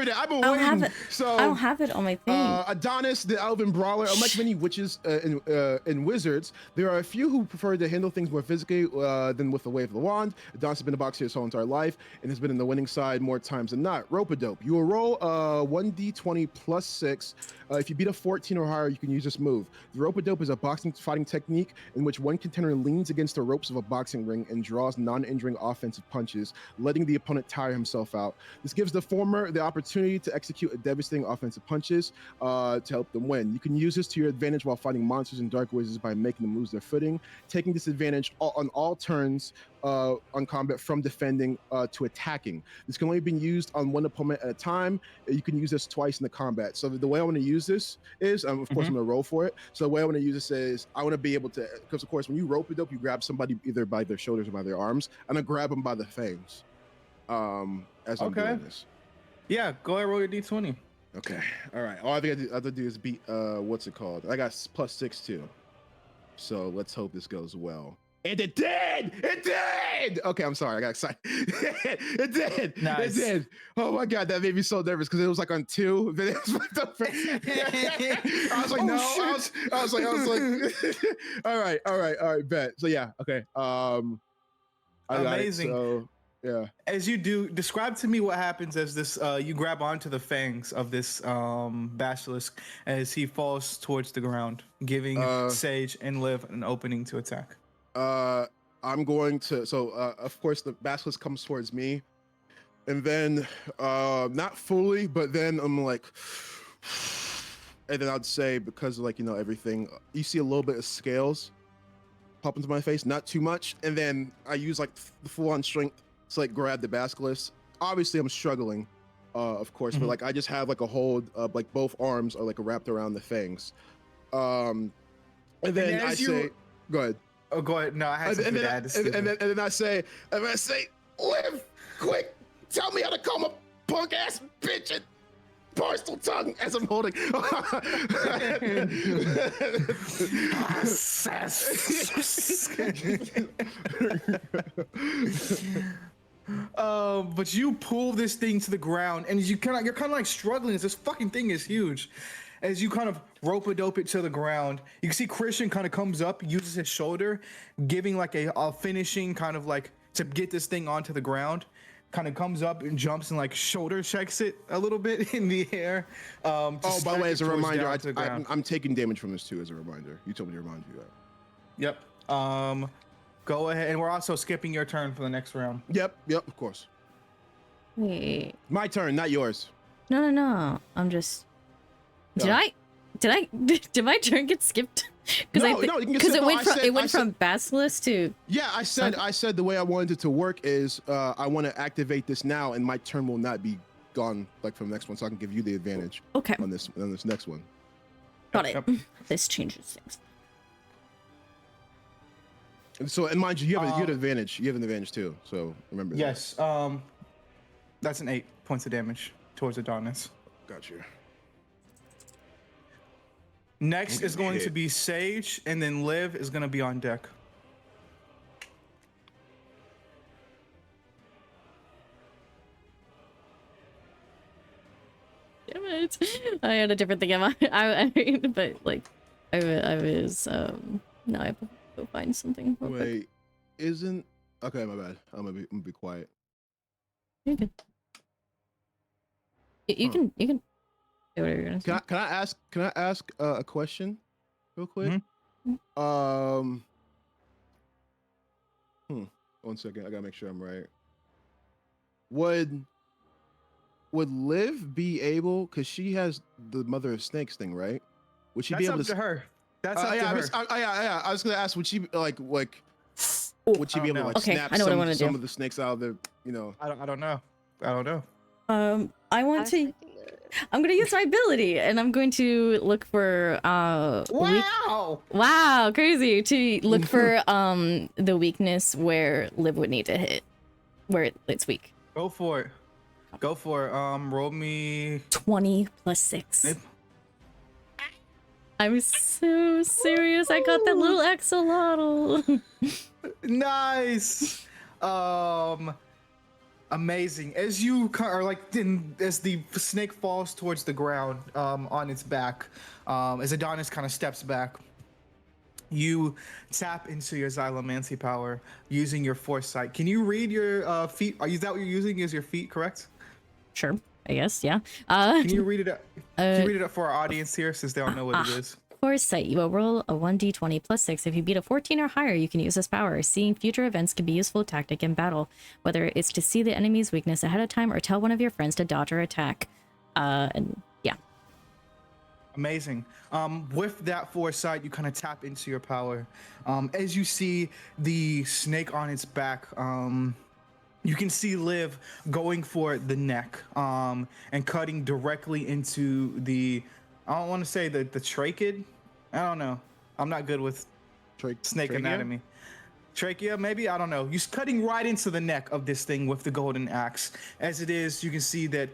it. I've been I'll waiting. have it. So I don't have it on my thing. Adonis, the elven brawler, unlike many witches and wizards, there are a few who prefer to handle things more physically than with the wave of the wand. Adonis has been a boxer his whole entire life and has been in the winning side more times than not. Rope-a-dope. You will roll 1d20 plus 6 If you beat a 14 or higher, you can use this move. The rope-a-dope is a boxing fighting technique in which one contender leans against the ropes of a boxing ring and draws non-injuring offensive punches, letting the opponent tire himself out. This gives the former the opportunity to execute a devastating offensive punches to help them win. You can use this to your advantage while fighting monsters and dark wizards by making them lose their footing, taking disadvantage on all turns on combat from defending to attacking. This can only be used on one opponent at a time. You can use this twice in the combat. So the way I want to use this is, of course, I'm going to roll for it. So the way I want to use this is I want to be able to, because of course, when you rope it up, you grab somebody either by their shoulders or by their arms. I'm going to grab them by the fangs as I'm doing this. Yeah, go ahead, roll your d20. Okay. All right. All I think I have to do is beat, what's it called? I got +6 too. So let's hope this goes well. And it did! It did! Okay, I'm sorry. I got excited. It did! Nice. It did! Oh my God, that made me so nervous because it was like on 2. Then it was like I was like, Oh, no. shit. I was like, all right, bet. So yeah, okay. I got it, Amazing. so yeah. As you do, describe to me what happens as this you grab onto the fangs of this basilisk as he falls towards the ground, giving Sage and Liv an opening to attack. I'm going to, so of course the basilisk comes towards me, and then not fully, but then I'm like, and then I'd say, because of, like, you know, everything, you see a little bit of scales pop into my face, not too much, and then I use like the full-on strength to like grab the basilisk. Obviously I'm struggling, of course, but like I just have like a hold, like both arms are like wrapped around the fangs, and then I say, go ahead. Oh, go ahead. No, I had something to add. And then I say, Liv, quick, tell me how to call my punk ass bitch and parcel tongue as I'm holding. But you pull this thing to the ground, and you're kind of like struggling. This fucking thing is huge. As you kind of rope-a-dope it to the ground, you can see Christian kind of comes up, uses his shoulder, giving like a finishing kind of like to get this thing onto the ground. Kind of comes up and jumps and like shoulder checks it a little bit in the air. Oh, by the way, as a reminder, I'm taking damage from this too. As a reminder, you told me to remind you that. Yep. Go ahead, and we're also skipping your turn for the next round. Yep, of course. Wait. My turn, not yours. No. I'm just. Did my turn get skipped? No, you can get because skipped. it went from basilisk to. Yeah, I said the way I wanted it to work is I want to activate this now, and my turn will not be gone like from the next one, so I can give you the advantage. Okay. On this next one. Got it. This changes things. And so, and mind you, you have an advantage. You have an advantage too. So remember. Yes. That's an 8 points of damage towards Adonis. Got you. Next is going to be Sage, and then Liv is going to be on deck. Damn it! I had a different thing in mind. But like, I was now I have to go find something. Real quick. Wait, isn't okay? My bad. I'm gonna be quiet. You can. You can. Say whatever you're gonna say. Can I ask a question, real quick? Mm-hmm. 1 second. I gotta make sure I'm right. Would Liv be able, because she has the mother of snakes thing, right? Would she be able That's up to her. That's up to her. I was gonna ask, would she would she be able to like Okay, snap I know what I wanna some do. of the snakes out of the, you know? I don't know. I don't know. I want to. I'm gonna use my ability, and I'm going to look for wow, crazy, to look for the weakness where Liv would need to hit, where it's weak. Go for it. Roll me 20 plus 6. I'm so serious. I got that little axolotl. Nice. Amazing. As you are like, as the snake falls towards the ground, on its back, as Adonis kind of steps back, you tap into your Xylomancy power using your foresight. Can you read your feet? Is that what you're using? Is your feet correct? Sure. I guess, yeah. Can you read it up? Can you uh, read it up for our audience here, since they don't know what it is? Foresight, you will roll a 1d20 plus 6. If you beat a 14 or higher, you can use this power. Seeing future events can be a useful tactic in battle, whether it's to see the enemy's weakness ahead of time or tell one of your friends to dodge or attack. And yeah. Amazing. With that foresight, you kind of tap into your power. As you see the snake on its back, you can see Liv going for the neck, and cutting directly into the, I don't want to say the trachea. I don't know. I'm not good with snake Trachea? anatomy. Trachea, maybe? I don't know. You're cutting right into the neck of this thing with the golden axe. As it is, you can see that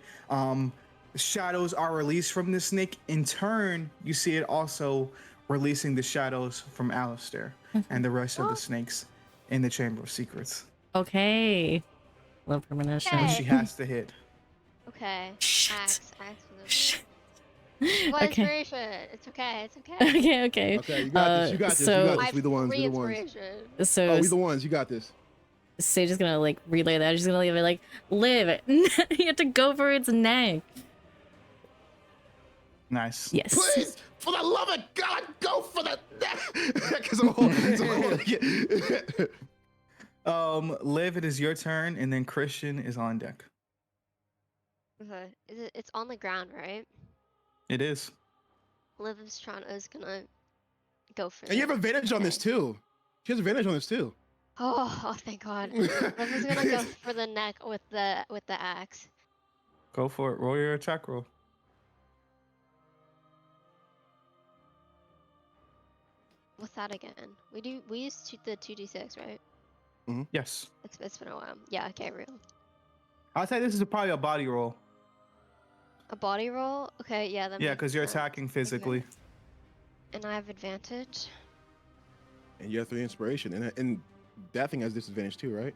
shadows are released from the snake. In turn, you see it also releasing the shadows from Alistair and the rest of the snakes in the Chamber of Secrets. Okay. Love premonition. Okay. Which she has to hit. Okay. Shit. Axe for the Shit. What Okay. inspiration? It's okay. It's okay. Okay. Okay, you got this. You got this. So, You got I this. have We the ones. free We the ones. inspiration. So Oh, we the ones. You got this. Sage is gonna like relay that. She's gonna leave it like, Liv, you have to go for its neck. Nice. Yes. Please, for the love of God, go for the. Because I'm Liv, it is your turn, and then Christian is on deck. Okay. It's on the ground, right? It is. Liv is gonna go for And you have advantage on this neck. too. She has advantage on this too. Oh, thank God. Liv is gonna go for the neck with the axe. Go for it. Roll your attack roll. What's that again? We used the 2d6, right? Yes. It's been a while. Yeah. Okay. Real. I'd say this is probably a body roll. A body roll. Okay. Yeah. That Yeah, makes because you're sense. attacking physically. And I have advantage. And you have 3 inspiration. And that thing has disadvantage too, right?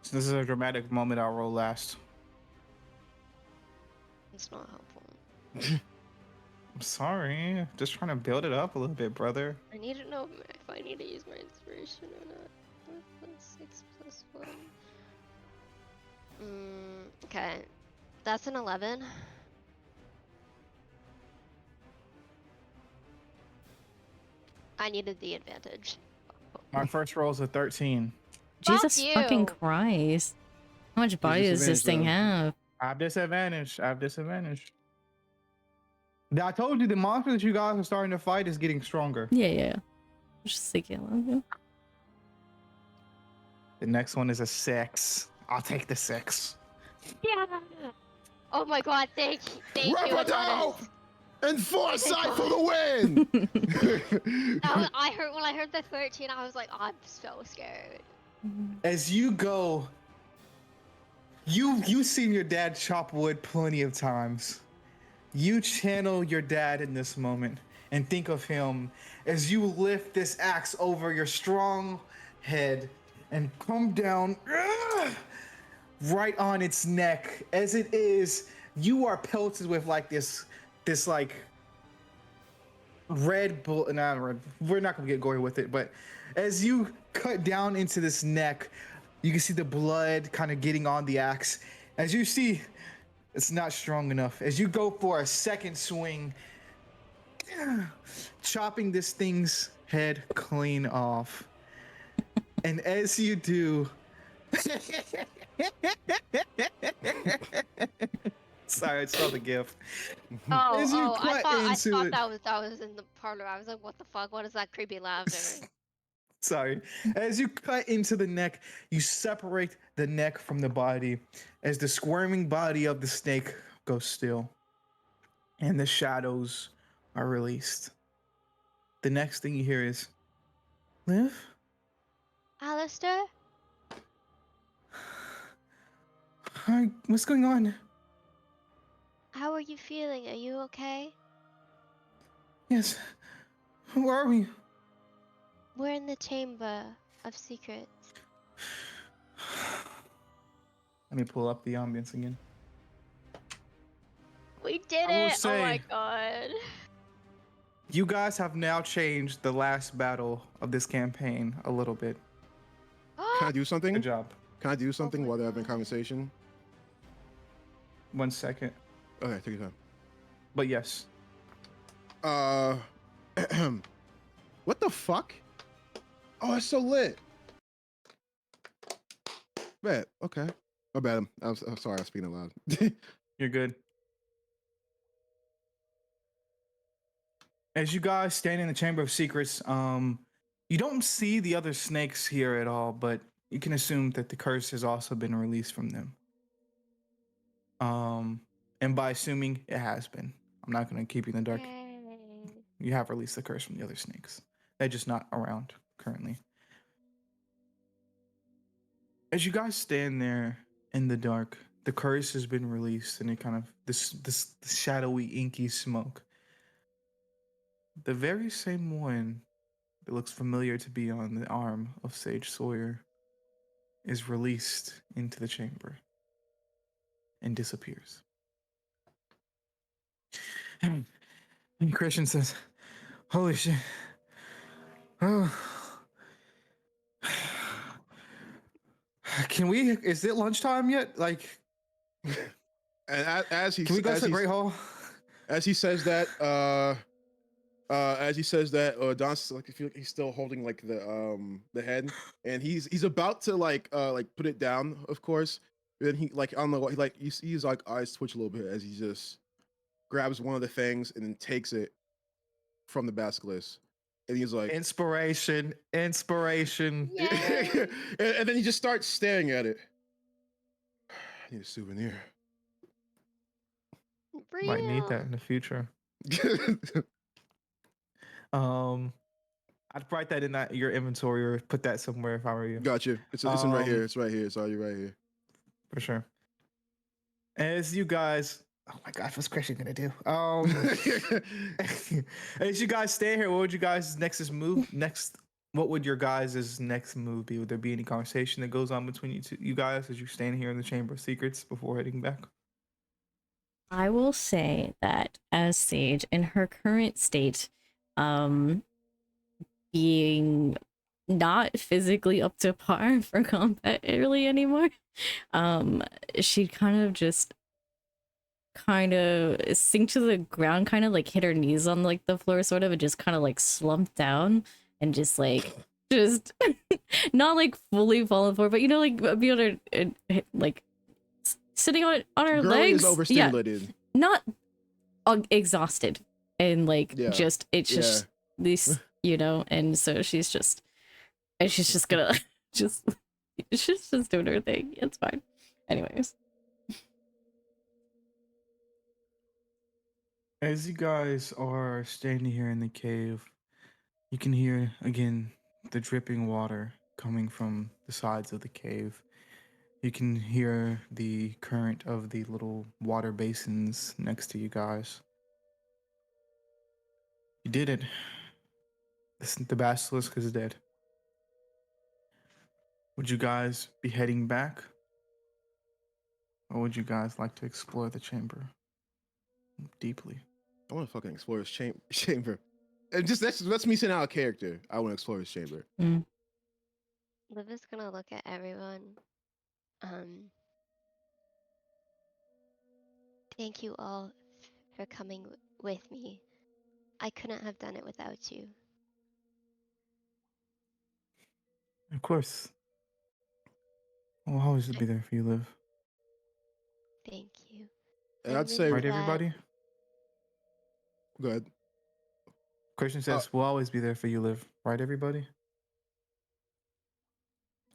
So this is a dramatic moment. I'll roll last. It's not helpful. I'm sorry. Just trying to build it up a little bit, brother. I need to know if I need to use my inspiration or not. 6 plus 1. Okay. That's an 11. I needed the advantage. My first roll is a 13. Jesus Fuck fucking you. Christ. How much body does this thing have? I have disadvantage. I told you the monster that you guys are starting to fight is getting stronger. Yeah. Just thinking. The next one is a 6. I'll take the 6. Yeah. Oh my God! Thank you, Rapido! Adonis. And foresight for the win! When I heard the 13, I was like, oh, I'm so scared. As you go, you've seen your dad chop wood plenty of times. You channel your dad in this moment and think of him as you lift this axe over your strong head and come down right on its neck. As it is, you are pelted with like this like red bullet. Not red. We're not gonna get gory with it, but as you cut down into this neck, you can see the blood kind of getting on the axe. As you see, it's not strong enough. As you go for a second swing, chopping this thing's head clean off. And as you do, sorry, I saw the gif. As you cut I into thought it- that was in the parlor. I was like, what the fuck? What is that creepy laughter? Sorry. As you cut into the neck, you separate the neck from the body as the squirming body of the snake goes still and the shadows are released. The next thing you hear is, Liv? Alistair? Hi, what's going on? How are you feeling? Are you okay? Yes. Where are we? We're in the Chamber of Secrets. Let me pull up the ambience again. We did I will it! Oh my say- God. You guys have now changed the last battle of this campaign a little bit. Can I do something? Good job. Can I do something my while they're having a God. conversation? 1 second. Okay, take your time. But yes. What the fuck? Oh, it's so lit. Bet. Okay. My bad. I'm sorry. I'm speaking aloud. You're good. As you guys stand in the Chamber of Secrets, you don't see the other snakes here at all, but you can assume that the curse has also been released from them. And by assuming, it has been. I'm not going to keep you in the dark. Yay. You have released the curse from the other snakes. They're just not around currently. As you guys stand there in the dark, the curse has been released, and it kind of this shadowy, inky smoke. The very same one that looks familiar to be on the arm of Sage Sawyer is released into the chamber and disappears. And Christian says, "Holy shit! Oh, can we? Is it lunchtime yet? Like, And as he can we go to the Great Hall?" as he says that, Don's like, I feel like he's still holding like the head, and he's about to like put it down, of course. Then he like, I don't know what he like. You see his like eyes twitch a little bit as he just grabs one of the things and then takes it from the basilisk, and he's like, Inspiration. and then he just starts staring at it. I need a souvenir. Might need Real. that in the future. I'd write that in your inventory or put that somewhere if I were you. Gotcha. It's in right here. It's right here. It's already right here. For sure. As you guys, oh my gosh, what's Christian gonna do? As you guys stay here, what would you guys' next move? What would your guys' next move be? Would there be any conversation that goes on between you guys as you stand here in the Chamber of Secrets before heading back? I will say that as Sage, in her current state, being not physically up to par for combat really anymore, she'd kind of just sink to the ground, kind of like hit her knees on like the floor sort of, and just kind of like slump down and just like just not like fully falling forward, but you know, like be able to like sitting on her Girl legs. is overstimulated. Not exhausted and like Yeah. just it's just this, you know, and so she's just gonna she's just doing her thing. It's fine. Anyways. As you guys are standing here in the cave, you can hear again the dripping water coming from the sides of the cave. You can hear the current of the little water basins next to you guys. You did it. The basilisk is dead. Would you guys be heading back? Or would you guys like to explore the chamber deeply? I want to fucking explore his chamber. And just that's me saying out of character. I want to explore his chamber. Liv is gonna look at everyone. Thank you all for coming with me. I couldn't have done it without you. Of course. I'll always be there for you, Liv. Thank you. And I'm I'd say, really Right, glad- everybody? go ahead. Christian says, we'll always be there for you, Liv. Right, everybody?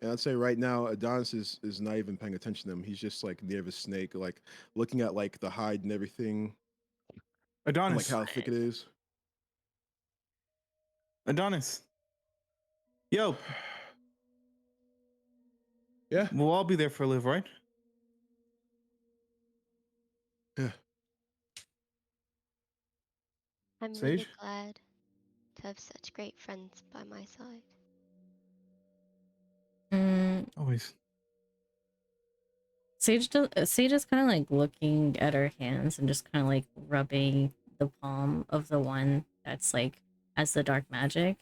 And I'd say right now, Adonis is not even paying attention to them. He's just like near the snake, like looking at like the hide and everything, and, Adonis. like how thick it is. Adonis. Yo. Yeah. We'll all be there for Liv, right? Yeah. I'm really Sage? glad to have such great friends by my side. Always. Sage is kind of like looking at her hands and just kind of like rubbing the palm of the one that's like has the dark magic,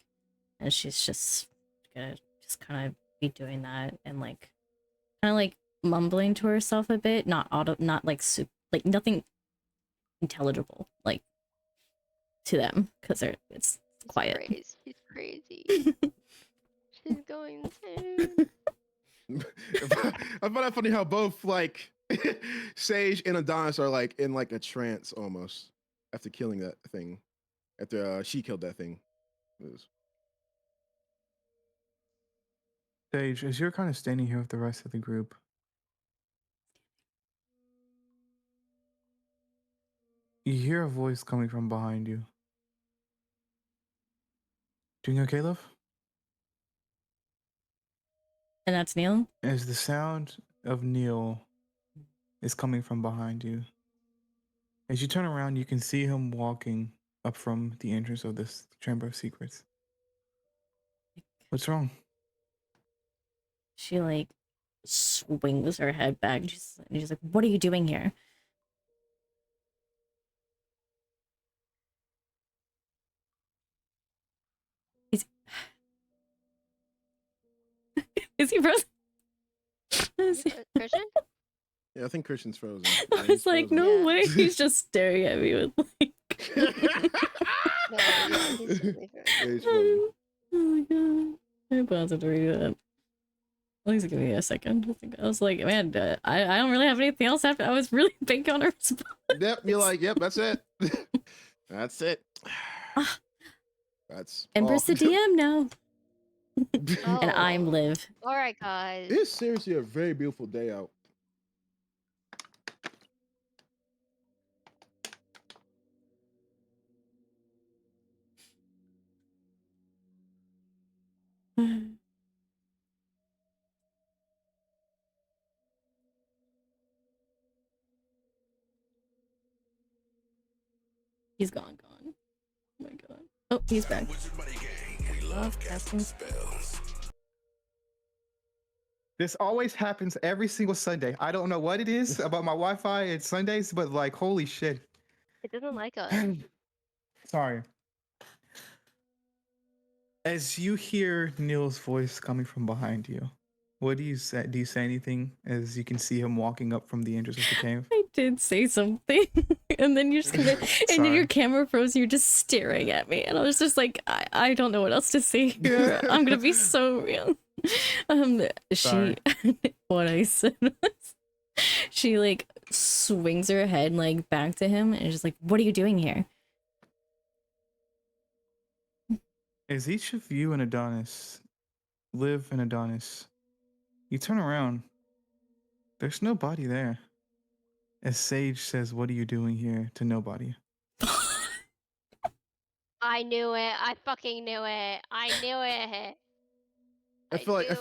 and she's just gonna just kind of be doing that and like kind of like mumbling to herself a bit, not like like nothing intelligible like to them because it's She's quiet. crazy. She's crazy. She's going insane. I find that funny how both like Sage and Adonis are like in like a trance almost after killing that thing. After she killed that thing. It was- Sage, as you're kind of standing here with the rest of the group, you hear a voice coming from behind you. Doing okay, love? And that's Neil. As the sound of Neil is coming from behind you, as you turn around, you can see him walking up from the entrance of this Chamber of Secrets. What's wrong? She like swings her head back. She's like, "What are you doing here?" Is is he frozen? Is he- Christian? Yeah, I think Christian's frozen. I Yeah, he's was like, frozen. no Yeah. way. He's just staring at me with like. No, yeah, he's definitely Yeah, frozen. he's frozen. Oh my god! I paused to read that. Please give me a second. I was like, man, I don't really have anything else happen. I was really banking on her response. Yep, you're like, yep, that's it. That's it. That's Empress the all. DM now, Oh. and I'm Liv. All right, guys. It's seriously a very beautiful day out. He's gone. Oh my god. Oh, he's back. Love casting spells. This always happens every single Sunday. I don't know what it is about my Wi-Fi and Sundays, but like, holy shit. It doesn't like us. Sorry. As you hear Neil's voice coming from behind you, what do you say? Do you say anything as you can see him walking up from the entrance of the cave? I did say something, and then you're just gonna, and then your Sorry. camera froze. And you're just staring at me, and I was just like, I don't know what else to say here. I'm gonna be so real. Sorry. What I said was, she like swings her head like back to him, and is just like, "What are you doing here?" As each of you and Adonis, Liv and Adonis, you turn around. There's nobody there. As Sage says, "What are you doing here?" to nobody. I knew it. I fucking knew it. I knew it. I feel like it.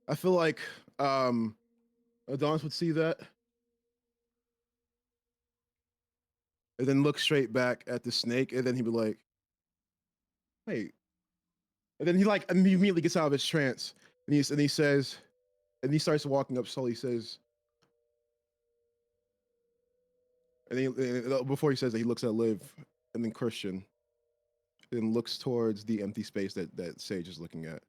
I feel like Adonis would see that and then look straight back at the snake, and then he'd be like, "Wait." And then he like immediately gets out of his trance, and he says, and he starts walking up slowly. He says, before he says that, he looks at Liv and then Christian, and looks towards the empty space that Sage is looking at.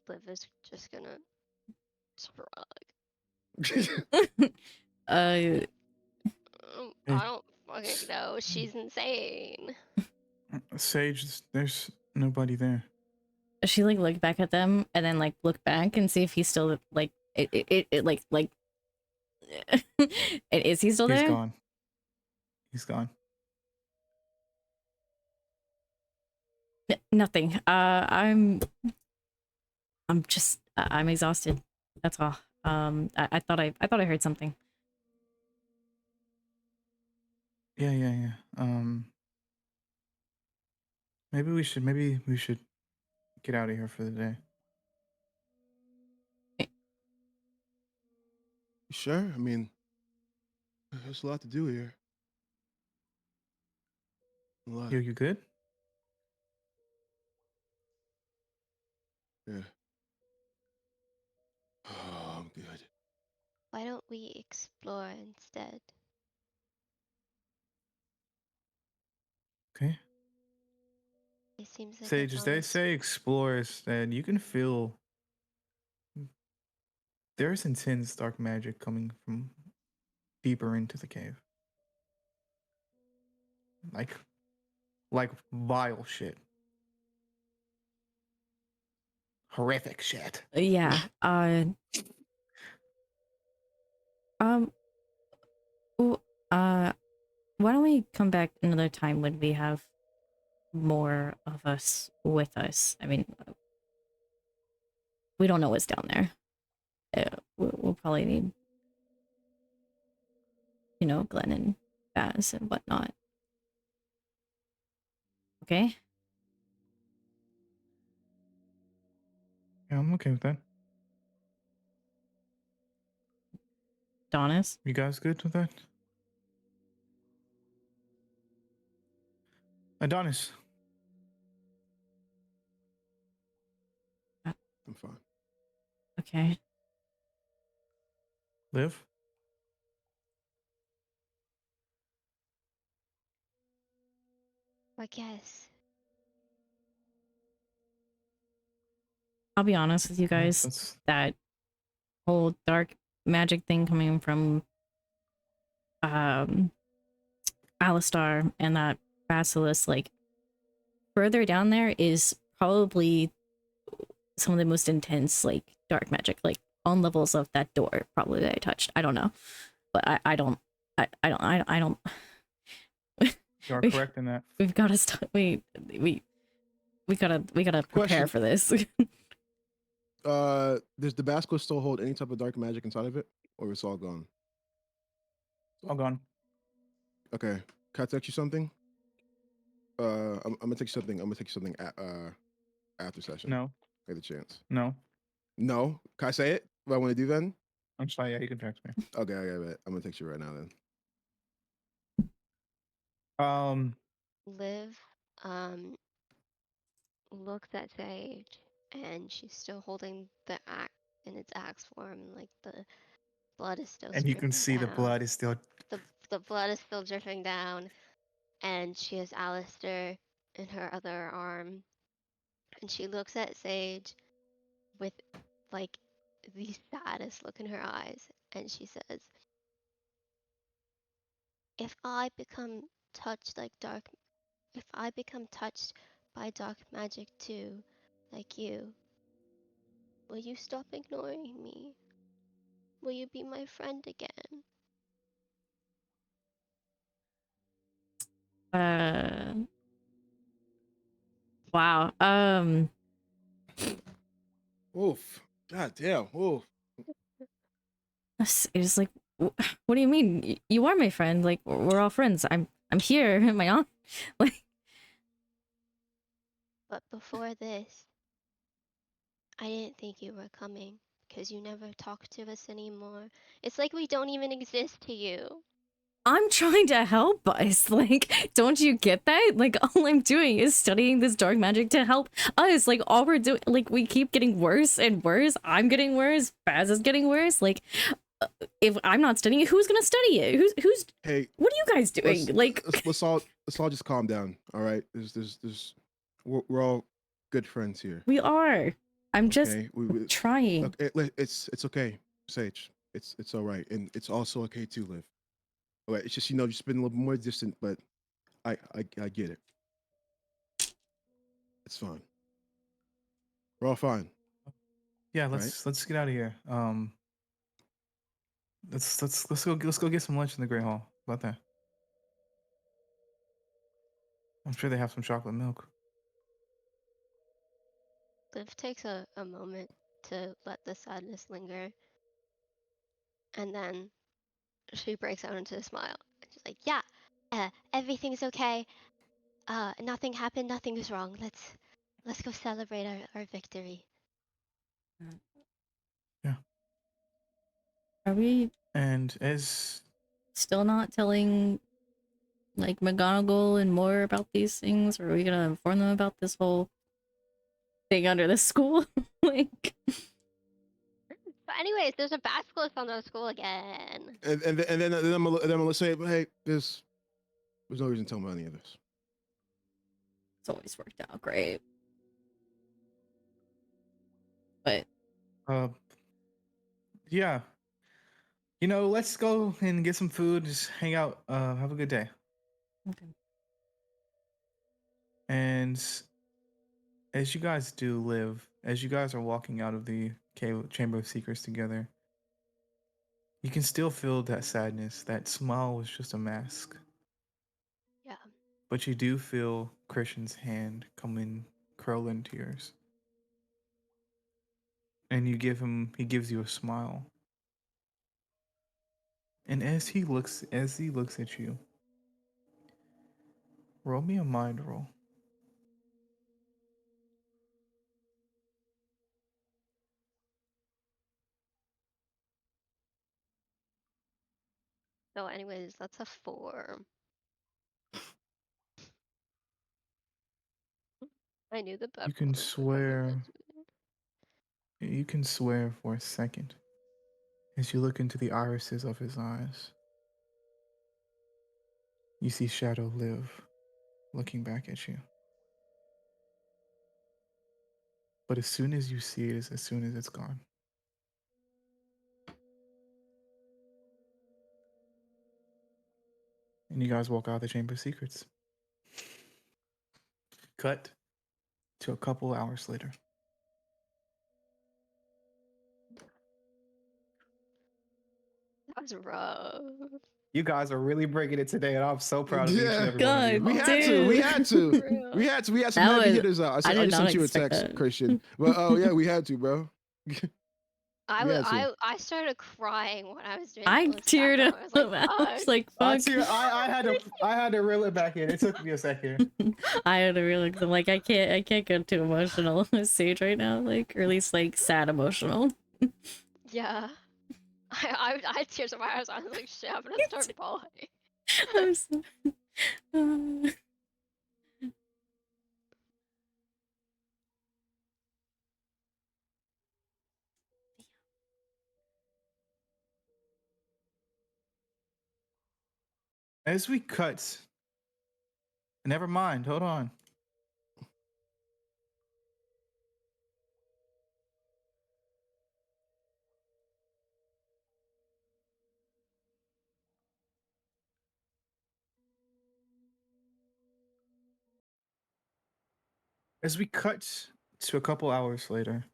Liv is just gonna shrug. uh, I don't fucking know. She's insane. Sage, there's nobody there. she like looked back at them, and then like look back and see if he's still like it like. And is he still He's there? gone. He's gone. Nothing. I'm just I'm exhausted. That's all. I thought I heard something. Yeah. Maybe we should get out of here for the day. Sure. I mean, there's a lot to do here. A lot. You good? Yeah. Oh, I'm good. Why don't we explore instead? Okay. It seems like a Sages, they bonus. say explorers, and you can feel there's intense dark magic coming from deeper into the cave. Like vile shit. Horrific shit. Yeah. Um. w- Uh. Why don't we come back another time when we have more of us with us? I mean, we don't know what's down there. We'll probably need, Glenn and Baz and whatnot. Okay. Yeah, I'm okay with that. Donis. You guys good with that? Adonis. I'm fine. Okay. Liv? I guess. I'll be honest with you guys. That's That whole dark magic thing coming from Alistar and that basilisk, like, further down there is probably some of the most intense, like, dark magic, like, on levels of that door probably that I touched. I don't know, but I don't. you are We- correct in that. We've got to stop. We gotta prepare Question. for this. Does the basilisk still hold any type of dark magic inside of it, or it's all gone? It's all gone. Okay. Can I text you something? I'm gonna text you something. I'm gonna text you something after session. No. Get a chance. No. No. Can I say it? What I want to do then? I'm sorry. Yeah, you can text me. Okay, bet. I'm gonna text you right now then. Liv looks at Sage, and she's still holding the axe in its axe form, and like the blood is still And you can dripping see the down. blood is still. The blood is still dripping down, and she has Alistair in her other arm, and she looks at Sage with like the saddest look in her eyes, and she says, if I become touched by dark magic too, like you, will you stop ignoring me? Will you be my friend again? Wow. Oof. God damn. Oof. It's like, what do you mean? You are my friend. Like, we're all friends. I'm here. My aunt. Like, But before this, I didn't think you were coming because you never talk to us anymore. It's like we don't even exist to you. I'm trying to help us. Like, don't you get that? Like, all I'm doing is studying this dark magic to help us. Like, all we're doing, like, we keep getting worse and worse. I'm getting worse. Baz is getting worse. Like, if I'm not studying it, who's gonna study it? Who's? Hey, What are you guys doing? let's all just calm down. All right. We're all good friends here. We are. I'm just Okay? trying. Okay, it's okay, Sage. It's all right, and it's also okay to live. All right. It's just you've just been a little more distant, but I get it. It's fine. We're all fine. Yeah, let's get out of here. Let's go get some lunch in the Great Hall. How about that? I'm sure they have some chocolate milk. Liv takes a moment to let the sadness linger, and then she breaks out into a smile. She's like, yeah, everything's okay. Nothing happened, nothing is wrong. Let's go celebrate our victory. Yeah. Are we And as still not telling, like, McGonagall and more about these things? Or are we gonna inform them about this whole thing under the school? Like, But anyways, there's a basilisk on the school again. And then I'm gonna say, hey, there's no reason to tell me any of this. It's always worked out great. But Yeah. You know, let's go and get some food. Just hang out. Have a good day. okay. And as you guys do live, as you guys are walking out of the Chamber of Secrets together, you can still feel that sadness. That smile was just a mask. Yeah. But you do feel Christian's hand come in, curl into yours. And he gives you a smile. And as he looks at you, roll me a mind roll. So, anyways, that's a 4. I knew the bad You can rolls were coming swear this way. you can swear for a second as you look into the irises of his eyes. You see Shadow live looking back at you. But as soon as you see it is as soon as it's gone. And you guys walk out of the Chamber of Secrets. Cut to a couple hours later. That was rough. You guys are really breaking it today, and I'm so proud of each and Yeah. every one of you. God We had to. We damn. had to. For real. We had to. We had some That heavy was- hitters out. I I did just not sent you a expect text, that. Christian. But oh yeah, we had to, bro. I, We w- had to. I started crying when I was doing I all this teared stuff. up. I was like, I was fuck. like, fuck. I had to reel it back in. It took me a second. I had to realize I'm like, I can't get too emotional on Sage right now, like, or at least like sad emotional. Yeah. I had tears in my eyes. I was like, shit, I'm gonna start bawling. I'm so... As we cut, never mind, hold on. As we cut to a couple hours later,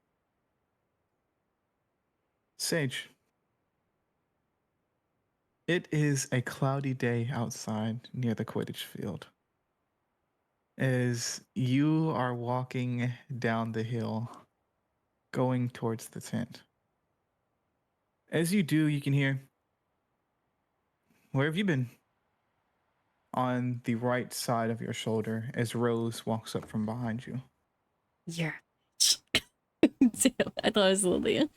Sage, it is a cloudy day outside near the Quidditch field. As you are walking down the hill, going towards the tent. As you do, you can hear, "Where have you been?" on the right side of your shoulder as Rose walks up from behind you. You're damn, I thought it was Lilia.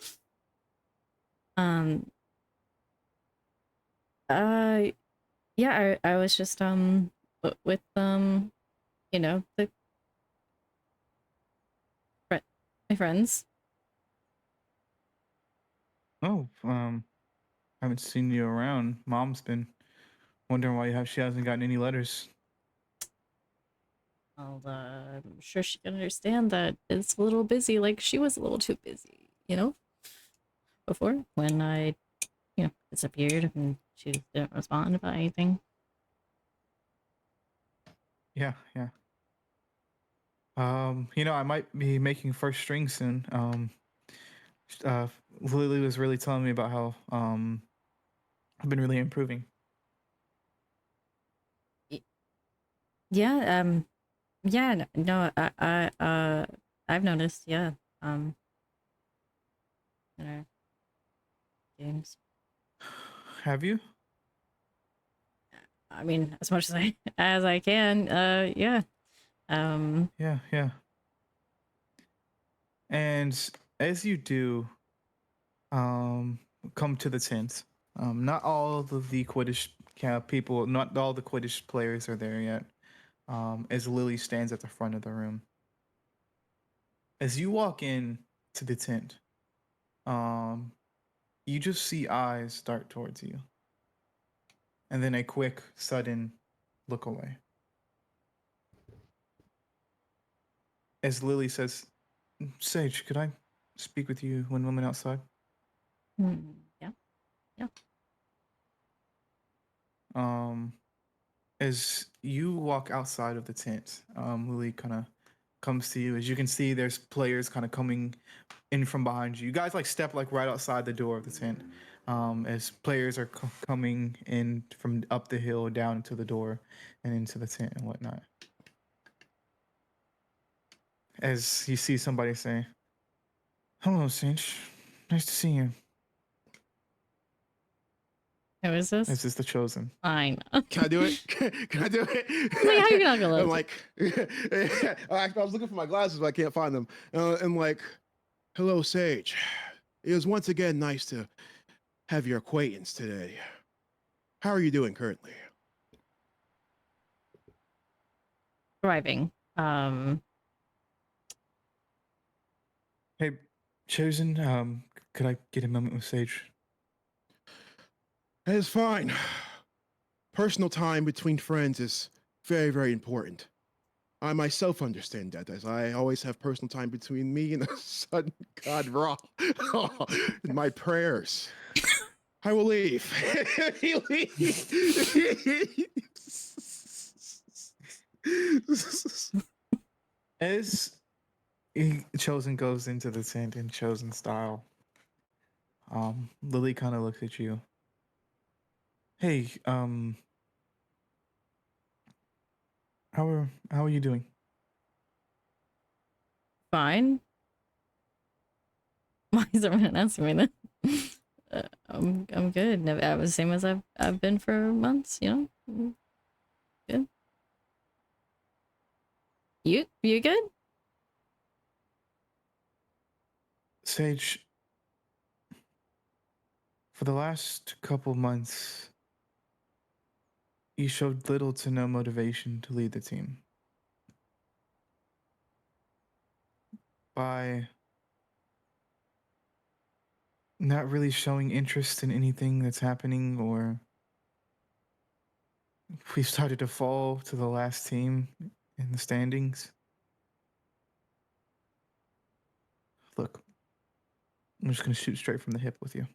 Um yeah, I was just with you know, the my friends. Oh, haven't seen you around. Mom's been wondering why she hasn't gotten any letters. Well, I'm sure she can understand that it's a little busy, like she was a little too busy, you know, before when I, disappeared and she didn't respond about anything. Yeah, yeah. I might be making first string soon. Uh, Lily was really telling me about how I've been really improving. Yeah, yeah, no, I've noticed, yeah, in our games. Have you? I mean, as much as I can, yeah. Yeah, yeah. And as you do, come to the tent. Not all of the Quidditch people, not all the Quidditch players are there yet. As Lily stands at the front of the room. As you walk in to the tent, you just see eyes dart towards you, and then a quick, sudden look away. as Lily says, Sage, could I speak with you one moment outside? Yeah. As you walk outside of the tent, Lily kind of comes to you. As you can see, there's players kind of coming in from behind you. You guys like step like right outside the door of the tent. As players are coming in from up the hill down into the door and into the tent and whatnot. As you see somebody say, "Hello, Sage. Nice to see you." Who is this? This is the Chosen. Fine. Can I do it? Can I do it? Like, how you not gonna I'm look? like, I was looking for my glasses, but I can't find them. I'm like, hello, Sage. It was once again nice to have your acquaintance today. How are you doing currently? Thriving. Hey, Chosen. Could I get a moment with Sage? That is fine. Personal time between friends is very, very important. I myself understand that, as I always have personal time between me and the sun god Ra. In my prayers. I will leave. He leaves. As Chosen goes into the tent in Chosen style, Lily kind of looks at you. Hey, how are you doing? Fine. Why is everyone asking me that? I'm good. I was the same as I've been for months. You know, good. You good? Sage, for the last couple months, you showed little to no motivation to lead the team. By not really showing interest in anything that's happening, or we've started to fall to the last team in the standings. Look, I'm just going to shoot straight from the hip with you.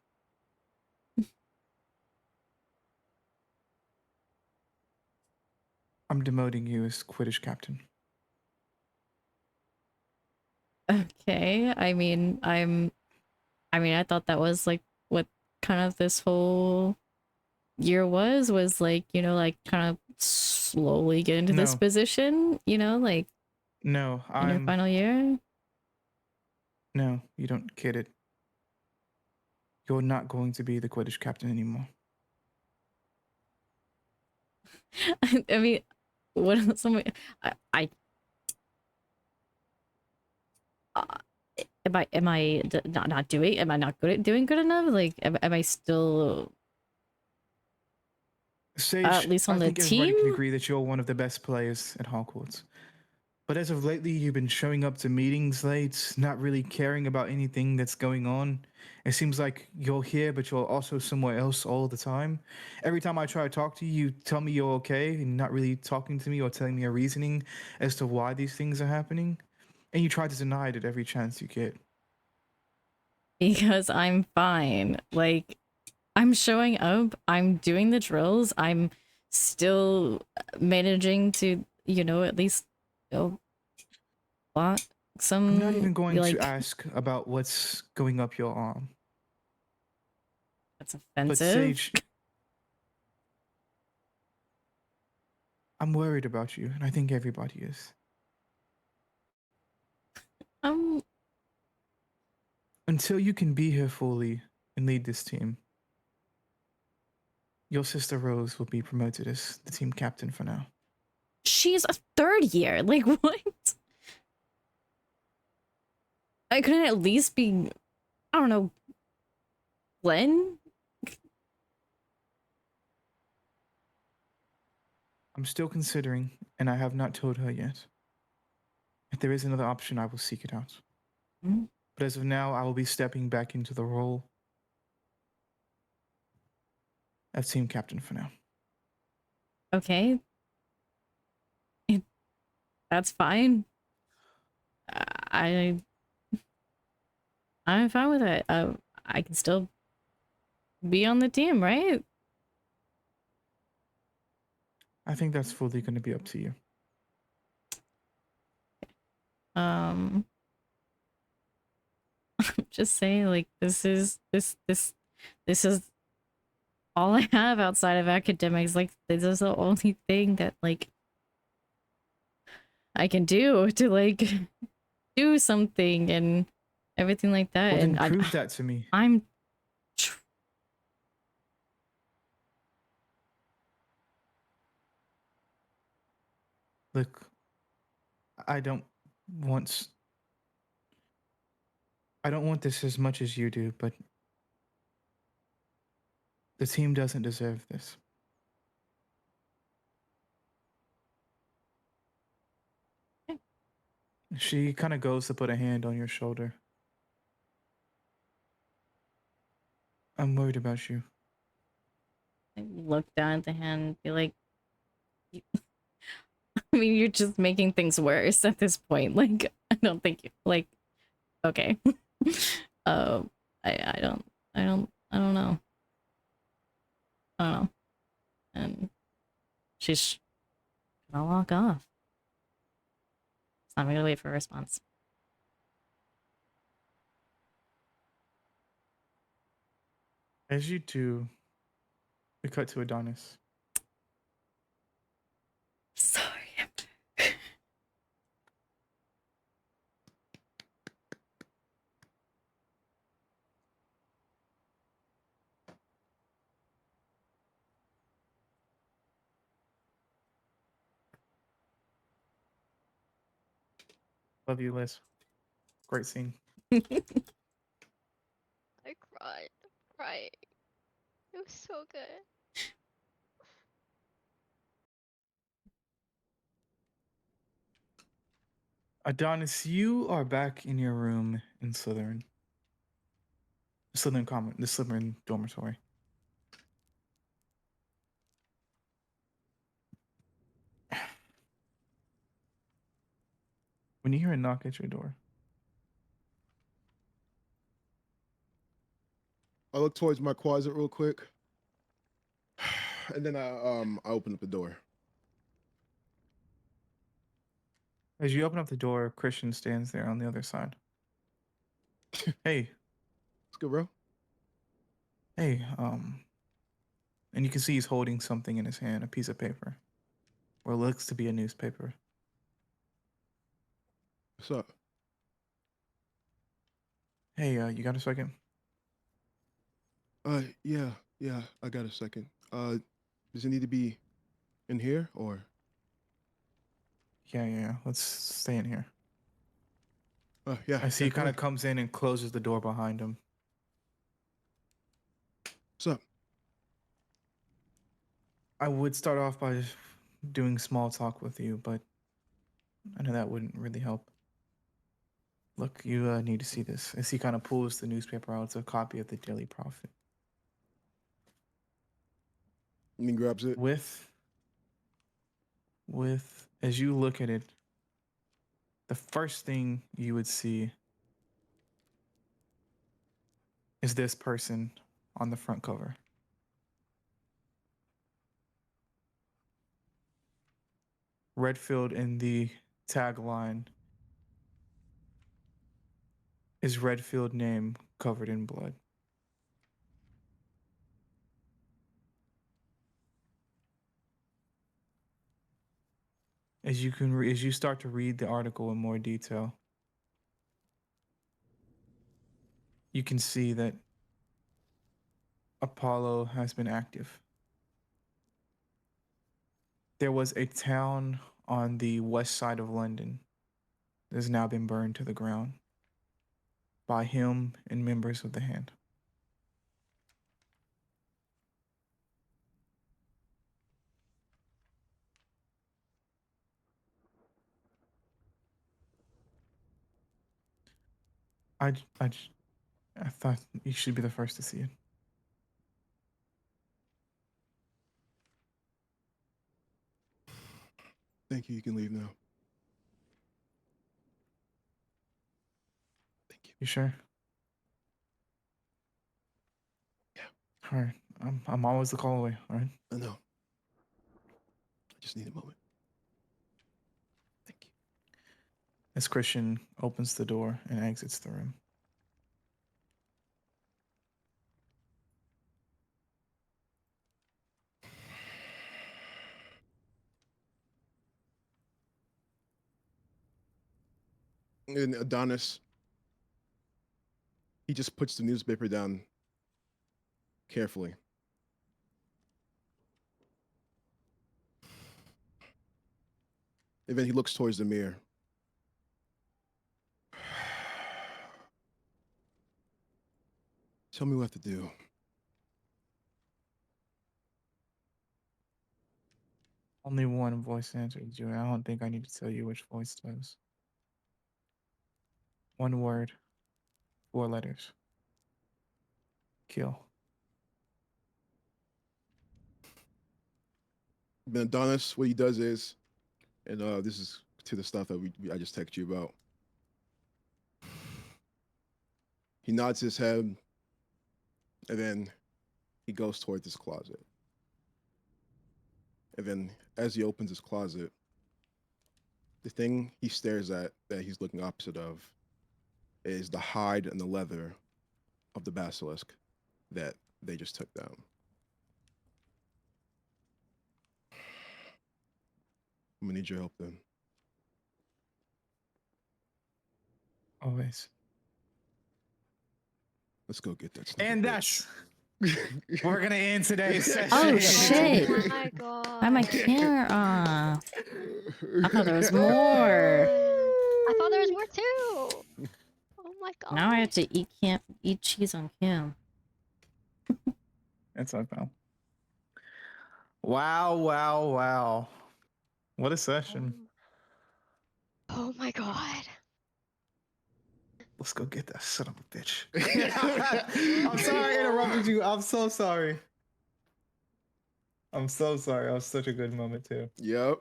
I'm demoting you as Quidditch captain. Okay. I thought that was like what kind of this whole year was like, you know, like kind of slowly get into this No. position, you know, like No, in your final year. No, you don't get it. You're not going to be the Quidditch captain anymore. I mean, what else I uh, not doing, am I not good at doing good enough? Like, am I still Sage, at least on I the think everybody can team? agree that you're one of the best players at Hogwarts. But as of lately, you've been showing up to meetings late, not really caring about anything that's going on. It seems like you're here, but you're also somewhere else all the time. Every time I try to talk to you, you tell me you're okay, and not really talking to me or telling me a reasoning as to why these things are happening. And you try to deny it at every chance you get. Because I'm fine. Like, I'm showing up, I'm doing the drills, I'm still managing to, you know, at least, you know, block some, I'm not even going like, to ask about what's going up your arm. that's But offensive. Sage, I'm worried about you, and I think everybody is. Um, Until you can be here fully and lead this team, your sister Rose will be promoted as the team captain for now. she's a third year. Like, what? I couldn't at least be, I don't know, Glenn? I'm still considering, and I have not told her yet. If there is another option, I will seek it out. Mm. But as of now, I will be stepping back into the role of team captain for now. Okay. That's fine. I I'm fine with it. I can still be on the team, right? I think that's fully going to be up to you. I'm just saying, like, this is all I have outside of academics. Like, this is the only thing that like I can do to like do something and everything like that. Well, then And prove that to me. I'm Look, I don't want I don't want this as much as you do, but the team doesn't deserve this. She kind of goes to put a hand on your shoulder. I'm worried about you. look down at the hand and be like, I mean, you're just making things worse at this point. Like, I don't think you like. Okay. um, I don't I don't know. I don't know. And she's gonna walk off. So I'm gonna wait for a response. As you do, we cut to Adonis. Sorry. Love you, Liz. Great scene. I cried. Right. It was so good. Adonis, you are back in your room in Slytherin. The Slytherin dormitory. When you hear a knock at your door, I look towards my closet real quick, and then I open up the door. as you open up the door, Christian stands there on the other side. Hey, Let's go, bro. hey, and you can see he's holding something in his hand, a piece of paper, or it looks to be a newspaper. What's up? Hey, you got a second? Yeah, I got a second. Does it need to be in here or? Yeah. Let's stay in here. Yeah. I see Yeah, he come kind in. of comes in and closes the door behind him. What's up? I would start off by doing small talk with you, but I know that wouldn't really help. Look, you need to see this. As he kind of pulls the newspaper out, it's a copy of the Daily Prophet. And he grabs it. With as you look at it, the first thing you would see is this person on the front cover. Redfield in the tagline is Redfield name covered in blood. As you start to read the article in more detail, you can see that Apollo has been active. There was a town on the west side of London that has now been burned to the ground by him and members of the Hand. I, I, I thought you should be the first to see it. Thank you. You can leave now. You sure? Yeah. All right. I'm always a call away. All right. I know. I just need a moment. Thank you. As Christian opens the door and exits the room. And Adonis, he just puts the newspaper down carefully. And then he looks towards the mirror. Tell me what I have to do. Only one voice answered you. I don't think I need to tell you which voice it was. One word, 4 letters. Kill. Then Adonis, what he does is, and this is to the stuff that I just texted you about. He nods his head, and then he goes towards his closet. And then as he opens his closet, the thing he stares at that he's looking opposite of is the hide and the leather of the basilisk that they just took down. I'm gonna need your help then. Always. Let's go get that stuff. And that's we're gonna end today's session. Oh shit! Oh my god. Why my camera? I thought there was Oh my more. God. I thought there was more too. Oh my god. Now I have to eat cheese on cam. That's what I found. Wow, wow, wow. What a session. Oh my god. Let's go get that son of a bitch. I'm sorry I interrupted you. I'm so sorry. I'm so sorry. That was such a good moment too. Yep.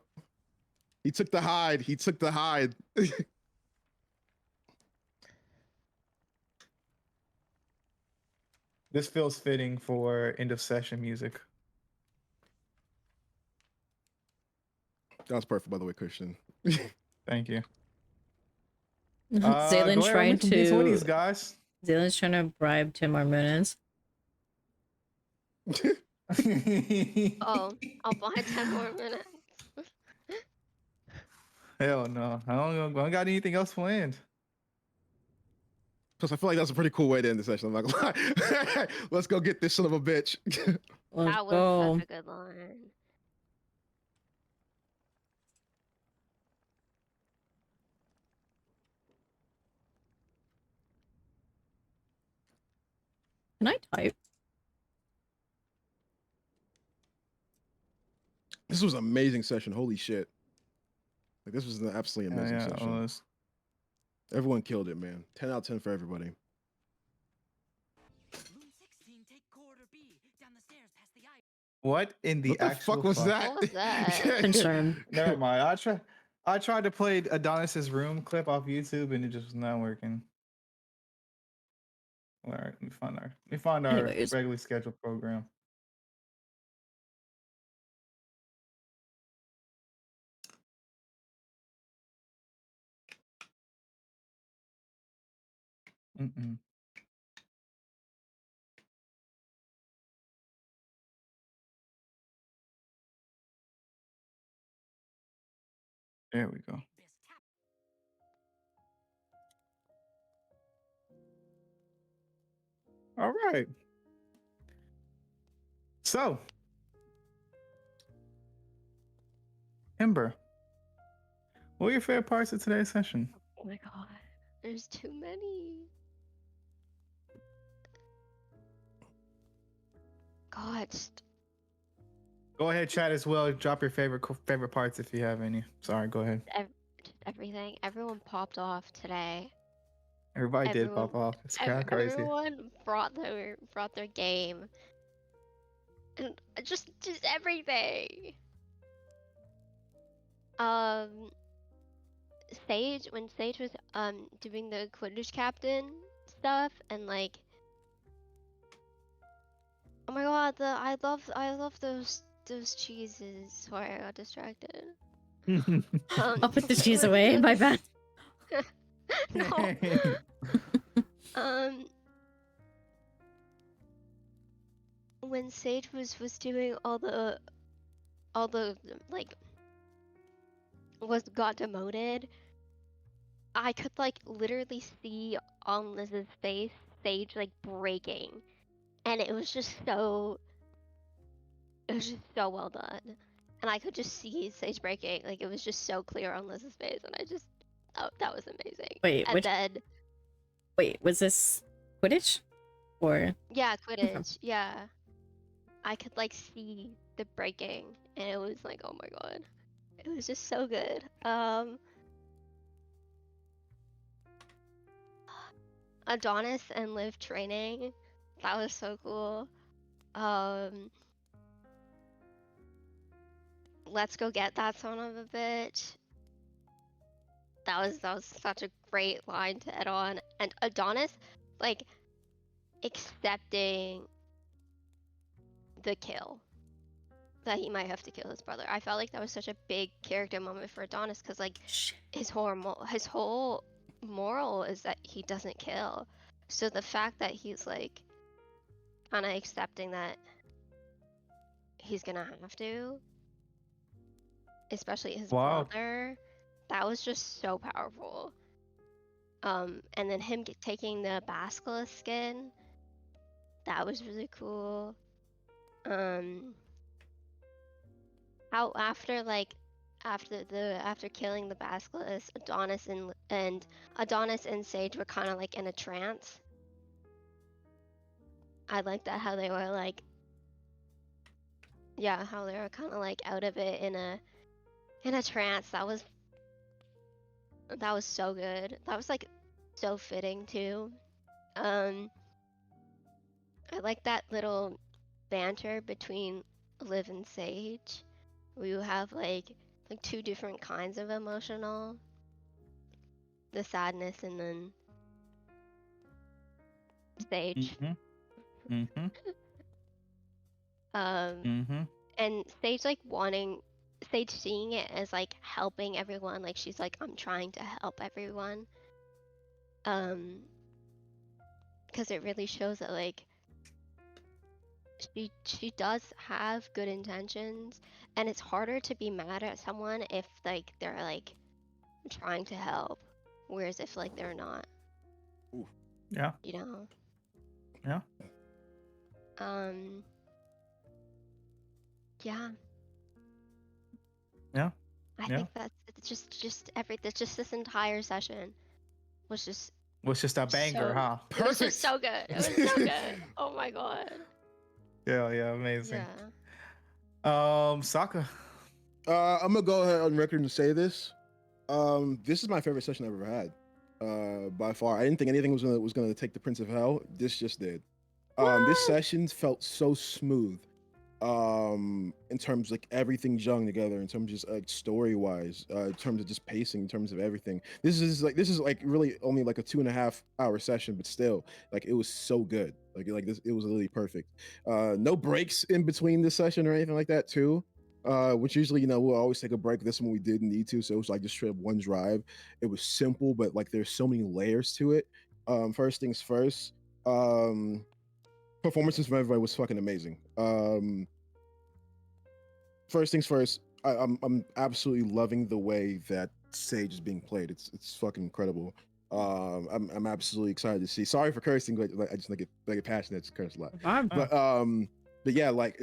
He took the hide. He took the hide. This feels fitting for end of session music. That was perfect, by the way, Christian. Thank you. Zalen's trying to. D20s, guys. Zalen's trying to bribe 10 more minutes. Oh, I'll buy 10 more minutes. Hell no. I don't got anything else planned. Plus, I feel like that's a pretty cool way to end the session. I'm not gonna lie. Let's go get this son of a bitch. Let's That was go. such a good line. Can I type? This was an amazing session. Holy shit. Like, this was an absolutely amazing Yeah, session. it was. Everyone killed it, man. 10 out of 10 for everybody. What in the What the actual fuck was that? What was that? Concern. Never mind. I tried to play Adonis's room clip off YouTube and it just was not working. All right, let me find our Anyways. regularly scheduled program. Mm-mm. There we go. All right. So, Ember, what were your favorite parts of today's session? Oh my god. There's too many. God. Go ahead, chat as well. Drop your favorite parts if you have any. Sorry, go ahead. Just everything. Everyone popped off today. Everybody did pop off. It's kind of crazy. Everyone brought their game. And just everything. Sage, when Sage was doing the Quidditch captain stuff, and like, oh my god, I love those cheeses. Sorry, I got distracted. I'll put the cheese when- away. My bad. No. Um, when Sage was doing all the like got demoted, I could like literally see on Liz's face Sage like breaking, and it was just so well done, and I could just see Sage breaking. Like it was just so clear on Liz's face, and I just that was amazing. Wait, And then wait, was this Quidditch? Or yeah, Quidditch, yeah, I could like see the breaking, and it was like, oh my god, it was just so good. Adonis and Liv training, that was so cool. Let's go get that son of a bitch. That was such a great line to end on. And Adonis, like, accepting the kill, that he might have to kill his brother. I felt like that was such a big character moment for Adonis, because like his whole moral is that he doesn't kill. So the fact that he's like kind of accepting that he's gonna have to, especially his Wow. brother, that was just so powerful. And then him taking the basilisk skin, that was really cool. How after killing the basilisk, Adonis and Sage were kind of like in a trance. I like that, how they were like, yeah, how they were kind of like out of it in a trance. That was so good. That was like so fitting too. I like that little banter between Liv and Sage. We have like two different kinds of emotional, the sadness and then Sage. Mm-hmm. And Sage like Sage seeing it as like helping everyone. Like she's like, I'm trying to help everyone. Because it really shows that like she does have good intentions, and it's harder to be mad at someone if like they're like trying to help, whereas if like they're not. Ooh. Yeah. You know. Yeah. Yeah. Yeah. I Yeah. think it's just this entire session was just Was just a banger, so, huh? It was Perfect. just so good. It was so good. Oh my god. Yeah, amazing. Yeah. Sokka. I'm gonna go ahead on record and say this. This is my favorite session I've ever had. By far. I didn't think anything was gonna take the Prince of Hell. This just did. This session felt so smooth. In terms of like everything jung together, in terms of just like story wise, in terms of just pacing, in terms of everything. This is like really only like a 2.5 hour session, but still, like it was so good. Like this, it was literally perfect. No breaks in between this session or anything like that too. Which usually, we'll always take a break. This one we didn't need to, so it was like just straight up one drive. It was simple, but like there's so many layers to it. First things first, performances from everybody was fucking amazing. First things first, I'm absolutely loving the way that Sage is being played. It's fucking incredible. I'm absolutely excited to see. Sorry for cursing, but like, I just get passionate to curse a lot. But yeah, like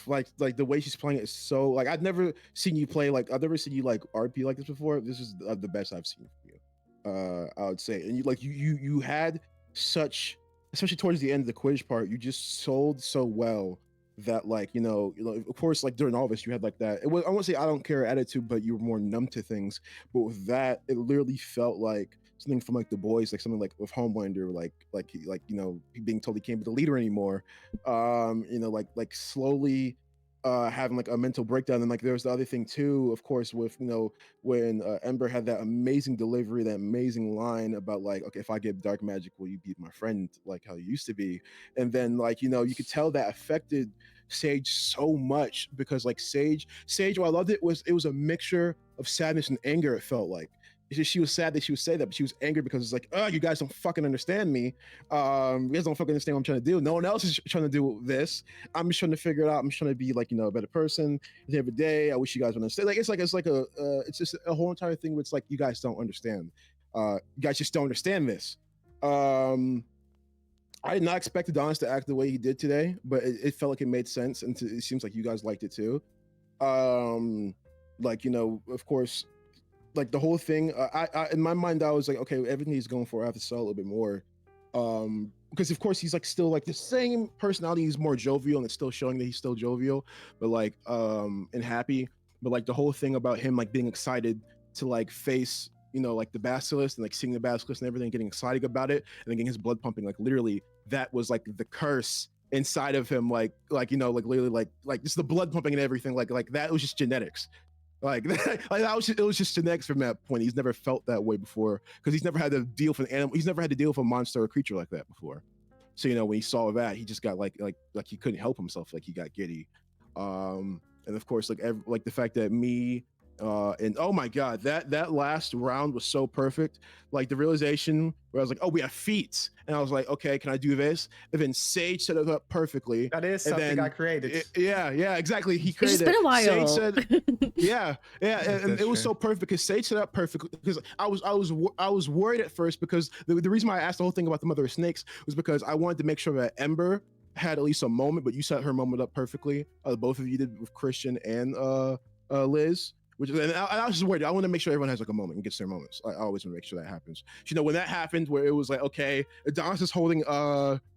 like the way she's playing it is so like I've never seen you play like I've never seen you like RP like this before. This is the best I've seen from you. I would say, and you had such, especially towards the end of the Quidditch part, you just sold so well that like of course like during all this you had like that I won't say I don't care attitude, but you were more numb to things. But with that, it literally felt like something from like The Boys, like something like with Homelander, he being told he can't be the leader anymore. Like slowly having like a mental breakdown. And like there was the other thing too, of course, with when Ember had that amazing delivery, that amazing line about like, okay, if I get dark magic, will you be my friend like how you used to be? And then like you could tell that affected Sage so much, because like Sage, what I loved, it was a mixture of sadness and anger. It felt like she was sad that she would say that, but she was angry because it's like, oh, you guys don't fucking understand me. You guys don't fucking understand what I'm trying to do. No one else is trying to do this. I'm just trying to figure it out. I'm just trying to be like, a better person at the end of the day. I wish you guys would understand. Like it's just a whole entire thing where it's like, you guys don't understand. You guys just don't understand this. I did not expect Adonis to act the way he did today, but it felt like it made sense, and it seems like you guys liked it too. Like of course, like the whole thing. I in my mind, I was like, okay, everything he's going for, I have to sell a little bit more. Because of course he's like still like the same personality. He's more jovial, and it's still showing that he's still jovial, but like and happy. But like the whole thing about him like being excited to like face like the basilisk, and like seeing the basilisk and everything, getting excited about it, and then getting his blood pumping, like literally that was like the curse inside of him, like literally like just the blood pumping and everything, like that was just genetics. Like that was it was just genetics from that point. He's never felt that way before, because he's never had to deal with an animal. He's never had to deal with a monster or creature like that before. So when he saw that, he just got like he couldn't help himself. Like he got giddy. And of course, like the fact that me and oh my god, that last round was so perfect. Like the realization where I was like, oh, we have feats, and I was like, okay, can I do this? And then Sage set it up perfectly. That is something I created. Yeah, exactly. He It's created just been a while. Sage said, yeah, and it was true. so perfect because Sage set up perfectly. Because I was worried at first, because the reason why I asked the whole thing about the mother of snakes was because I wanted to make sure that Ember had at least a moment, but you set her moment up perfectly. Both of you did with Christian and Liz. And I was just worried. I want to make sure everyone has like a moment and gets their moments. I always want to make sure that happens. When that happened, where it was like, okay, Adonis is holding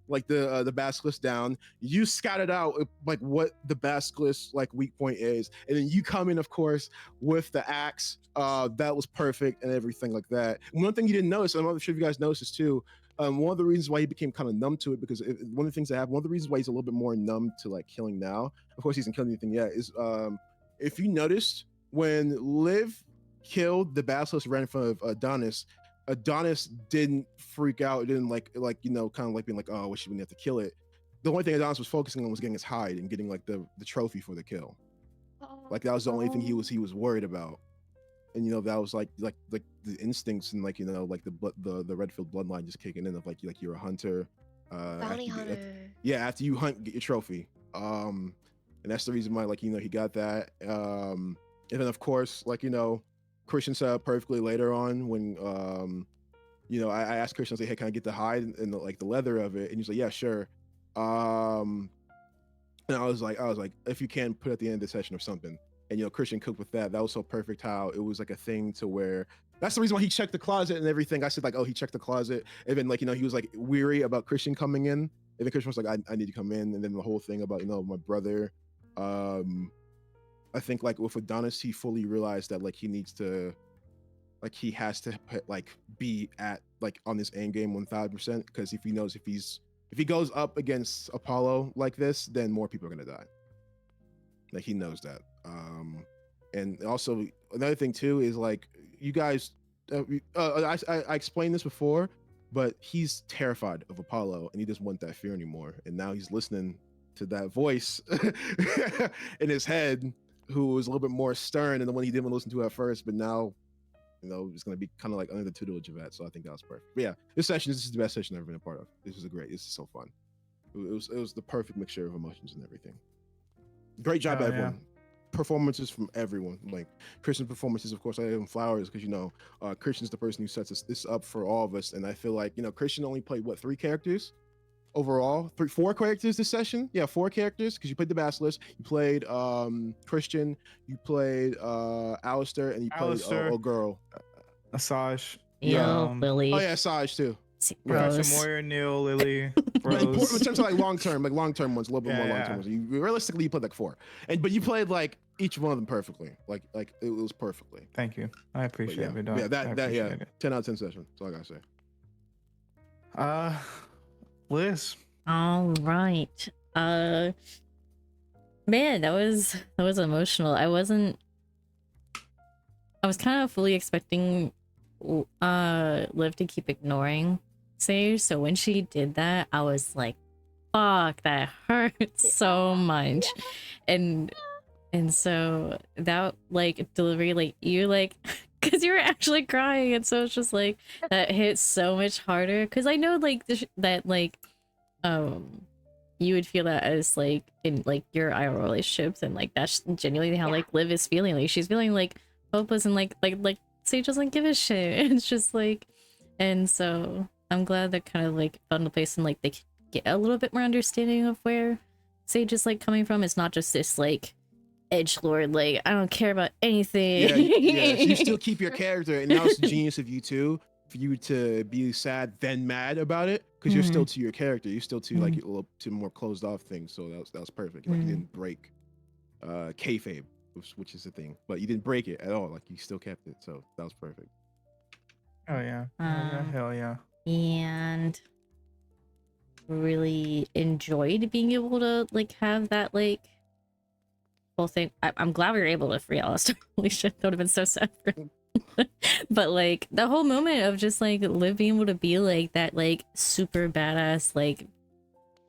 like the basilisk down. You scouted out like what the basilisk like weak point is, and then you come in, of course, with the axe. That was perfect and everything like that. And one thing you didn't notice, and I'm not sure if you guys noticed this too. One of the reasons why he became kind of numb to it, because one of the things that happened, one of the reasons why he's a little bit more numb to like killing now. Of course, he hasn't killed anything yet. Is if you noticed, when Liv killed the basilisk right in front of Adonis didn't freak out. Didn't like kind of like being like, oh, wish we didn't have to kill it. The only thing Adonis was focusing on was getting his hide and getting like the trophy for the kill. Like that was the only thing he was worried about. And that was like the instincts and like the Redfield bloodline just kicking in of like you're a hunter. Bounty hunter. After you hunt, get your trophy. And that's the reason why he got that. And then of course, Christian set up perfectly later on when I asked Christian, I was like, hey, can I get the hide and the leather of it? And he's like, yeah, sure. And I was like, if you can, put it at the end of the session or something. And Christian cooked with that. That was so perfect how it was like a thing to where that's the reason why he checked the closet and everything. I said like, oh, he checked the closet. And then he was like weary about Christian coming in. And then Christian was like, I need to come in. And then the whole thing about, my brother, I think like with Adonis, he fully realized that he needs to, he has to be at on this end game 1000%, because if he knows if he goes up against Apollo like this, then more people are gonna die. He knows that. And also another thing too is you guys, I explained this before, but he's terrified of Apollo and he doesn't want that fear anymore. And now he's listening to that voice in his head, who was a little bit more stern than the one he didn't listen to at first, but now, it's going to be kind of under the tutelage of that. So I think that was perfect. But yeah, this is the best session I've ever been a part of. This is this is so fun. It was the perfect mixture of emotions and everything. Great job, everyone. Yeah. Performances from everyone. Christian's performances, of course, I give him flowers because Christian's the person who sets this up for all of us. And I feel like Christian only played 3 characters overall, 4 characters this session. Yeah, 4 characters, because you played the basilisk, you played Christian, you played Alistair, and you played a girl, Asajj. Lily. Oh yeah, Asajj too. Moira, Neil, Lily. In terms of long term ones, a little bit more long term ones. Realistically, you played 4, but you played each one of them perfectly. It was perfectly. Thank you, I appreciate it. Yeah, that 10 out of 10 session. That's all I gotta say. Liz. All right. Man, that was emotional. I was kind of fully expecting Liv to keep ignoring Sage, so when she did that, I was like, fuck, that hurts so much. And so that like delivery, like you like because you were actually crying, and so it's just like that hit so much harder because I know like that like you would feel that as like in like your IRL relationships, and like that's genuinely how like Liv is feeling. Like she's feeling like hopeless, and like Sage doesn't give a shit. It's just like, and so I'm glad that kind of like found a place and like they can get a little bit more understanding of where Sage is like coming from. It's not just this like edgelord, like I don't care about anything. Yeah. So you still keep your character, and that was the genius of you too, for you to be sad then mad about it, because you're still to your character. You're still to like a little to more closed off things. So that was perfect. Like you didn't break kayfabe, which is the thing, but you didn't break it at all. Like you still kept it. So that was perfect. Oh yeah. Hell yeah. And really enjoyed being able to like have that like whole thing. I'm glad we were able to free Alistair. Holy shit, that would have been so sad for him. But like the whole moment of just like Liv being able to be like that like super badass like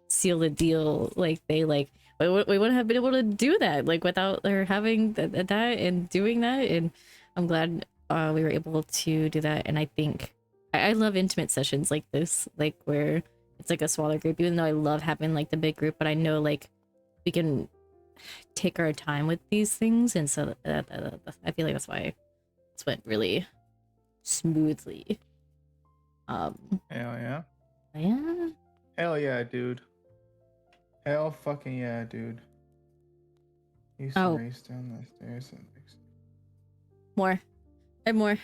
seal the deal, like they like we wouldn't have been able to do that like without her having that and doing that. And I'm glad we were able to do that. And I think I love intimate sessions like this, like where it's like a smaller group, even though I love having like the big group, but I know like we can take our time with these things. And so I feel like that's why it's went really smoothly. Hell yeah. Yeah. Hell yeah, dude. Hell fucking yeah, dude. Used to race down the stairs and More. And more.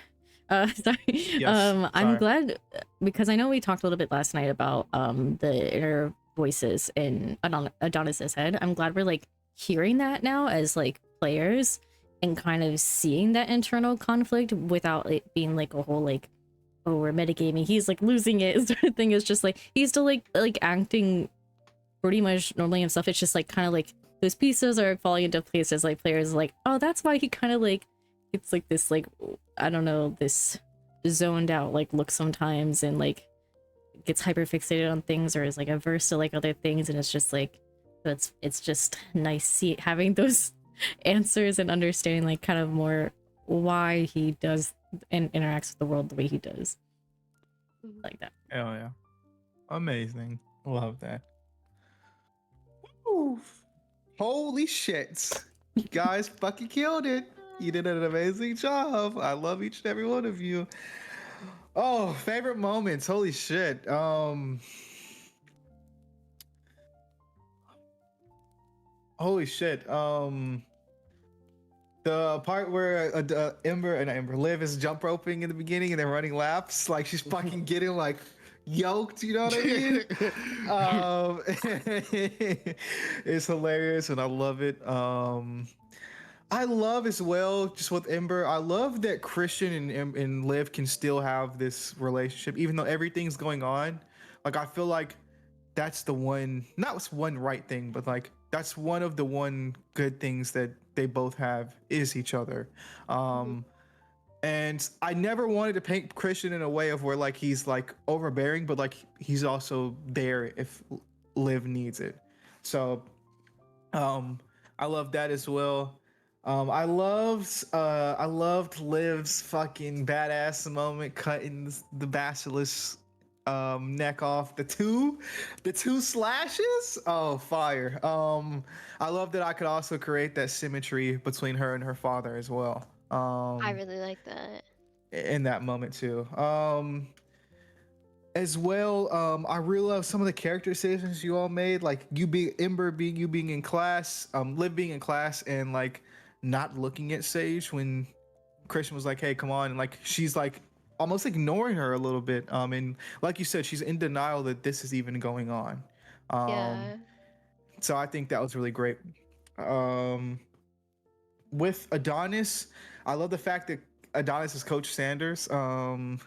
Sorry. Yes, I'm sorry. glad because I know we talked a little bit last night about the inner voices in Adonis's head. I'm glad we're like hearing that now as like players and kind of seeing that internal conflict without it being like a whole like, oh, we're metagaming, he's like losing it sort of thing. It's just like he's still like acting pretty much normally himself. It's just like kind of like those pieces are falling into places. Like players like, oh, that's why he kind of like it's like this like I don't know, this zoned out like look sometimes, and like gets hyper fixated on things or is like averse to like other things. And it's just like it's just nice having those answers and understanding like kind of more why he does and interacts with the world the way he does. Like that. Hell yeah. Amazing. Love that. Woo. Holy shit. You guys fucking killed it. You did an amazing job. I love each and every one of you. Oh, favorite moments. Holy shit. Holy shit. The part where Liv is jump roping in the beginning and then running laps, like she's fucking getting like yoked, you know what I mean? It's hilarious and I love it. I love as well just with Ember. I love that Christian and Liv can still have this relationship even though everything's going on. Like I feel like that's the one, not one right thing, but like that's one of the one good things that they both have is each other. And I never wanted to paint Christian in a way of where like he's like overbearing, but like he's also there if Liv needs it. So I love that as well. I loved Liv's fucking badass moment cutting the basilisk neck off. The two slashes. Oh, fire. I love that I could also create that symmetry between her and her father as well. I really like that. In that moment too. As well, I really love some of the character decisions you all made, like you being Ember, being in class, Liv being in class, and like not looking at Sage when Christian was like, "Hey, come on," and like she's like almost ignoring her a little bit. And like you said, she's in denial that this is even going on. Yeah. So I think that was really great. With Adonis, I love the fact that Adonis is Coach Sanders, and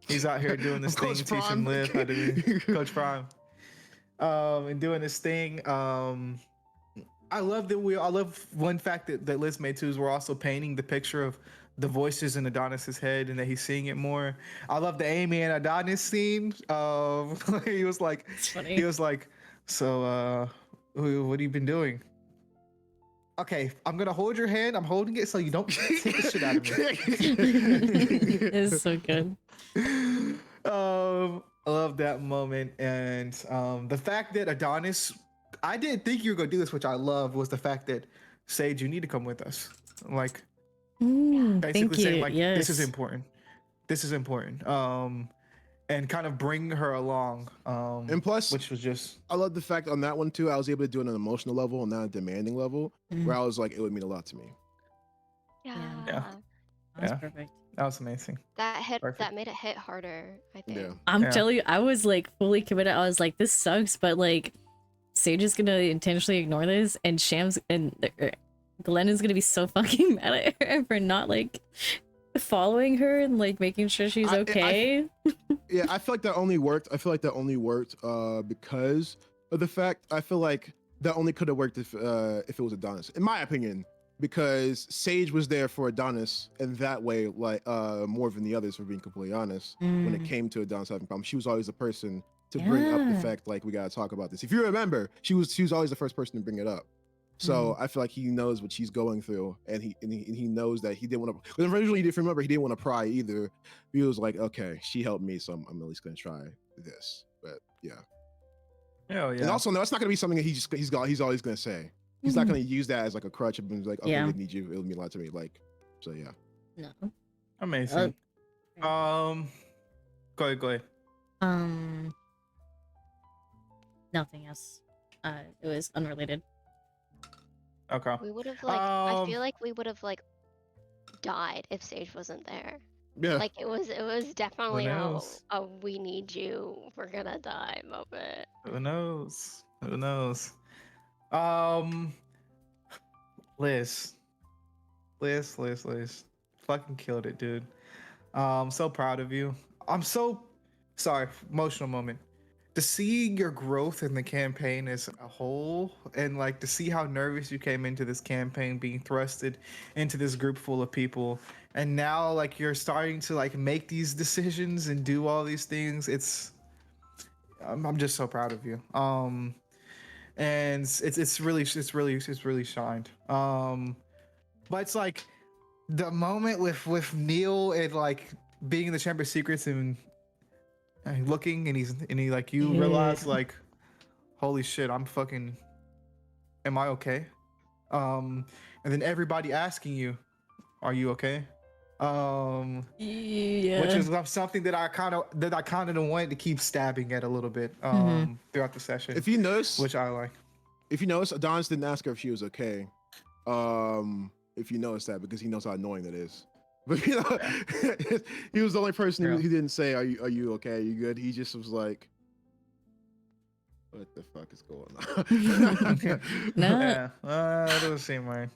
he's out here doing this thing, Coach teaching Prime. Liv how to be Coach Prime, and doing this thing. I I love one fact that Liz made too is we're also painting the picture of the voices in Adonis's head and that he's seeing it more. I love the Amy and Adonis scene. He was like, It's funny. he was like, so what have you been doing? Okay, I'm gonna hold your hand. I'm holding it so you don't take the shit out of me. It's so good. I love that moment, and the fact that Adonis, I didn't think you were gonna do this, which I loved, was the fact that Sage, you need to come with us. Like Thank basically saying you. like Yes. this is important. This is important. And kind of bring her along. And plus, which was just I love the fact on that one too. I was able to do it on an emotional level and not a demanding level, where I was like, it would mean a lot to me. Yeah. That's Yeah. perfect. that was amazing. That Perfect. made it hit harder, I think. Yeah. I'm Yeah. telling you, I was like fully committed. I was like, this sucks, but like Sage is gonna intentionally ignore this, and Glenn is gonna be so fucking mad at her for not like following her and like making sure she's okay. Yeah, I feel like that only worked. Because of the fact I feel like that only could have worked if it was Adonis, in my opinion, because Sage was there for Adonis, and that way, like more than the others, for being completely honest, when it came to Adonis having problems, she was always the person to bring up the Yeah. fact like we gotta talk about this. If you remember, she was always the first person to bring it up. So I feel like he knows what she's going through, and he knows that he didn't want to. Because originally, if you remember, he didn't want to pry either. He was like, okay, she helped me, so I'm at least gonna try this. But yeah, Oh yeah. and also no, it's not gonna be something that he's always gonna say. He's not gonna use that as like a crutch and be like, okay, Yeah. I need you. It'll mean a lot to me. Like, so yeah. No. amazing. Go ahead. Nothing else. It was unrelated. Okay. We would have like I feel like we would have like died if Sage wasn't there. Yeah. Like it was definitely knows? a we need you, we're gonna die moment. Who knows? Who knows? Liz. Fucking killed it, dude. So proud of you. I'm so sorry, emotional moment. To see your growth in the campaign as a whole, and like to see how nervous you came into this campaign, being thrusted into this group full of people, and now like you're starting to like make these decisions and do all these things. I'm just so proud of you. And it's really shined. But it's like the moment with Neil and like being in the Chamber of Secrets and looking and he like you realize like, holy shit, am I okay? And then everybody asking you, are you okay? Yeah. Which is something that I kind of wanted to keep stabbing at a little bit throughout the session. If you notice, which I like. if you notice, Adonis didn't ask her if she was okay. If you notice that, because he knows how annoying that is. But you know, he was the only person who didn't say, "Are you okay? Are you good?" He just was like, "What the fuck is going on?" No. Yeah, that doesn't seem right.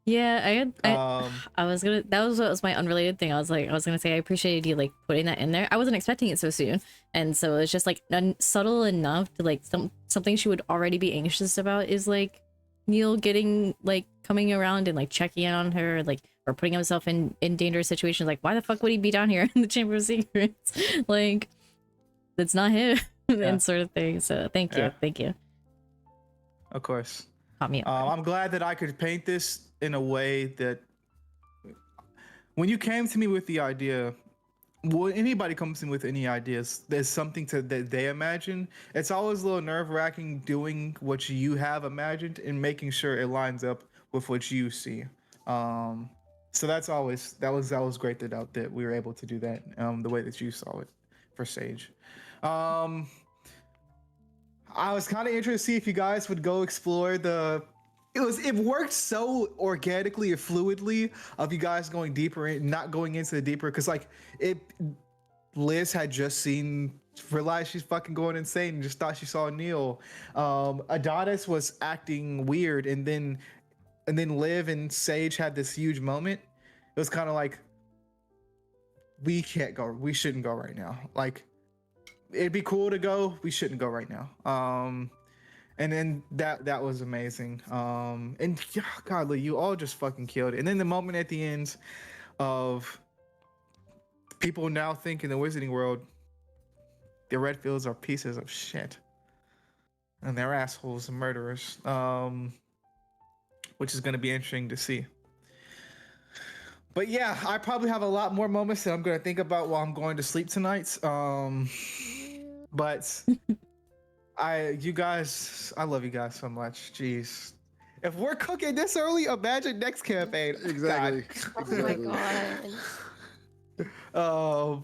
Yeah, I was gonna. That was my unrelated thing. I was gonna say I appreciated you like putting that in there. I wasn't expecting it so soon, and so it's just like subtle enough to like something she would already be anxious about is like Neil coming around and like checking in on her, like, or putting himself in dangerous situations. Like, why the fuck would he be down here in the Chamber of Secrets? Like, that's not him, and sort of thing. So thank you. Of course. Caught me. I'm glad that I could paint this in a way that when you came to me with the idea, when anybody comes to me with any ideas, there's something that they imagine. It's always a little nerve-wracking doing what you have imagined and making sure it lines up with what you see. So that was great that we were able to do that the way that you saw it for Sage. I was kind of interested to see if you guys would go explore it worked so organically and fluidly of you guys going deeper and not going into the deeper, because like Liz had just realized she's fucking going insane and just thought she saw Neil. Adonis was acting weird, and then Liv and Sage had this huge moment. It was kind of like, we shouldn't go right now. Like, it'd be cool to go, we shouldn't go right now. And then that was amazing. And yeah, God, Lee, you all just fucking killed it. And then the moment at the end of people now think in the wizarding world, the Redfields are pieces of shit, and they're assholes and murderers. Which is going to be interesting to see. But yeah, I probably have a lot more moments that I'm going to think about while I'm going to sleep tonight. But you guys, I love you guys so much. Jeez. If we're cooking this early, imagine next campaign. Exactly. Oh my Exactly. god.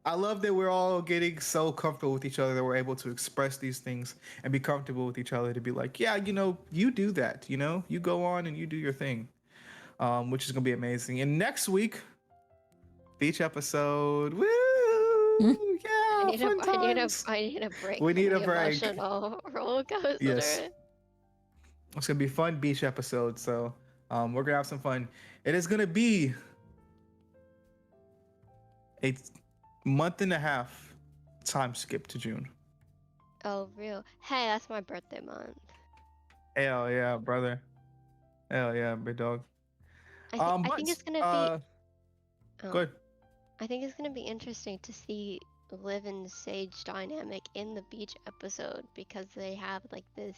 I love that we're all getting so comfortable with each other that we're able to express these things and be comfortable with each other to be like, yeah, you do that, you go on and you do your thing, which is going to be amazing. And next week, beach episode. Woo! Yeah, fun times. I need a break We from need a the break. emotional roller coaster. Yes. It's gonna be a fun beach episode, so we're gonna have some fun. It is gonna be a month and a half time skip to June. Oh, real. Hey, that's my birthday month. Hell yeah, brother. Hell yeah, big dog. I think it's gonna be. Good. I think it's gonna be interesting to see Liv and Sage dynamic in the beach episode because they have like this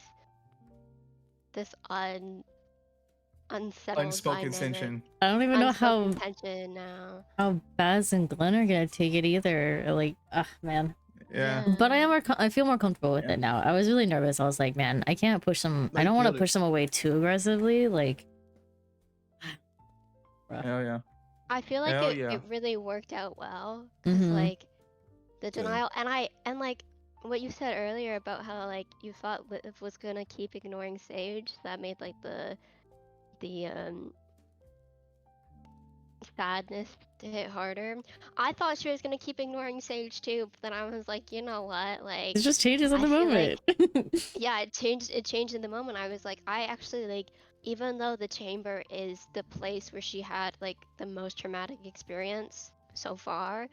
unsettled Unspoken dynamic. tension. I don't even know Unspoken tension now. how Baz and Glenn are gonna take it either. Like, man. Yeah. But I feel more comfortable with Yeah. it now. I was really nervous. I was like, man, I can't push them. I Like, don't want to feel it. push them away too aggressively. Like, Hell yeah. I feel like Hell it, yeah. it really worked out well because Mhm. like the Yeah. denial and like what you said earlier about how like you thought Liv was gonna keep ignoring Sage, that made like the sadness to hit harder. I thought she was gonna keep ignoring Sage too, but then I was like, you know what, like it just changes at I the feel moment. yeah, it changed in the moment. I was like, I actually like, even though the chamber is the place where she had like the most traumatic experience so far,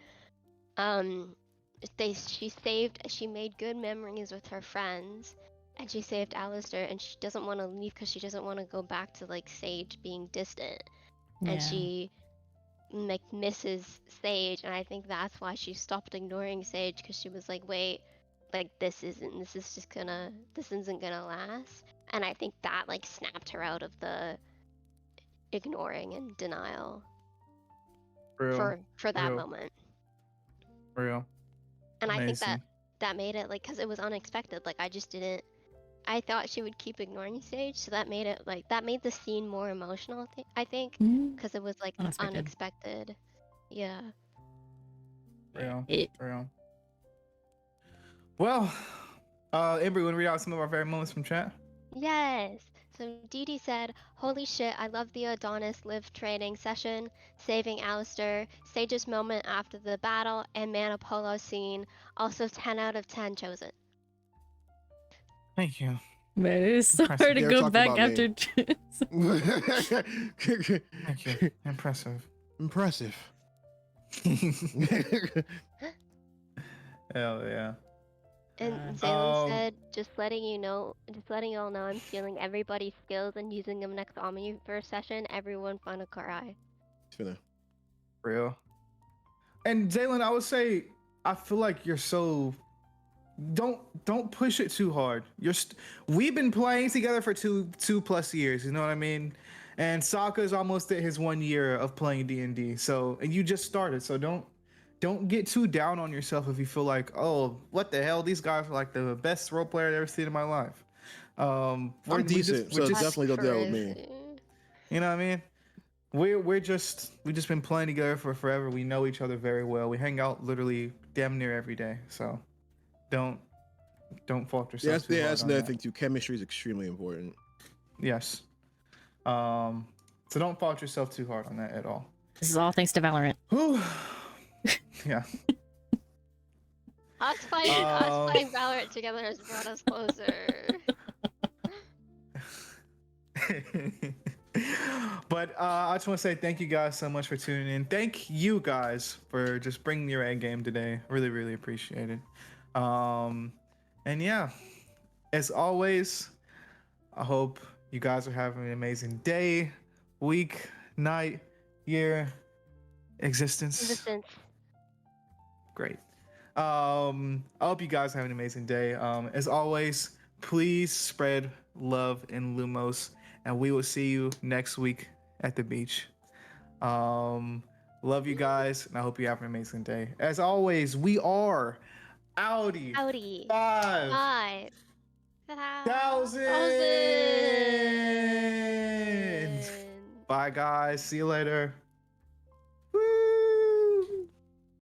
she made good memories with her friends, and she saved Alistair, and she doesn't want to leave because she doesn't want to go back to like Sage being distant, and Yeah. she like misses Sage, and I think that's why she stopped ignoring Sage because she was like, wait, like this isn't gonna last, and I think that like snapped her out of the ignoring and denial Real. for that Real. moment. Real. And I think Amazing. that made it like, because it was unexpected, like I thought she would keep ignoring Sage, so that made the scene more emotional, I think, Mhm. because it was like Unexpected. unexpected. Yeah. Real. It- Real. Well, Amber, you want to read out some of our favorite moments from chat? Yes. So Dee Dee said, holy shit, I love the Adonis Liv training session, saving Alistair, Sage's moment after the battle, and Mana Polo scene. Also 10 out of 10 chosen. Thank you. Man, it is so Impressive. hard to They're go talking back about after. Thank you. Impressive. Impressive. Hell yeah. And God. Zaylen said, just letting you all know I'm stealing everybody's skills and using them next Omniverse session. Everyone Final Cry. It's finna. Real. And Jalen, I would say, I feel like you're so. Don't push it too hard. We've been playing together for two plus years. You know what I mean? And Sokka's almost at his 1 year of playing D&D. So, and you just started. So don't get too down on yourself if you feel like, oh, what the hell? These guys are like the best role player I've ever seen in my life. I'm decent, so definitely don't deal with me. You know what I mean? We've just been playing together for forever. We know each other very well. We hang out literally damn near every day. So don't fault yourself. Yeah, that's another thing too. Chemistry is extremely important. Yes. So don't fault yourself too hard on that at all. This is all thanks to Valorant. Whew. Yeah. Us playing Valorant together has brought us closer. But I just want to say thank you guys so much for tuning in. Thank you guys for just bringing your A game today. Really, really appreciate it. And yeah, As always, I hope you guys are having an amazing day, week, night, year, existence. Resistance. Great. I hope you guys have an amazing day. As always, please spread love in Lumos, and we will see you next week at the beach. Love you guys, and I hope you have an amazing day. As always, we are Audi Howdy. 5,000. 5,000. Bye, guys. See you later.